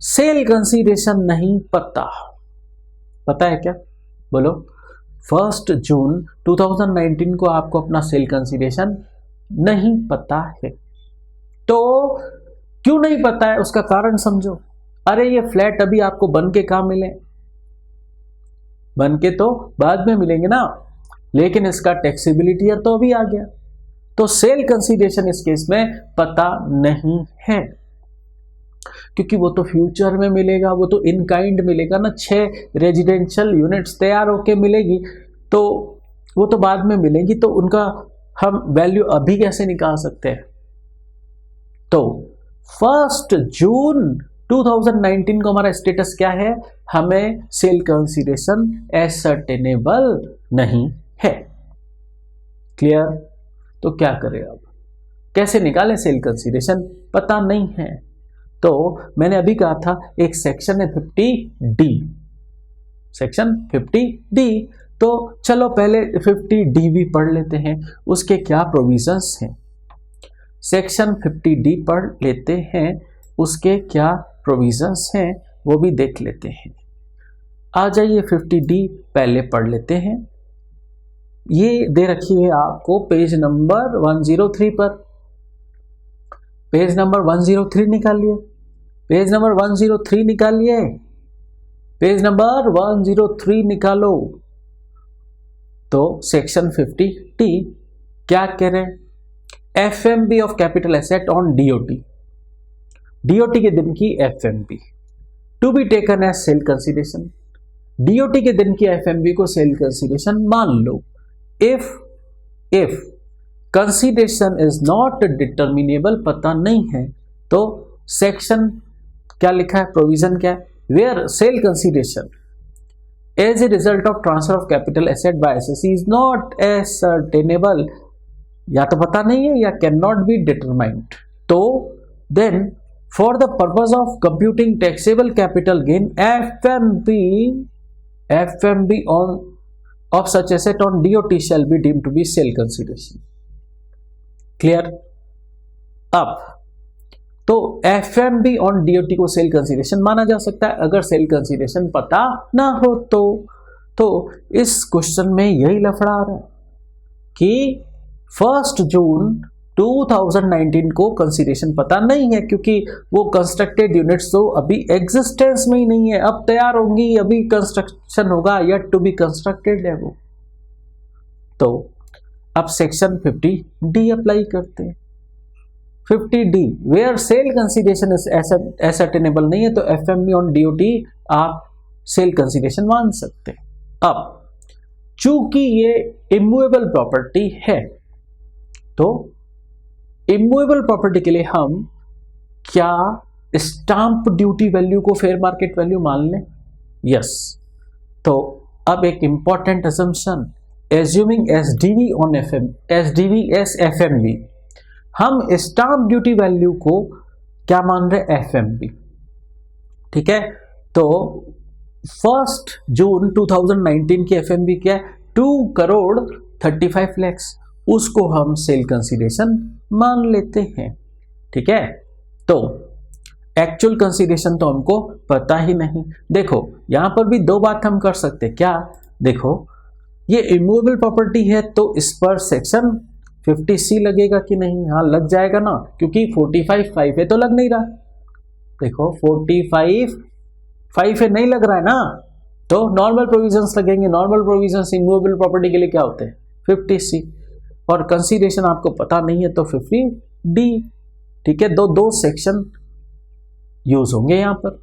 सेल कंसीडरेशन नहीं पता है क्या? बोलो। 1 जून 2019 को आपको अपना सेल कंसीडरेशन नहीं पता है। तो क्यों नहीं पता है उसका कारण समझो। अरे ये फ्लैट अभी आपको बन के कहां मिले? बन के तो बाद में मिलेंगे ना, लेकिन इसका टैक्सेबिलिटी ईयर तो अभी आ गया, तो सेल कंसीडरेशन इस केस में पता नहीं है, क्योंकि वो तो फ्यूचर में मिलेगा, वो तो इन काइंड मिलेगा ना। 6 रेजिडेंशियल यूनिट्स तैयार होके मिलेगी, तो वो तो बाद में मिलेगी, तो उनका हम वैल्यू अभी कैसे निकाल सकते हैं? तो 1 जून 2019 को हमारा स्टेटस क्या है? हमें सेल कंसीडरेशन एसर्टेनेबल नहीं है। क्लियर? तो क्या करें अब? कैसे निकालें सेल कंसीडरेशन? पता नहीं है। तो मैंने अभी कहा था एक सेक्शन है 50D, सेक्शन 50D। तो चलो पहले 50D भी पढ़ लेते हैं, उसके क्या प्रोविजंस हैं। सेक्शन 50D पढ़ लेते हैं, उसके क्या प्रोविजंस हैं वो भी देख लेते हैं। आ जाइए 50D पहले पढ़ लेते हैं। ये दे रखी है आपको पेज नंबर 103 पर। पेज नंबर 103 निकालिए, पेज नंबर 103 निकालिए, पेज नंबर 103 निकालो। तो सेक्शन 50D क्या कह रहे हैं? FMV of capital asset on DOT. DOT के दिन की FMV to be taken as sale consideration. DOT के दिन की एफएमवी को सेल कंसीडरेशन मान लो। If consideration is not determinable, पता नहीं है, तो सेक्शन क्या लिखा है, प्रोविजन क्या है, where sale consideration as a result of transfer of capital asset by SSC is not ascertainable, या तो पता नहीं है या कैन नॉट बी डिटरमाइंड, तो then for the purpose of computing taxable capital gain FMV on of such asset on DOT shall be deemed to be sale consideration. Clear? अब तो FMV on DOT को sale consideration माना जा सकता है अगर cell consideration पता ना हो तो इस क्वेश्चन में यही लफड़ा आ रहा है कि 1 जून 2019 को कंसीडरेशन पता नहीं है, क्योंकि वो कंस्ट्रक्टेड यूनिट्स तो अभी एग्जिस्टेंस में ही नहीं है, अब तैयार होंगी, अभी कंस्ट्रक्शन होगा, येट टू बी कंस्ट्रक्टेड है वो। तो अब सेक्शन 50D अप्लाई करते हैं। 50D where sale consideration is ascertainable नहीं है तो एफएमबी ऑन डीओटी आप सेल कंसीडरेशन मान सकते हैं। अब चूंकि ये इमूवेबल प्रॉपर्टी है तो इमूवेबल प्रॉपर्टी के लिए हम क्या स्टाम्प ड्यूटी वैल्यू को फेयर मार्केट वैल्यू मान लें? यस। तो अब एक important assumption, assuming SDV on SDV S FMB, हम स्टाम्प ड्यूटी वैल्यू को क्या मान रहे? एफएमबी। ठीक है, तो 1 जून 2019 की एफएमबी क्या है? 2,35 लाख, उसको हम सेल कंसीडरेशन मान लेते हैं। ठीक है, तो एक्चुअल कंसीडरेशन तो हमको पता ही नहीं। देखो यहां पर भी दो बात हम कर सकते हैं। क्या? देखो ये इमूवेबल प्रॉपर्टी है तो इस पर सेक्शन 50C लगेगा कि नहीं? हाँ लग जाएगा ना, क्योंकि 45(5) है तो लग नहीं रहा। देखो 45(5) है, नहीं लग रहा है ना, तो नॉर्मल प्रोविजंस लगेंगे। नॉर्मल प्रोविजंस इमूवेबल प्रॉपर्टी के लिए क्या होते हैं? 50C, और कंसीडरेशन आपको पता नहीं है तो 50D। ठीक है, दो सेक्शन यूज होंगे यहां पर।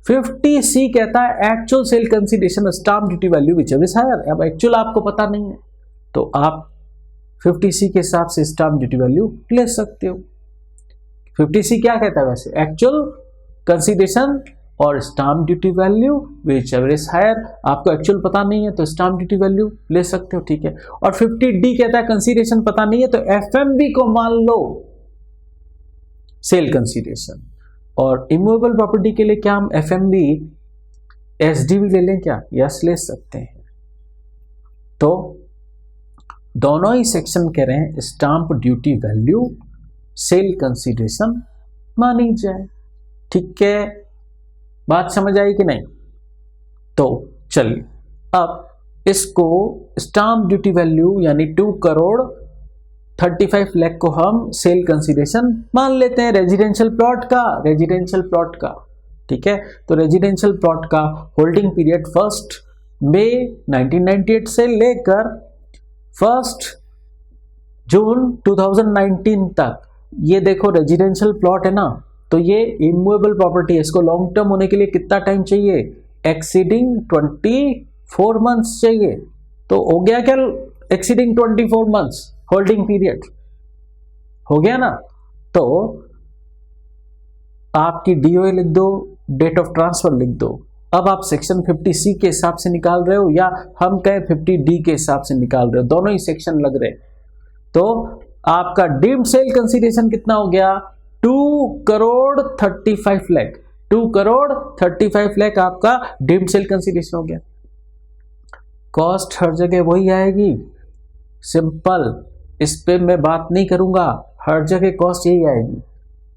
50C कहता है actual sale consideration stamp duty value which is higher. अब एक्चुअल आपको पता नहीं है तो आप 50C के हिसाब से स्टाम्प ड्यूटी वैल्यू ले सकते हो। 50C क्या कहता है वैसे? एक्चुअल कंसीडरेशन और stamp duty value whichever is higher. आपको एक्चुअल पता नहीं है तो स्टाम्प ड्यूटी वैल्यू ले सकते हो। ठीक है, और 50D कहता है कंसीडरेशन पता नहीं है तो एफएमबी को मान लो सेल कंसीडरेशन। और इमूवेबल प्रॉपर्टी के लिए क्या हम एफएमबी एसडीवी ले लें क्या? यस ले सकते हैं। तो दोनों ही सेक्शन कह रहे हैं stamp duty value sale consideration मानी जाए। ठीक है, बात समझ आई कि नहीं? तो चलिए अब इसको स्टाम्प ड्यूटी वैल्यू यानी 2,35 लाख को हम सेल कंसीडरेशन मान लेते हैं रेजिडेंशियल प्लॉट का। ठीक है, तो रेजिडेंशियल प्लॉट का होल्डिंग पीरियड 1 मई 1998 से लेकर 1 जून 2019 तक। ये देखो रेजिडेंशियल प्लॉट है ना, तो ये इमूवेबल प्रॉपर्टी है, इसको लॉन्ग टर्म होने के लिए कितना टाइम चाहिए? एक्सीडिंग 24 मंथ्स चाहिए। तो हो गया क्या एक्सीडिंग 24 मंथ्स होल्डिंग पीरियड? हो गया ना। तो आपकी डीओए लिख दो, डेट ऑफ ट्रांसफर लिख दो। अब आप सेक्शन 50C के हिसाब से निकाल रहे हो या हम कहें 50D के हिसाब से निकाल रहे हो, दोनों ही सेक्शन लग रहे। तो आपका डीम्ड सेल कंसीडरेशन कितना हो गया? 2,35 लाख। 2,35 लाख आपका डीम्ड सेल कंसीडरेशन हो गया। कॉस्ट हर जगह वही आएगी, सिंपल, इस पे मैं बात नहीं करूंगा, हर जगह कॉस्ट यही आएगी।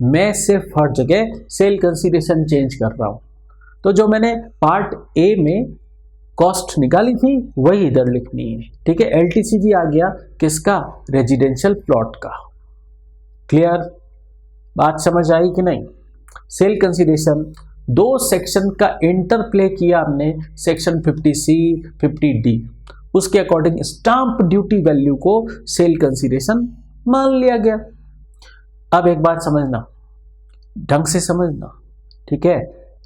मैं सिर्फ हर जगह सेल कंसीडरेशन चेंज कर रहा हूं। तो जो मैंने पार्ट ए में कॉस्ट निकाली थी वही इधर लिखनी है। ठीक है, एलटीसीजी आ गया किसका? रेजिडेंशियल प्लॉट का। क्लियर? बात समझ आई कि नहीं? सेल कंसीडरेशन दो सेक्शन का इंटरप्ले किया हमने, सेक्शन 50C 50D, उसके अकॉर्डिंग स्टाम्प ड्यूटी वैल्यू को सेल कंसीडरेशन मान लिया गया। अब एक बात समझना, ढंग से समझना, ठीक है।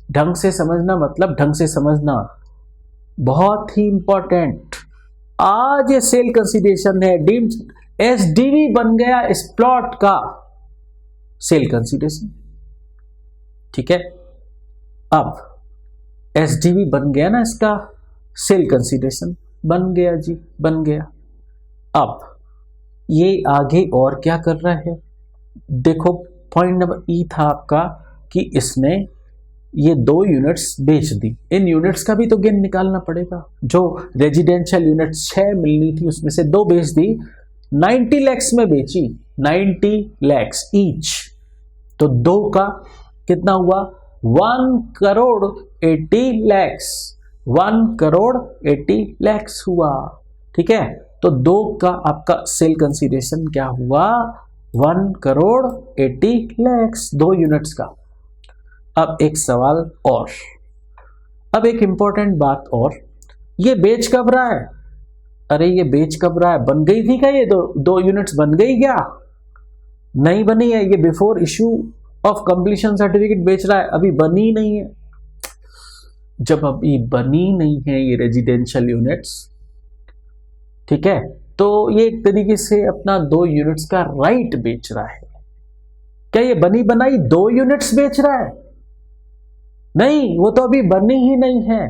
ढंग से समझना मतलब ढंग से समझना, बहुत ही इंपॉर्टेंट। आज ये सेल कंसीडरेशन है, डीम्ड एसडीवी बन गया इस प्लॉट का सेल कंसीडरेशन, ठीक है। अब एसडीवी बन गया ना इसका सेल कंसीडरेशन, बन गया जी, बन गया। अब ये आगे और क्या कर रहा है, देखो पॉइंट नंबर ई था आपका कि इसने ये 2 यूनिट्स बेच दी, इन यूनिट्स का भी तो गेन निकालना पड़ेगा। जो रेजिडेंशियल यूनिट्स 6 मिलनी थी उसमें से 2 बेच दी, 90 लैक्स में बेची, 90 लैक्स ईच, तो 2 का कितना हुआ 1 करोड़ 80 लैक्स, 1 करोड़ 80 लैक्स हुआ, ठीक है। तो 2 का आपका सेल कंसीडरेशन क्या हुआ 1 करोड़ 80 लैक्स, 2 यूनिट्स का। अब एक सवाल और, अब एक इंपॉर्टेंट बात और, ये बेच कब रहा है, अरे ये बेच कब रहा है, बन गई थी क्या ये 2 यूनिट्स बन गई क्या, नहीं बनी है, ये before issue of completion certificate बेच रहा है, अभी बनी नहीं है। जब अभी बनी नहीं है ये रेजिडेंशियल यूनिट्स, ठीक है, तो ये एक तरीके से अपना 2 यूनिट्स का राइट बेच रहा है। क्या ये बनी बनाई 2 यूनिट्स बेच रहा है, नहीं, वो तो अभी बनी ही नहीं है।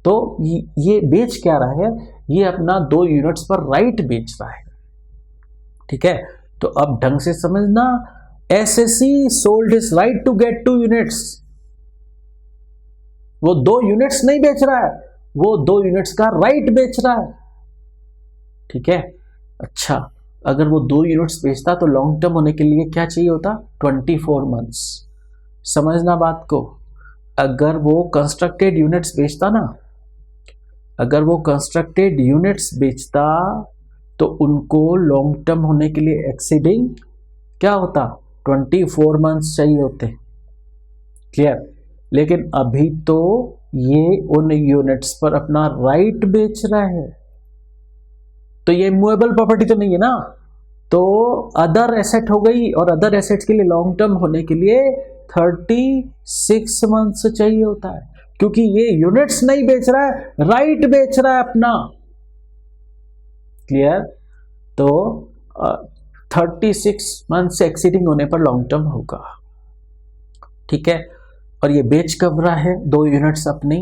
तो ये बेच क्या रहा है, ये अपना 2 यूनिट्स पर राइट बेच रहा है, ठीक है। तो अब ढंग से समझना, SSC sold his right to get 2 units, वो 2 यूनिट्स नहीं बेच रहा है, वो 2 यूनिट्स का राइट बेच रहा है, ठीक है। अच्छा, अगर वो 2 यूनिट्स बेचता तो लॉन्ग टर्म होने के लिए क्या चाहिए होता 24 मंथ्स, समझना बात को। अगर वो कंस्ट्रक्टेड यूनिट्स बेचता ना, अगर वो कंस्ट्रक्टेड यूनिट्स बेचता तो उनको लॉन्ग टर्म होने के लिए एक्सीडिंग क्या होता 24 मंथ्स चाहिए होते, क्लियर। लेकिन अभी तो ये उन यूनिट्स पर अपना राइट बेच रहा है, तो ये मूवेबल प्रॉपर्टी तो नहीं है ना, तो अदर एसेट हो गई, और अदर एसेट्स के लिए लॉन्ग टर्म होने के लिए 36 मंथ्स चाहिए होता है, क्योंकि ये यूनिट्स नहीं बेच रहा है, राइट बेच रहा है अपना, क्लियर। तो 36 मंथ से एक्सीडिंग होने पर लॉन्ग टर्म होगा, ठीक है। और ये बेच कब रहा है 2 यूनिट्स अपनी,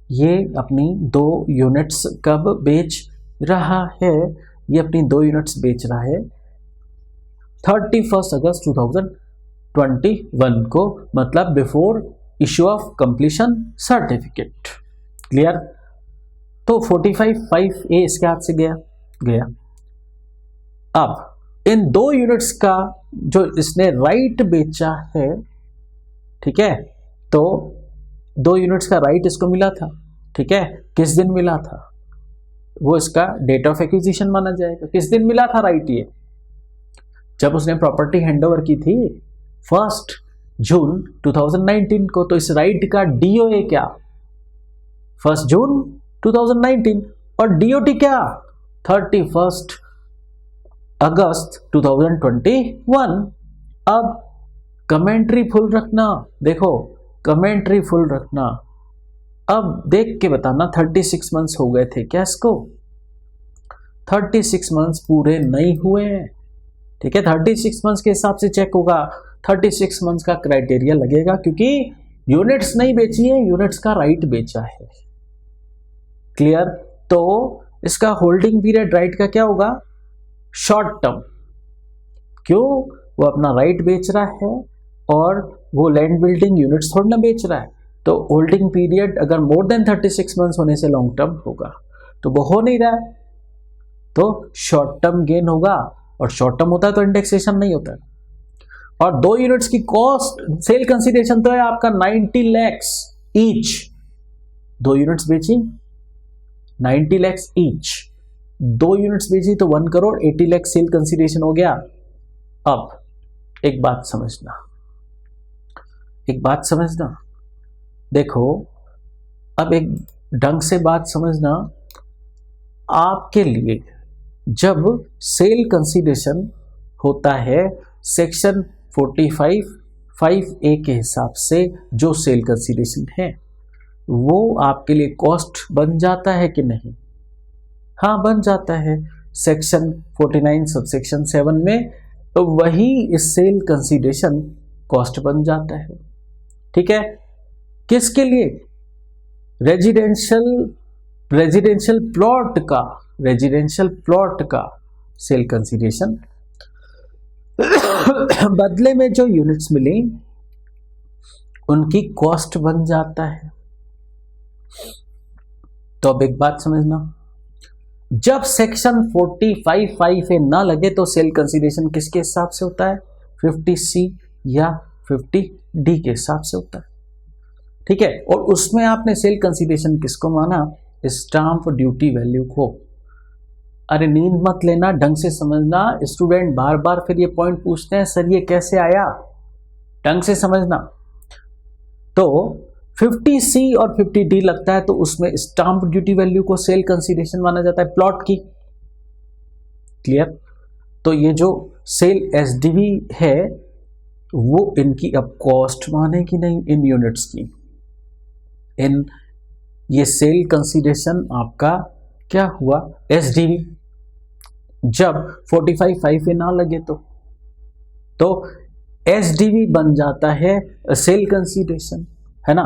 ये अपनी 2 यूनिट्स कब बेच रहा है, ये अपनी 2 यूनिट्स बेच रहा है 31 अगस्त 2021 को, मतलब before issue of completion certificate, clear. तो 45(5)(a) इसके हाथ से गया। अब इन 2 यूनिट्स का जो इसने राइट बेचा है, ठीक है, तो 2 यूनिट्स का राइट इसको मिला था, ठीक है, किस दिन मिला था, वो इसका डेट ऑफ एक्विजिशन माना जाएगा। किस दिन मिला था राइट, ये जब उसने प्रॉपर्टी हैंडओवर की थी 1 जून 2019 को, तो इस राइट का डीओए क्या 1 जून 2019, और डीओटी क्या 31 अगस्त 2021। अब कमेंट्री फुल रखना, देखो कमेंट्री फुल रखना, अब देख के बताना 36 मंथ्स हो गए थे क्या इसको, 36 मंथ्स पूरे नहीं हुए हैं, ठीक है। 36 मंथ्स के हिसाब से चेक होगा, 36 मंथ्स का क्राइटेरिया लगेगा, क्योंकि यूनिट्स नहीं बेची है, यूनिट्स का राइट बेचा है, क्लियर। तो इसका होल्डिंग पीरियड राइट का क्या होगा शॉर्ट टर्म, क्यों, वो अपना राइट बेच रहा है और वो लैंड बिल्डिंग यूनिट्स थोड़ा ना बेच रहा है, तो होल्डिंग पीरियड अगर मोर देन 36 मंथ्स होने से लॉन्ग टर्म होगा, तो वो हो नहीं रहा है, तो शॉर्ट टर्म गेन होगा, और शॉर्ट टर्म होता है तो इंडेक्सेशन नहीं होता है। और 2 यूनिट्स की कॉस्ट सेल कंसीडरेशन तो है आपका 90 लैक्स ईच, 2 यूनिट्स बेची 90 लैक्स ईच, 2 यूनिट्स बेची तो 1 करोड़ 80 लाख सेल कंसीडरेशन हो गया। अब एक बात समझना, देखो अब एक ढंग से बात समझना, आपके लिए जब सेल कंसीडरेशन होता है सेक्शन 45 5A के हिसाब से जो सेल कंसीडरेशन है वो आपके लिए कॉस्ट बन जाता है कि नहीं? हाँ, बन जाता है। सेक्शन 49 सबसेक्शन 7 में तो वही इस सेल कंसीडरेशन कॉस्ट बन जाता है। ठीक है, किसके लिए? रेजिडेंशियल प्लॉट का सेल कंसीडरेशन बदले में जो यूनिट्स मिली उनकी कॉस्ट बन जाता है। तो अब एक बात समझना, जब सेक्शन 45(5)(a) ना लगे तो सेल कंसीडरेशन किसके हिसाब से होता है? 50C या 50D के हिसाब से होता है। ठीक है, और उसमें आपने सेल कंसीडरेशन किसको माना? स्टाम्प ड्यूटी वैल्यू को। अरे नींद मत लेना, ढंग से समझना। स्टूडेंट बार बार फिर ये पॉइंट पूछते हैं, सर ये कैसे आया? ढंग से समझना। तो 50C और 50D लगता है तो उसमें स्टाम्प ड्यूटी वैल्यू को सेल कंसीडरेशन माना जाता है प्लॉट की। क्लियर? तो ये जो सेल SDV है वो इनकी अब कॉस्ट मानेगी नहीं, इन यूनिट्स की। इन ये सेल कंसीडरेशन आपका क्या हुआ? SDV। जब 45(5)(a) ना लगे तो SDV बन जाता है सेल कंसीडरेशन, है ना?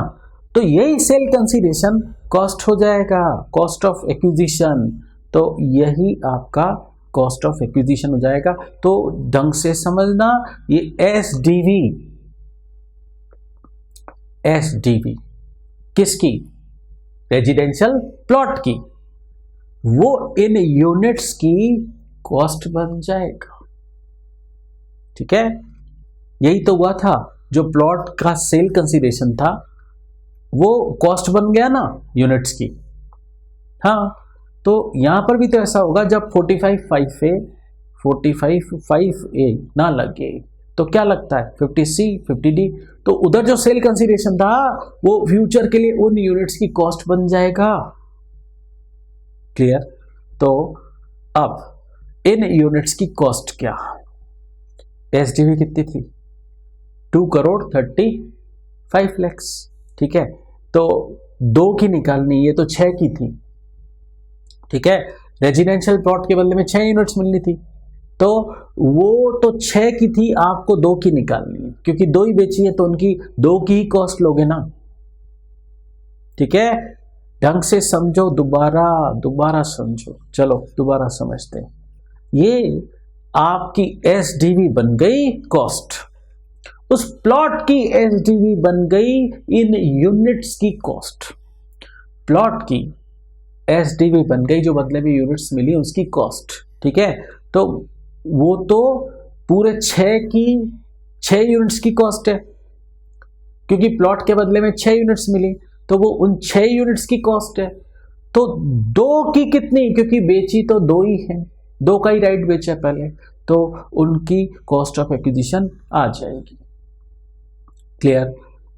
तो यही सेल कंसीडरेशन कॉस्ट हो जाएगा, कॉस्ट ऑफ एक्विजिशन। तो यही आपका कॉस्ट ऑफ एक्विजिशन हो जाएगा। तो ढंग से समझना, ये SDV किसकी? रेजिडेंशियल प्लॉट की। वो इन यूनिट्स की कॉस्ट बन जाएगा। ठीक है, यही तो हुआ था। जो प्लॉट का सेल कंसीडरेशन था वो कॉस्ट बन गया ना यूनिट्स की। हाँ, तो यहां पर भी तो ऐसा होगा, जब 45(5)(a) ना लगे तो क्या लगता है? 50C 50D। तो उधर जो सेल कंसीडरेशन था वो फ्यूचर के लिए उन यूनिट्स की कॉस्ट बन जाएगा। क्लियर? तो अब इन यूनिट्स की कॉस्ट क्या? SDV कितनी थी? 2,35 लाख। ठीक है, तो 2 की निकालनी, ये तो 6 की थी। ठीक है, रेजिडेंशियल प्लॉट के बदले में 6 यूनिट्स मिलनी थी, तो वो तो 6 की थी, आपको 2 की निकालनी है, क्योंकि 2 ही बेची है तो उनकी 2 की ही कॉस्ट लोगे ना। ठीक है, ढंग से समझो, दोबारा समझो। चलो दोबारा समझते हैं। ये आपकी SDV बन गई कॉस्ट, उस प्लॉट की SDV बन गई इन यूनिट्स की कॉस्ट। प्लॉट की SDV बन गई, जो बदले में यूनिट्स मिली उसकी कॉस्ट। ठीक है, तो वो तो पूरे 6 यूनिट्स की कॉस्ट है, क्योंकि प्लॉट के बदले में 6 यूनिट्स मिली, तो वो उन 6 यूनिट्स की कॉस्ट है। तो 2 की कितनी? क्योंकि बेची तो 2 ही है, 2 का ही राइट बेचा पहले, तो उनकी कॉस्ट ऑफ एक्विजिशन आ जाएगी। क्लियर?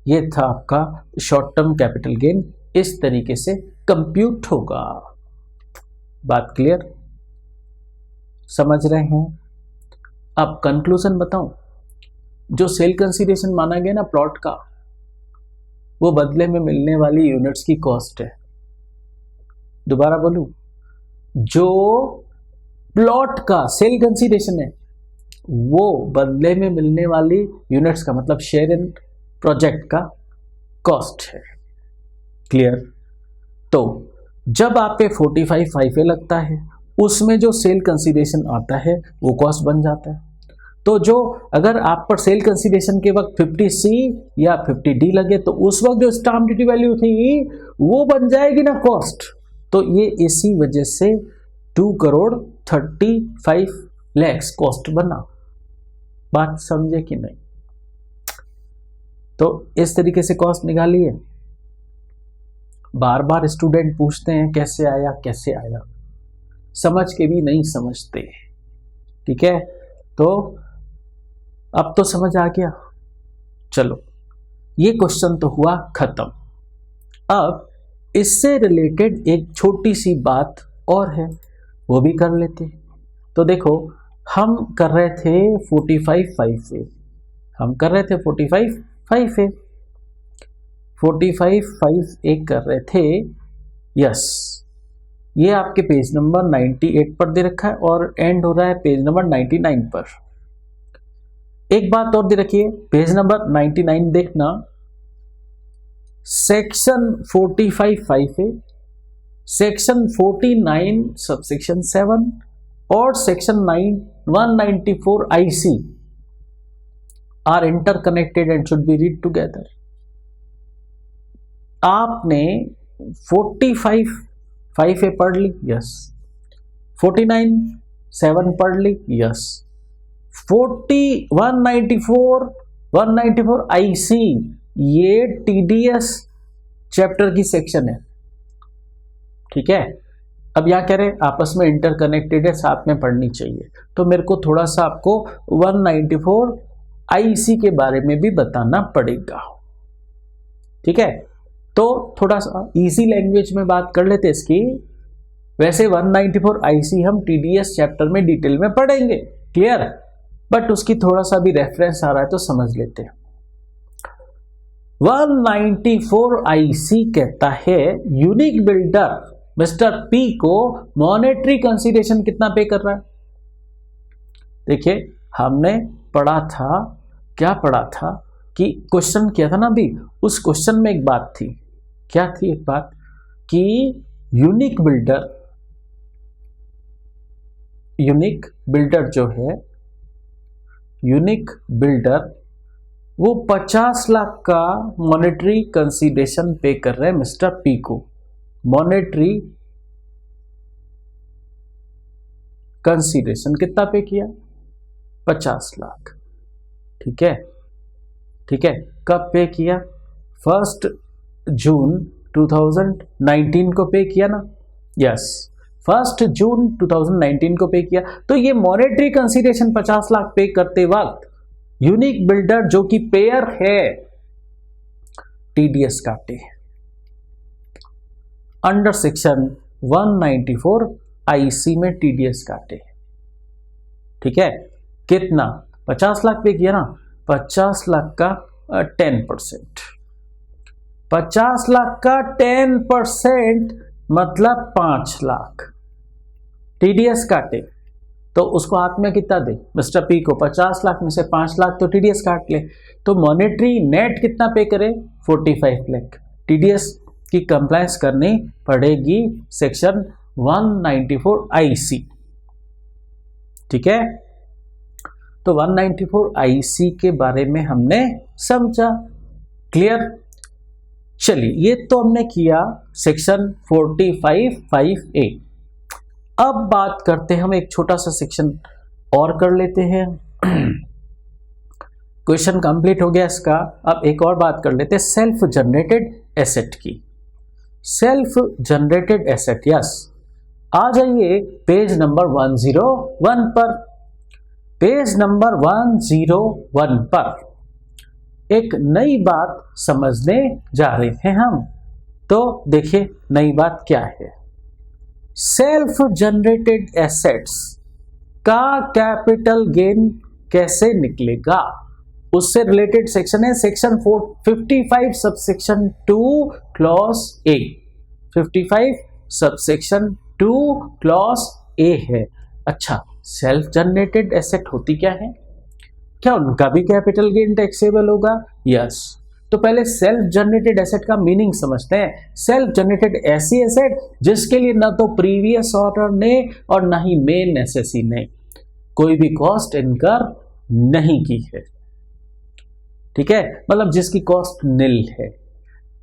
ये था आपका शॉर्ट टर्म कैपिटल गेन, इस तरीके से कंप्यूट होगा। बात क्लियर? समझ रहे हैं? अब कंक्लूजन बताऊं। जो सेल कंसीडरेशन माना गया ना प्लॉट का, वो बदले में मिलने वाली यूनिट्स की कॉस्ट है। दोबारा बोलूं, जो प्लॉट का सेल कंसीडरेशन है वो बदले में मिलने वाली यूनिट्स का मतलब शेयर इन प्रोजेक्ट का कॉस्ट है। क्लियर? तो जब आप पे 45(5)(a) लगता है, उसमें जो सेल कंसीडरेशन आता है वो कॉस्ट बन जाता है। तो जो अगर आप पर सेल कंसीडरेशन के वक्त 50C या 50D लगे तो उस वक्त जो स्टाम्प ड्यूटी वैल्यू थी वो बन जाएगी ना कॉस्ट। तो ये इसी वजह से 2,35 लाख कॉस्ट बना। बात समझे कि नहीं? तो इस तरीके से कॉस्ट निकालिए। बार बार स्टूडेंट पूछते हैं कैसे आया कैसे आया, समझ के भी नहीं समझते। ठीक है, तो अब तो समझ आ गया। चलो ये क्वेश्चन तो हुआ खत्म। अब इससे रिलेटेड एक छोटी सी बात और है, वो भी कर लेते। तो देखो, हम कर रहे थे 45(5)(a), हम कर रहे थे 45(5)(a), 45(5)(a) कर रहे थे। यस, ये आपके पेज नंबर 98 पर दे रखा है और एंड हो रहा है पेज नंबर 99 पर। एक बात और दे रखी है, पेज नंबर 99 देखना, सेक्शन 45(5)(a), सेक्शन 49 सबसेक्शन 7 और section 194 IC are interconnected and should be read together. आपने 45(5)(a) पढ़ ली, यस। 49(7) पढ़ ली, यस। 194 IC ये TDS चैप्टर की सेक्शन है, ठीक है। अब यहां कह रहे आपस में इंटरकनेक्टेड है, साथ में पढ़नी चाहिए, तो मेरे को थोड़ा सा आपको 194 IC के बारे में भी बताना पड़ेगा, ठीक है। तो थोड़ा सा इजी लैंग्वेज में बात कर लेते इसकी। वैसे 194 IC हम TDS चैप्टर में डिटेल में पढ़ेंगे, क्लियर, बट उसकी थोड़ा सा भी रेफरेंस आ रहा है तो समझ लेते हैं। 194 IC कहता है यूनिक बिल्डर मिस्टर P को मॉनेटरी कंसीडरेशन कितना पे कर रहा है। देखिए हमने पढ़ा था, क्या पढ़ा था कि क्वेश्चन किया था ना अभी, उस क्वेश्चन में एक बात थी, क्या थी एक बात कि यूनिक बिल्डर जो है, यूनिक बिल्डर वो 50 लाख का मॉनेटरी कंसीडरेशन पे कर रहे हैं मिस्टर P को। मॉनेटरी कंसीडरेशन कितना पे किया, 50 लाख, ठीक है, ठीक है। कब पे किया, 1 जून 2019 को पे किया ना, यस, 1 जून 2019 को पे किया। तो ये मॉनेटरी कंसीडरेशन 50 लाख पे करते वक्त यूनिक बिल्डर जो कि पेयर है TDS काटे अंडर सेक्शन 194 IC में TDS काटे, ठीक है। कितना, 50 लाख पे किया ना, 50 लाख का 10%, 50 लाख का 10% मतलब 5 लाख TDS काटे, तो उसको हाथ में कितना दे मिस्टर P को, 50 लाख में से 5 लाख तो TDS काट ले, तो मॉनेटरी नेट कितना पे करे, 45 लाख। TDS की कंप्लायंस करनी पड़ेगी सेक्शन 194 IC, ठीक है। तो 194 IC के बारे में हमने समझा, क्लियर। चलिए ये तो हमने किया सेक्शन 45(5)(a). अब बात करते हैं, हम एक छोटा सा सेक्शन और कर लेते हैं। क्वेश्चन कंप्लीट हो गया इसका। अब एक और बात कर लेते हैं सेल्फ जनरेटेड एसेट की। Self generated asset, yes. आ जाइए पेज नंबर 101 पर। पेज नंबर 101 पर एक नई बात समझने जा रहे हैं हम। तो देखिए नई बात क्या है। सेल्फ जनरेटेड एसेट्स का कैपिटल गेन कैसे निकलेगा, उससे रिलेटेड सेक्शन है section 55 subsection 2 clause A. 55 subsection 2 clause A है। अच्छा, सेल्फ जनरेटेड एसेट होती क्या है, क्या उनका भी कैपिटल गेन टैक्सेबल होगा? यस। तो पहले सेल्फ जनरेटेड एसेट का मीनिंग समझते हैं। सेल्फ जनरेटेड ऐसी एसेट जिसके लिए ना तो प्रीवियस ऑनर ने और ना ही मेन एसेसी ने कोई भी कॉस्ट इनकर नहीं की है, ठीक है, मतलब जिसकी कॉस्ट निल है,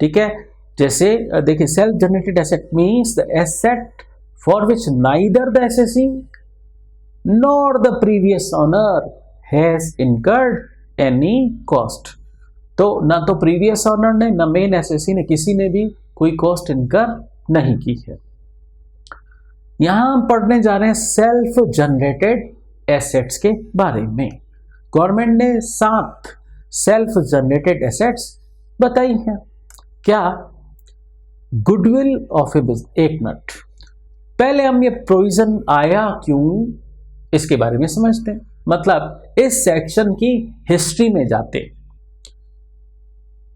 ठीक है। जैसे देखिए self generated asset means the asset for which neither the assessee nor the previous owner has incurred any cost. तो ना तो प्रीवियस ऑनर ने ना मेन एसेसी ने, किसी ने भी कोई कॉस्ट इनकर नहीं की है। यहां हम पढ़ने जा रहे हैं सेल्फ जनरेटेड एसेट्स के बारे में। गवर्नमेंट ने 7 सेल्फ जनरेटेड एसेट्स बताई हैं। क्या? Goodwill of A business. एक मिनट, पहले हम ये प्रोविजन आया क्यों इसके बारे में समझते हैं। मतलब इस सेक्शन की हिस्ट्री में जाते।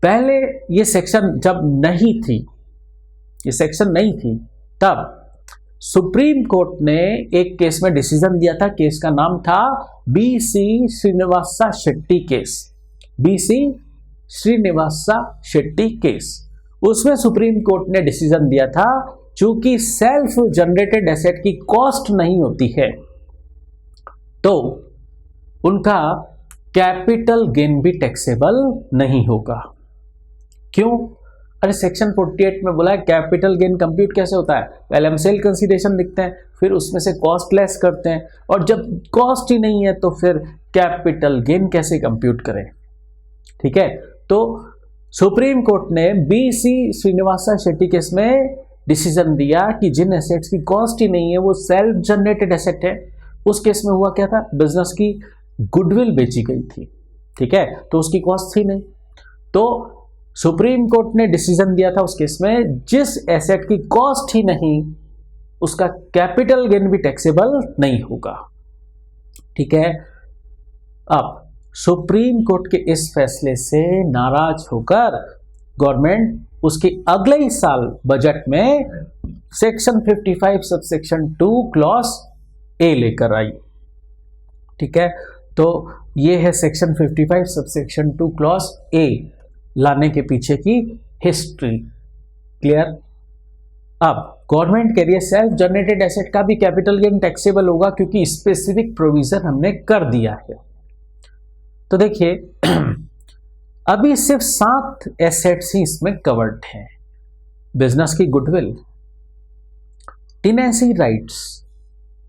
पहले ये सेक्शन जब नहीं थी, ये सेक्शन नहीं थी, तब सुप्रीम कोर्ट ने एक केस में डिसीजन दिया था। केस का नाम था BC Srinivasa Shetty case, BC Srinivasa Shetty case. उसमें सुप्रीम कोर्ट ने डिसीजन दिया था, चूंकि सेल्फ जनरेटेड एसेट की कॉस्ट नहीं होती है तो उनका कैपिटल गेन भी टैक्सेबल नहीं होगा। क्यों? अरे सेक्शन 48 में बोला है कैपिटल गेन कंप्यूट कैसे होता है, पहले हम सेल कंसीडरेशन लिखते हैं, फिर उसमें से कॉस्ट लेस करते हैं, और जब कॉस्ट ही नहीं है तो फिर कैपिटल गेन कैसे कंप्यूट करें। ठीक है, तो सुप्रीम कोर्ट ने BC श्रीनिवासा शेट्टी केस में डिसीजन दिया कि जिन एसेट्स की कॉस्ट ही नहीं है वो सेल्फ जनरेटेड एसेट है। उस केस में हुआ क्या था, बिजनेस की गुडविल बेची गई थी। ठीक है, तो उसकी कॉस्ट थी नहीं, तो सुप्रीम कोर्ट ने डिसीजन दिया था उस केस में, जिस एसेट की कॉस्ट ही नहीं उसका कैपिटल गेन भी टैक्सेबल नहीं होगा। ठीक है, अब सुप्रीम कोर्ट के इस फैसले से नाराज होकर गवर्नमेंट उसके अगले ही साल बजट में सेक्शन 55 सबसेक्शन 2 क्लॉज A लेकर आई। ठीक है, तो ये है सेक्शन 55 सबसेक्शन 2 क्लॉज A लाने के पीछे की हिस्ट्री। क्लियर? अब गवर्नमेंट कह रही है सेल्फ जनरेटेड एसेट का भी कैपिटल गेन टैक्सेबल होगा क्योंकि स्पेसिफिक प्रोविजन हमने कर दिया है। तो देखिए अभी सिर्फ 7 एसेट्स ही इसमें कवर्ड हैं। बिजनेस की गुडविल, टेनेंसी राइट्स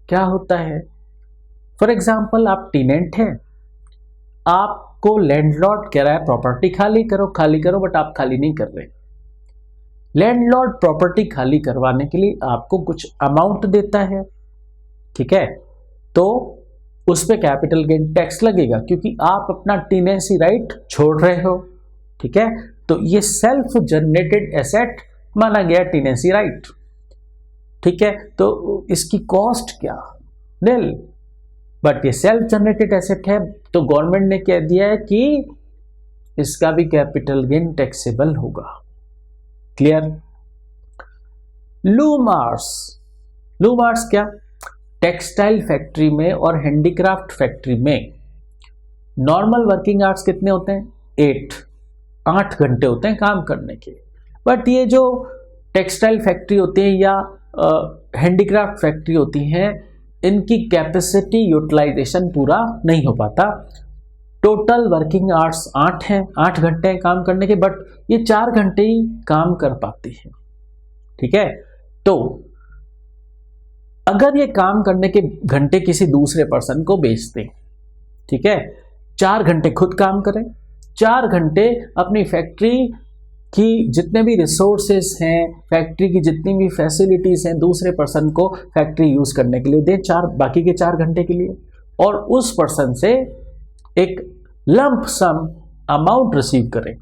क्या होता है, फॉर एग्जांपल आप टेनेंट हैं, आपको लैंडलॉर्ड कह रहा है प्रॉपर्टी खाली करो, बट आप खाली नहीं कर रहे। लैंडलॉर्ड प्रॉपर्टी खाली करवाने के लिए आपको कुछ अमाउंट देता है। ठीक है, तो उस पे कैपिटल गेन टैक्स लगेगा क्योंकि आप अपना टेनेंसी राइट छोड़ रहे हो। ठीक है, तो ये सेल्फ जनरेटेड एसेट माना गया टेनेंसी राइट। ठीक है, तो इसकी कॉस्ट क्या, निल, बट ये सेल्फ जनरेटेड एसेट है तो गवर्नमेंट ने कह दिया है कि इसका भी कैपिटल गेन टैक्सेबल होगा। क्लियर? लूमार्स, लूमार्स क्या, टेक्सटाइल फैक्ट्री में और हैंडीक्राफ्ट फैक्ट्री में नॉर्मल वर्किंग आवर्स कितने होते हैं, 8 घंटे होते हैं काम करने के। बट ये जो टेक्सटाइल फैक्ट्री होती है या हैंडीक्राफ्ट फैक्ट्री होती हैं, इनकी कैपेसिटी यूटिलाइजेशन पूरा नहीं हो पाता। टोटल वर्किंग आवर्स 8 हैं, 8 घंटे हैं काम करने के, बट ये 4 घंटे ही काम कर पाती है। ठीक है, तो अगर ये काम करने के घंटे किसी दूसरे पर्सन को बेच दें, ठीक है, 4 घंटे खुद काम करें, 4 घंटे अपनी फैक्ट्री की जितने भी रिसोर्सेस हैं, फैक्ट्री की जितनी भी फैसिलिटीज हैं, दूसरे पर्सन को फैक्ट्री यूज करने के लिए दें, बाकी के 4 घंटे के लिए, और उस पर्सन से एक लंप सम अमाउंट रिसीव करें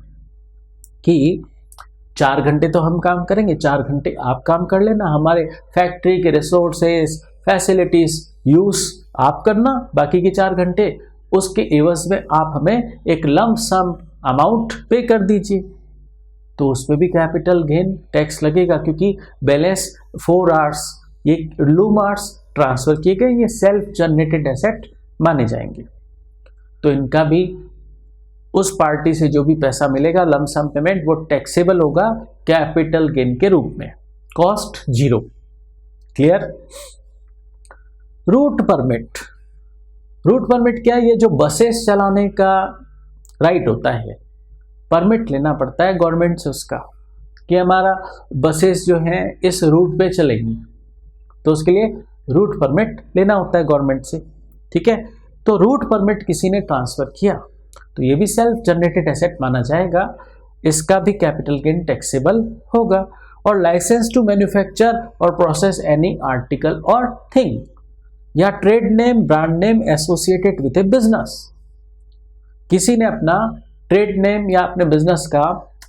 कि 4 घंटे तो हम काम करेंगे, 4 घंटे आप काम कर लेना, हमारे फैक्ट्री के रिसोर्सेस फैसिलिटीज यूज आप करना, बाकी के 4 घंटे उसके एवज में आप हमें एक लंप सम अमाउंट पे कर दीजिए। तो उसमें भी कैपिटल गेन टैक्स लगेगा क्योंकि बैलेंस 4 आवर्स ये लूम आवर्स ट्रांसफर किए गए, ये सेल्फ जनरेटेड एसेट माने जाएंगे। तो इनका भी उस पार्टी से जो भी पैसा मिलेगा लमसम पेमेंट वो टैक्सेबल होगा कैपिटल गेन के रूप में, cost 0। Clear? Route permit, route permit क्या है, ये जो बसेस चलाने का राइट होता है, परमिट लेना पड़ता है गवर्नमेंट से उसका कि हमारा बसेस जो हैं इस रूट पे चलेंगी, तो उसके लिए रूट परमिट लेना होता है गवर्नमेंट से। ठीक है, तो रूट परमिट किसी ने ट्रांसफर किया तो ये भी सेल्फ जनरेटेड एसेट माना जाएगा, इसका भी कैपिटल गेन टैक्सेबल होगा। और लाइसेंस टू मैन्युफैक्चर और प्रोसेस एनी आर्टिकल और थिंग या trade name brand name associated with A business, किसी ने अपना ट्रेड नेम या अपने बिजनेस का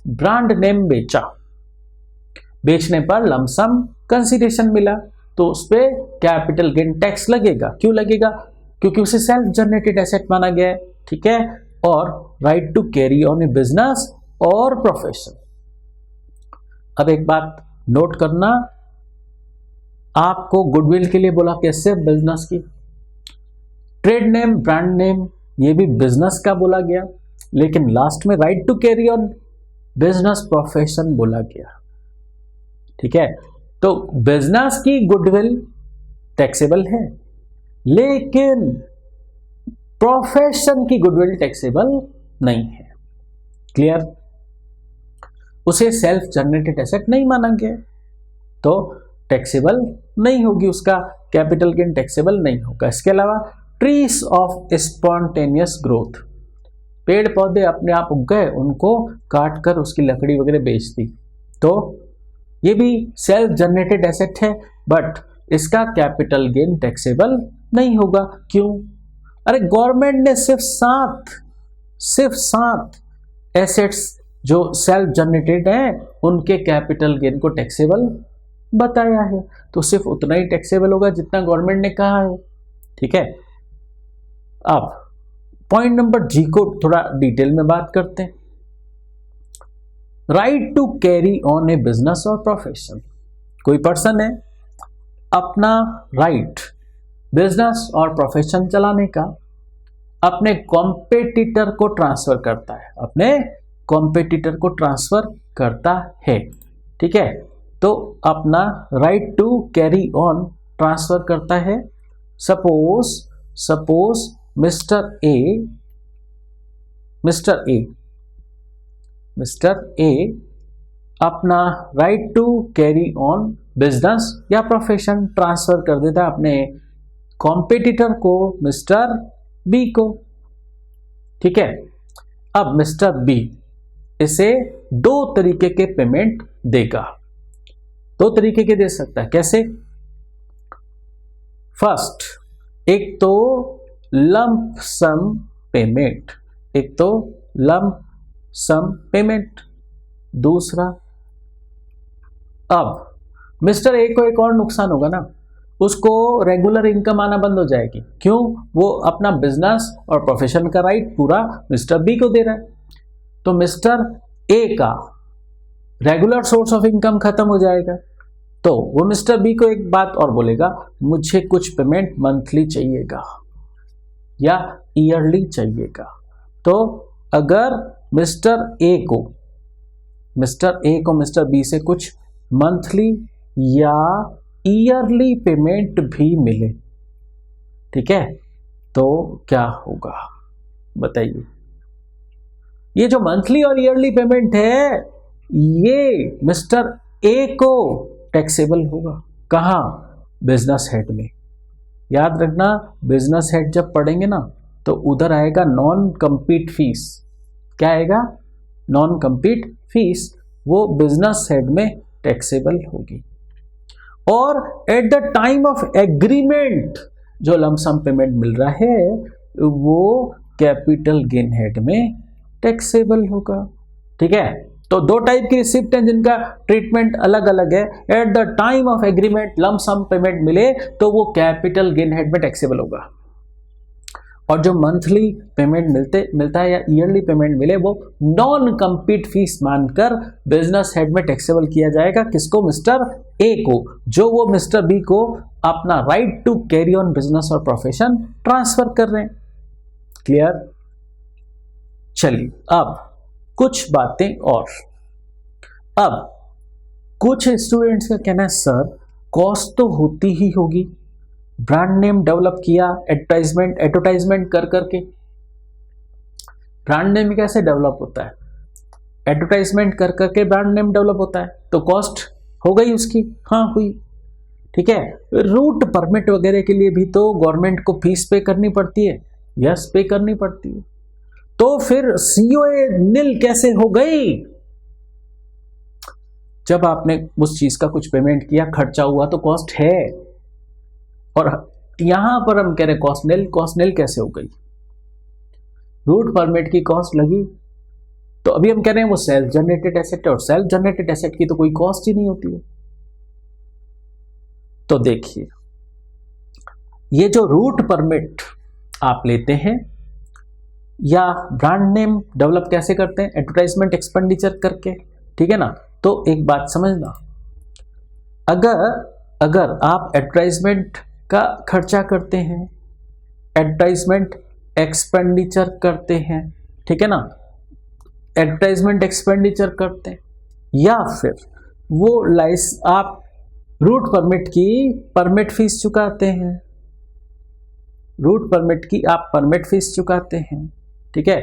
ब्रांड नेम बेचा, बेचने पर लमसम कंसीडरेशन मिला तो उस पर कैपिटल गेन टैक्स लगेगा। क्यों लगेगा? क्योंकि उसे सेल्फ जनरेटेड एसेट माना गया है, ठीक है। और right to carry on a business और प्रोफेशन। अब एक बात नोट करना, आपको गुडविल के लिए बोला कैसे, बिजनेस की। ट्रेड नेम, ब्रांड नेम, ये भी बिजनेस का बोला गया, लेकिन लास्ट में right to carry on business profession बोला गया, ठीक है। तो बिजनेस की गुडविल टैक्सेबल है, लेकिन प्रोफेशन की गुडविल टैक्सेबल नहीं है। क्लियर? उसे सेल्फ जनरेटेड एसेट नहीं माना गया, तो टैक्सेबल नहीं होगी, उसका कैपिटल गेन टैक्सेबल नहीं होगा। इसके अलावा ट्रीज ऑफ स्पॉन्टेनियस ग्रोथ, पेड़ पौधे अपने आप उग गए, उनको काट कर उसकी लकड़ी वगैरह बेच दी, तो ये भी सेल्फ जनरेटेड एसेट है, बट इसका कैपिटल गेन टैक्सेबल नहीं होगा। क्यों? अरे गवर्नमेंट ने सिर्फ सात एसेट्स जो सेल्फ जनरेटेड हैं उनके कैपिटल गेन को टैक्सेबल बताया है, तो सिर्फ उतना ही टैक्सेबल होगा जितना गवर्नमेंट ने कहा है, ठीक है। अब पॉइंट नंबर जी को थोड़ा डिटेल में बात करते हैं। Right to carry on a business और प्रोफेशन, कोई पर्सन है अपना राइट बिजनेस और प्रोफेशन चलाने का अपने कॉम्पिटिटर को ट्रांसफर करता है, अपने कॉम्पिटिटर को ट्रांसफर करता है, ठीक है। तो अपना right to carry on transfer करता है। सपोज मिस्टर ए अपना right to carry on business या प्रोफेशन ट्रांसफर कर देता है अपने कॉम्पिटिटर को, मिस्टर बी को, ठीक है। अब मिस्टर बी इसे दो तरीके के पेमेंट देगा, दो तरीके के दे सकता है। कैसे? फर्स्ट, एक तो लंप सम पेमेंट, दूसरा, अब मिस्टर ए को एक और नुकसान होगा ना, उसको रेगुलर इनकम आना बंद हो जाएगी। क्यों? वो अपना बिजनेस और प्रोफेशन का राइट पूरा मिस्टर बी को दे रहा है, तो मिस्टर ए का रेगुलर सोर्स ऑफ इनकम खत्म हो जाएगा। तो वो मिस्टर बी को एक बात और बोलेगा, मुझे कुछ पेमेंट मंथली चाहिएगा या ईयरली चाहिएगा। तो अगर मिस्टर ए को मिस्टर बी से कुछ मंथली या ईयरली पेमेंट भी मिले, ठीक है, तो क्या होगा बताइए। ये जो मंथली और ईयरली पेमेंट है ये मिस्टर ए को टैक्सेबल होगा। कहाँ? बिजनेस हेड में। याद रखना, बिजनेस हेड जब पढ़ेंगे ना तो उधर आएगा नॉन कंपीट फीस। क्या आएगा? नॉन कंपीट फीस, वो बिजनेस हेड में टैक्सेबल होगी। और at the time of agreement जो लमसम पेमेंट मिल रहा है वो कैपिटल गेन हेड में टैक्सेबल होगा, ठीक है। तो दो टाइप की रिसिप्ट हैं जिनका ट्रीटमेंट अलग अलग है। At the time of agreement lump sum payment मिले तो वो कैपिटल गेन हेड में टैक्सेबल होगा, और जो मंथली पेमेंट मिलता है या ईयरली पेमेंट मिले वो नॉन कंपीट फीस मानकर बिजनेस हेड में टैक्सेबल किया जाएगा। किसको? मिस्टर ए को, जो वो मिस्टर बी को अपना right to carry on business और प्रोफेशन ट्रांसफर कर रहे हैं। क्लियर? चलिए अब कुछ बातें और। अब कुछ स्टूडेंट्स का कहना है सर कॉस्ट तो होती ही होगी, ब्रांड नेम डेवलप किया एडवर्टाइजमेंट कर करके। ब्रांड नेम कैसे डेवलप होता है? एडवर्टाइजमेंट कर करके ब्रांड नेम डेवलप होता है, तो कॉस्ट हो गई उसकी। हाँ हुई, ठीक है। रूट परमिट वगैरह के लिए भी तो गवर्नमेंट को फीस पे करनी पड़ती है, यस पे करनी पड़ती है। तो फिर सीओए नील कैसे हो गई? जब आपने उस चीज का कुछ पेमेंट किया, खर्चा हुआ, तो कॉस्ट है। और यहां पर हम कह रहे कॉस्ट नील कैसे हो गई? रूट परमिट की कॉस्ट लगी, तो अभी हम कह रहे हैं वो सेल्फ जनरेटेड एसेट है, और सेल्फ जनरेटेड एसेट की तो कोई कॉस्ट ही नहीं होती है। तो देखिए, ये जो रूट परमिट आप लेते हैं, या ब्रांड नेम डेवलप कैसे करते हैं, एडवर्टाइजमेंट एक्सपेंडिचर करके, ठीक है ना। तो एक बात समझना, अगर आप एडवर्टाइजमेंट का खर्चा करते हैं, एडवर्टाइजमेंट एक्सपेंडिचर करते हैं, ठीक है ना, एडवर्टाइजमेंट एक्सपेंडिचर करते हैं, या फिर वो आप रूट परमिट की परमिट फीस चुकाते हैं, रूट परमिट की आप परमिट फीस चुकाते हैं, ठीक है,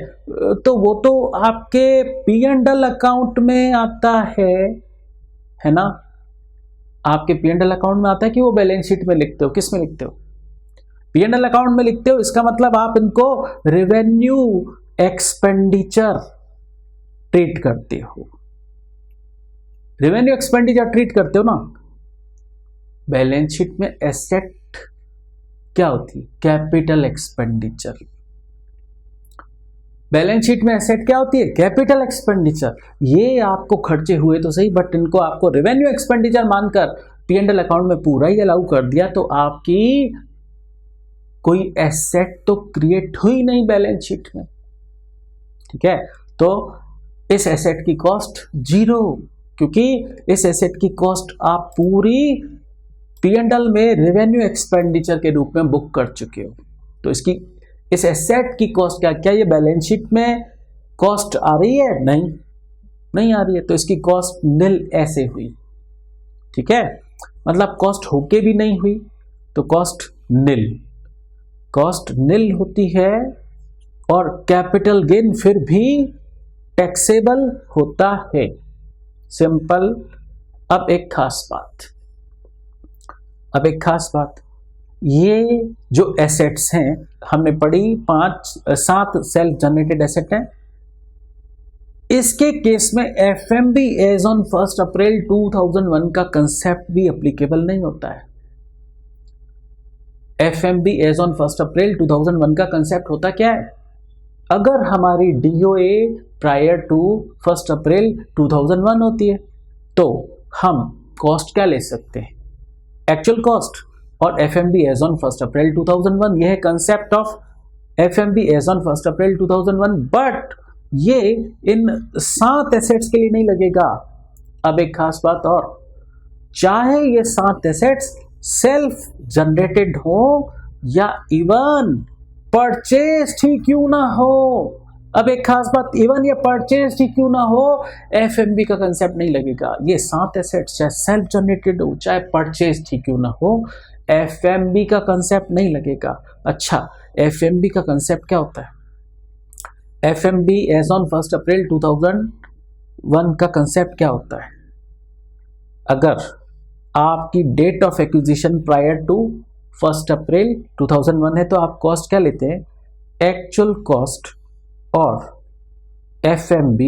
तो वो तो आपके P&L अकाउंट में आता है ना, आपके P&L अकाउंट में आता है कि वो बैलेंस शीट में लिखते हो, किस में लिखते हो, P&L अकाउंट में लिखते हो। इसका मतलब आप इनको रेवेन्यू एक्सपेंडिचर ट्रीट करते हो, रेवेन्यू एक्सपेंडिचर ट्रीट करते हो ना। बैलेंस शीट में एसेट क्या होती है, कैपिटल एक्सपेंडिचर। बैलेंस शीट में एसेट क्या होती है, कैपिटल एक्सपेंडिचर। ये आपको खर्चे हुए तो सही, बट इनको आपको रेवेन्यू एक्सपेंडिचर मानकर P&L अकाउंट में पूरा ही अलाउ कर दिया, तो आपकी कोई एसेट तो क्रिएट हुई नहीं बैलेंस शीट में, ठीक है। तो इस एसेट की कॉस्ट जीरो, क्योंकि इस एसेट की कॉस्ट आप पूरी P&L में रेवेन्यू एक्सपेंडिचर के रूप में बुक कर चुके हो। तो इस एसेट की कॉस्ट क्या ये बैलेंस शीट में कॉस्ट आ रही है, नहीं आ रही है, तो इसकी कॉस्ट निल ऐसे हुई, ठीक है, मतलब कॉस्ट होके भी नहीं हुई, तो कॉस्ट निल होती है। और कैपिटल गेन फिर भी टैक्सेबल होता है, सिंपल। अब एक खास बात, ये जो एसेट्स हैं हमने पढ़ी 7 सेल्फ जनरेटेड एसेट हैं। इसके केस में FMB एज ऑन 1 अप्रैल 2001 का कंसेप्ट भी एप्लीकेबल नहीं होता है। FMB एज ऑन 1 अप्रैल 2001 का कंसेप्ट होता क्या है, अगर हमारी DOA प्रायर टू 1 अप्रैल 2001 होती है तो हम कॉस्ट क्या ले सकते हैं, एक्चुअल कॉस्ट, और FMB एज ऑन 1 अप्रैल 2001, यह है concept of FMB as on 1 April 2001। But ये इन 7 एसेट्स के लिए नहीं लगेगा। अब एक खास बात और, चाहे ये 7 एसेट्स सेल्फ जनरेटेड हो या इवन परचेज ही क्यों ना हो, अब एक खास बात, इवन ये परचेज ही क्यों ना हो, FMB का कंसेप्ट नहीं लगेगा। ये 7 एसेट्स चाहे सेल्फ जनरेटेड हो चाहे परचेज ही क्यों ना हो, FMB का कंसेप्ट नहीं लगेगा। अच्छा, FMB का कंसेप्ट क्या होता है, FMB एज ऑन 1 अप्रैल 2001 का कंसेप्ट क्या होता है, अगर आपकी date of acquisition prior to 1 April 2001 है तो आप कॉस्ट क्या लेते हैं, एक्चुअल कॉस्ट, और FMB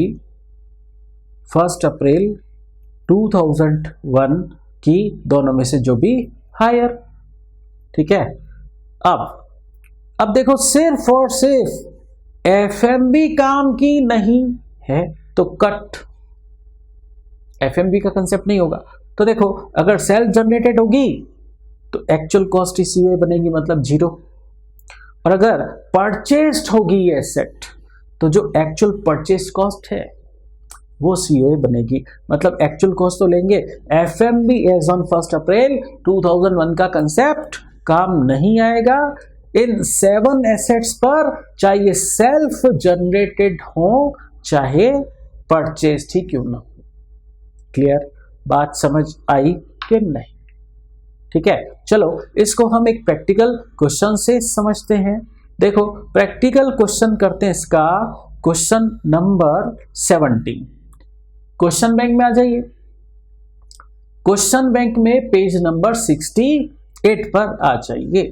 1 अप्रैल 2001 की दोनों में से जो भी हायर, ठीक है। अब देखो, सिर्फ और सिर्फ FMB काम की नहीं है तो कट, FMB का कंसेप्ट नहीं होगा। तो देखो, अगर सेल्फ जनरेटेड होगी तो एक्चुअल कॉस्ट इसी वे बनेगी, मतलब जीरो, और अगर परचेस्ड होगी ये एसेट तो जो एक्चुअल परचेज कॉस्ट है वो COA बनेगी, मतलब एक्चुअल कॉस्ट तो लेंगे। FMB एज ऑन 1 अप्रैल 2001 का कंसेप्ट काम नहीं आएगा इन 7 एसेट्स पर, चाहे ये सेल्फ जनरेटेड हो चाहे परचेज ही क्यों ना हो। क्लियर, बात समझ आई कि नहीं, ठीक है। चलो इसको हम एक प्रैक्टिकल क्वेश्चन से समझते हैं। देखो, प्रैक्टिकल क्वेश्चन करते हैं इसका, क्वेश्चन नंबर 17। क्वेश्चन बैंक में आ जाइए। क्वेश्चन बैंक में पेज नंबर 68 पर आ जाइए।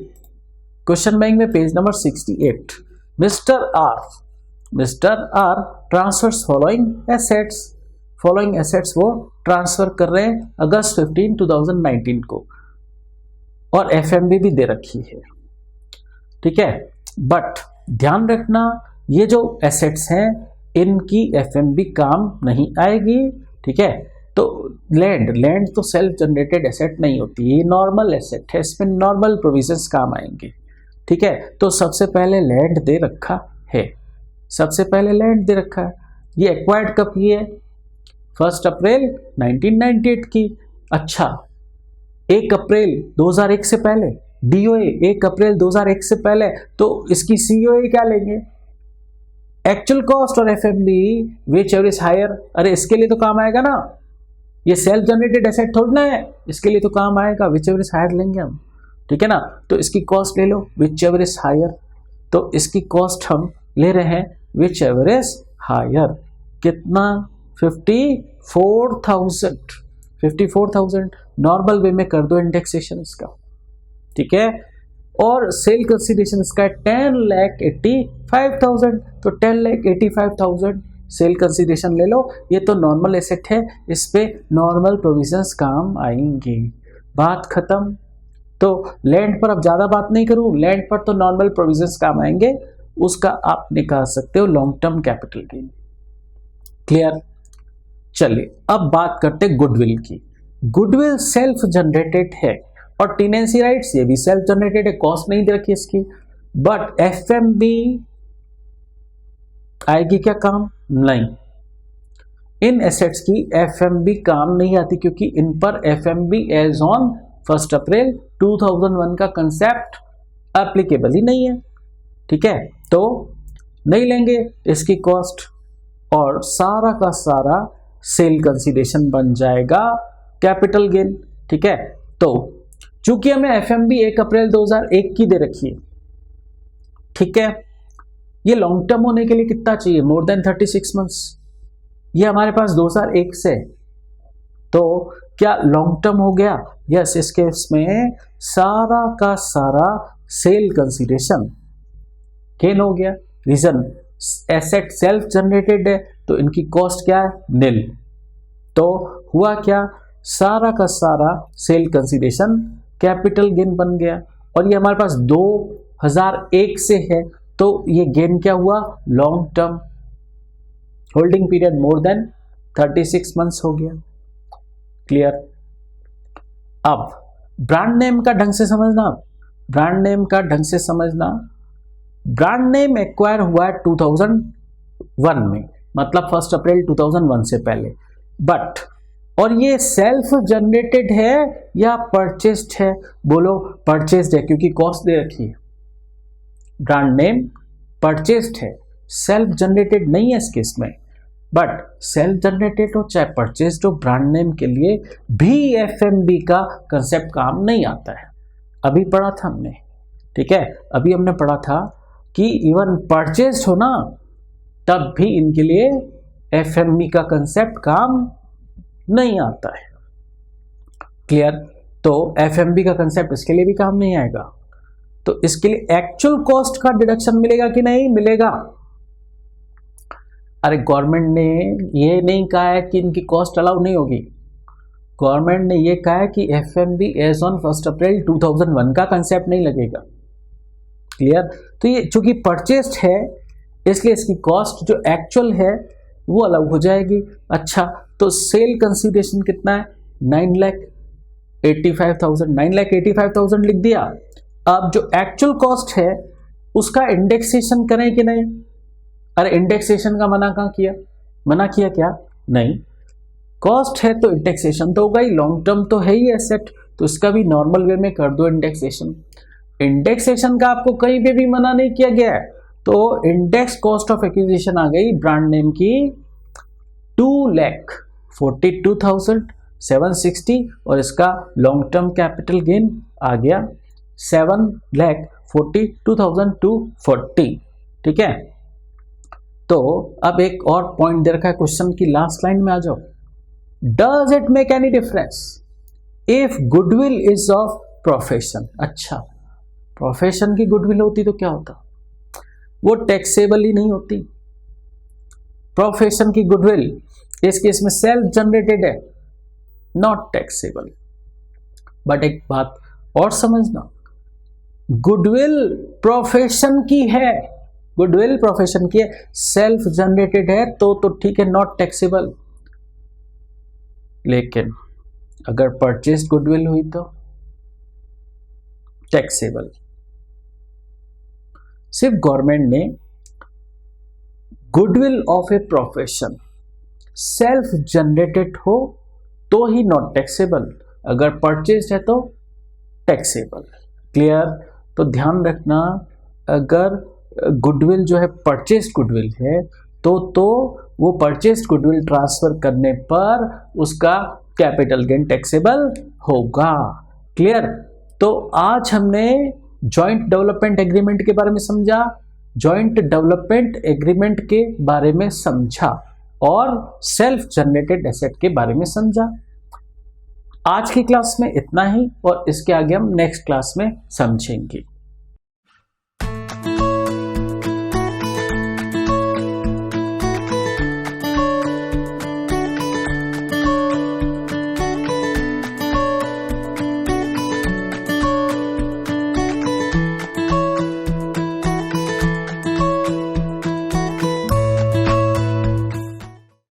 क्वेश्चन बैंक में page number 68, mister R transfers following assets वो ट्रांसफर कर रहे हैं अगस्त 15, 2019 को, और FMB भी दे रखी है, ठीक है। बट ध्यान रखना, ये जो एसेट्स हैं इनकी FMB काम नहीं आएगी, ठीक है। तो लैंड तो सेल्फ जनरेटेड एसेट नहीं होती, ये नॉर्मल एसेट है, इसमें नॉर्मल प्रोविजंस काम आएंगे, ठीक है, तो सबसे पहले लैंड दे रखा है, सबसे पहले लैंड दे रखा है। ये एक्वायर्ड कब की है? 1 अप्रैल 1998 की। अच्छा, 1 अप्रैल 2001 से पहले डीओए 1 अप्रैल 2001 से पहले, तो इसकी सीओए क्या लेंगे? एक्चुअल कॉस्ट और FMB whichever is higher. अरे इसके लिए तो काम आएगा ना, ये सेल्फ जनरेटेड एसेट थोड़ा ना है, इसके लिए तो काम आएगा, विच एवर इज हायर लेंगे हम, ठीक है ना। तो इसकी कॉस्ट ले लो विच एवर इज हायर, तो इसकी कॉस्ट हम ले रहे हैं विच एवर इज हायर। कितना? 54,000 नॉर्मल वे में कर दो इंडेक्सेशन इसका, ठीक है। और सेल कंसिडरेशन इसका 10,85,000, तो 10,85,000 सेल कंसिडरेशन ले लो। ये तो नॉर्मल एसेट है, इस पे नॉर्मल प्रोविजंस काम आएंगे, बात खत्म। तो लैंड पर अब ज्यादा बात नहीं करूं, लैंड पर तो नॉर्मल प्रोविजंस काम आएंगे, उसका आप निकाल सकते हो long term capital gain. Clear? चलिए अब बात करते गुडविल की। गुडविल सेल्फ जनरेटेड है और टेनेंसी राइट्स ये भी सेल्फ जनरेटेड है, कॉस्ट नहीं दे रखी इसकी। बट एफएमबी आएगी क्या काम? नहीं, इन एसेट्स की एफएमबी काम नहीं आती, क्योंकि इन पर एफएमबी एज ऑन 1 अप्रैल 2001 का कंसेप्ट एप्लीकेबल ही नहीं है, ठीक है। तो नहीं लेंगे इसकी कॉस्ट और सारा का सारा सेल कंसीडरेशन बन जाएगा कैपिटल गेन, ठीक है। तो चूंकि हमें एफएमबी 1 अप्रैल 2001 की दे रखी है, ठीक है, ये लॉन्ग टर्म होने के लिए कितना चाहिए? More than 36 months. ये हमारे पास 2001 से, तो क्या लॉन्ग टर्म हो गया? यस, इस केस में सारा का सारा सेल कंसीडरेशन गेन हो गया। रीजन, एसेट सेल्फ जनरेटेड है, तो इनकी कॉस्ट क्या है? निल। तो हुआ क्या? सारा का सारा सेल कंसीडरेशन कैपिटल गेन बन गया। और ये हमारे पास 2001 से है, तो ये गेन क्या हुआ? Long term. Holding period more than 36 months हो गया। क्लियर? अब ब्रांड नेम का ढंग से समझना, ब्रांड नेम का ढंग से समझना। ब्रांड नेम एक्वायर हुआ है 2001 में, मतलब 1 अप्रैल 2001 से पहले। बट और ये सेल्फ जनरेटेड है या परचेस्ड है? बोलो परचेस्ड है, क्योंकि कॉस्ट दे रखी है। ब्रांड नेम परचेस्ड है, सेल्फ जनरेटेड नहीं है इस केस में। बट सेल्फ जनरेटेड हो चाहे परचेस्ड हो, ब्रांड नेम के लिए भी एफएमबी का कंसेप्ट काम नहीं आता है। अभी पढ़ा था हमने, ठीक है, अभी हमने पढ़ा था कि इवन परचेस्ड हो ना, तब भी इनके लिए एफएमबी का कंसेप्ट काम नहीं आता है। क्लियर? तो एफएमबी का कंसेप्ट इसके लिए भी काम नहीं आएगा। तो इसके लिए एक्चुअल कॉस्ट का डिडक्शन मिलेगा कि नहीं मिलेगा? अरे गवर्नमेंट ने ये नहीं कहा है कि इनकी कॉस्ट अलाउ नहीं होगी, गवर्नमेंट ने ये कहा है कि एफएमबी एज ऑन 1 अप्रैल 2001 का कंसेप्ट नहीं लगेगा। क्लियर? तो ये चूंकि परचेस्ड है, इसलिए इसकी कॉस्ट जो एक्चुअल है वो अलाउ हो जाएगी। अच्छा, तो सेल कंसीडरेशन कितना है? 9,85,000, 9,85,000 लिख दिया। अब जो एक्चुअल कॉस्ट है उसका इंडेक्सेशन करें कि नहीं? अरे इंडेक्सेशन का मना कहाँ किया? मना किया क्या? नहीं, कॉस्ट है तो इंडेक्सेशन तो होगा ही, लॉन्ग टर्म तो है ही एसेट, तो इसका भी नॉर्मल वे में कर दो इंडेक्सेशन। इंडेक्सेशन का आपको कहीं पे भी मना नहीं किया गया है, तो इंडेक्स कॉस्ट ऑफ एक्विजिशन आ गई ब्रांड नेम की 2,42,760 और इसका लॉन्ग टर्म कैपिटल गेन आ गया 7,42,240। ठीक है, तो अब एक और पॉइंट दे रखा है क्वेश्चन की लास्ट लाइन में, आ जाओ। Does it make any difference if goodwill is of profession? अच्छा, प्रोफेशन की गुडविल होती तो क्या होता? वो टैक्सेबल ही नहीं होती। प्रोफेशन की गुडविल इस केस में सेल्फ जनरेटेड है, नॉट टैक्सेबल। बट एक बात और समझना, गुडविल प्रोफेशन की है, गुडविल प्रोफेशन की है, सेल्फ जनरेटेड है तो ठीक है, नॉट टैक्सेबल। लेकिन अगर परचेज गुडविल हुई तो टैक्सेबल। सिर्फ गवर्नमेंट ने goodwill of a profession self generated हो तो ही नॉट टैक्सेबल, अगर परचेज है तो टैक्सेबल। क्लियर? तो ध्यान रखना, अगर गुडविल जो है परचेज गुडविल है तो वो परचेज गुडविल ट्रांसफर करने पर उसका कैपिटल गेन टैक्सेबल होगा। क्लियर? तो आज हमने जॉइंट डेवलपमेंट एग्रीमेंट के बारे में समझा, जॉइंट डेवलपमेंट एग्रीमेंट के बारे में समझा और सेल्फ जनरेटेड एसेट के बारे में समझा। आज की क्लास में इतना ही और इसके आगे हम नेक्स्ट क्लास में समझेंगे।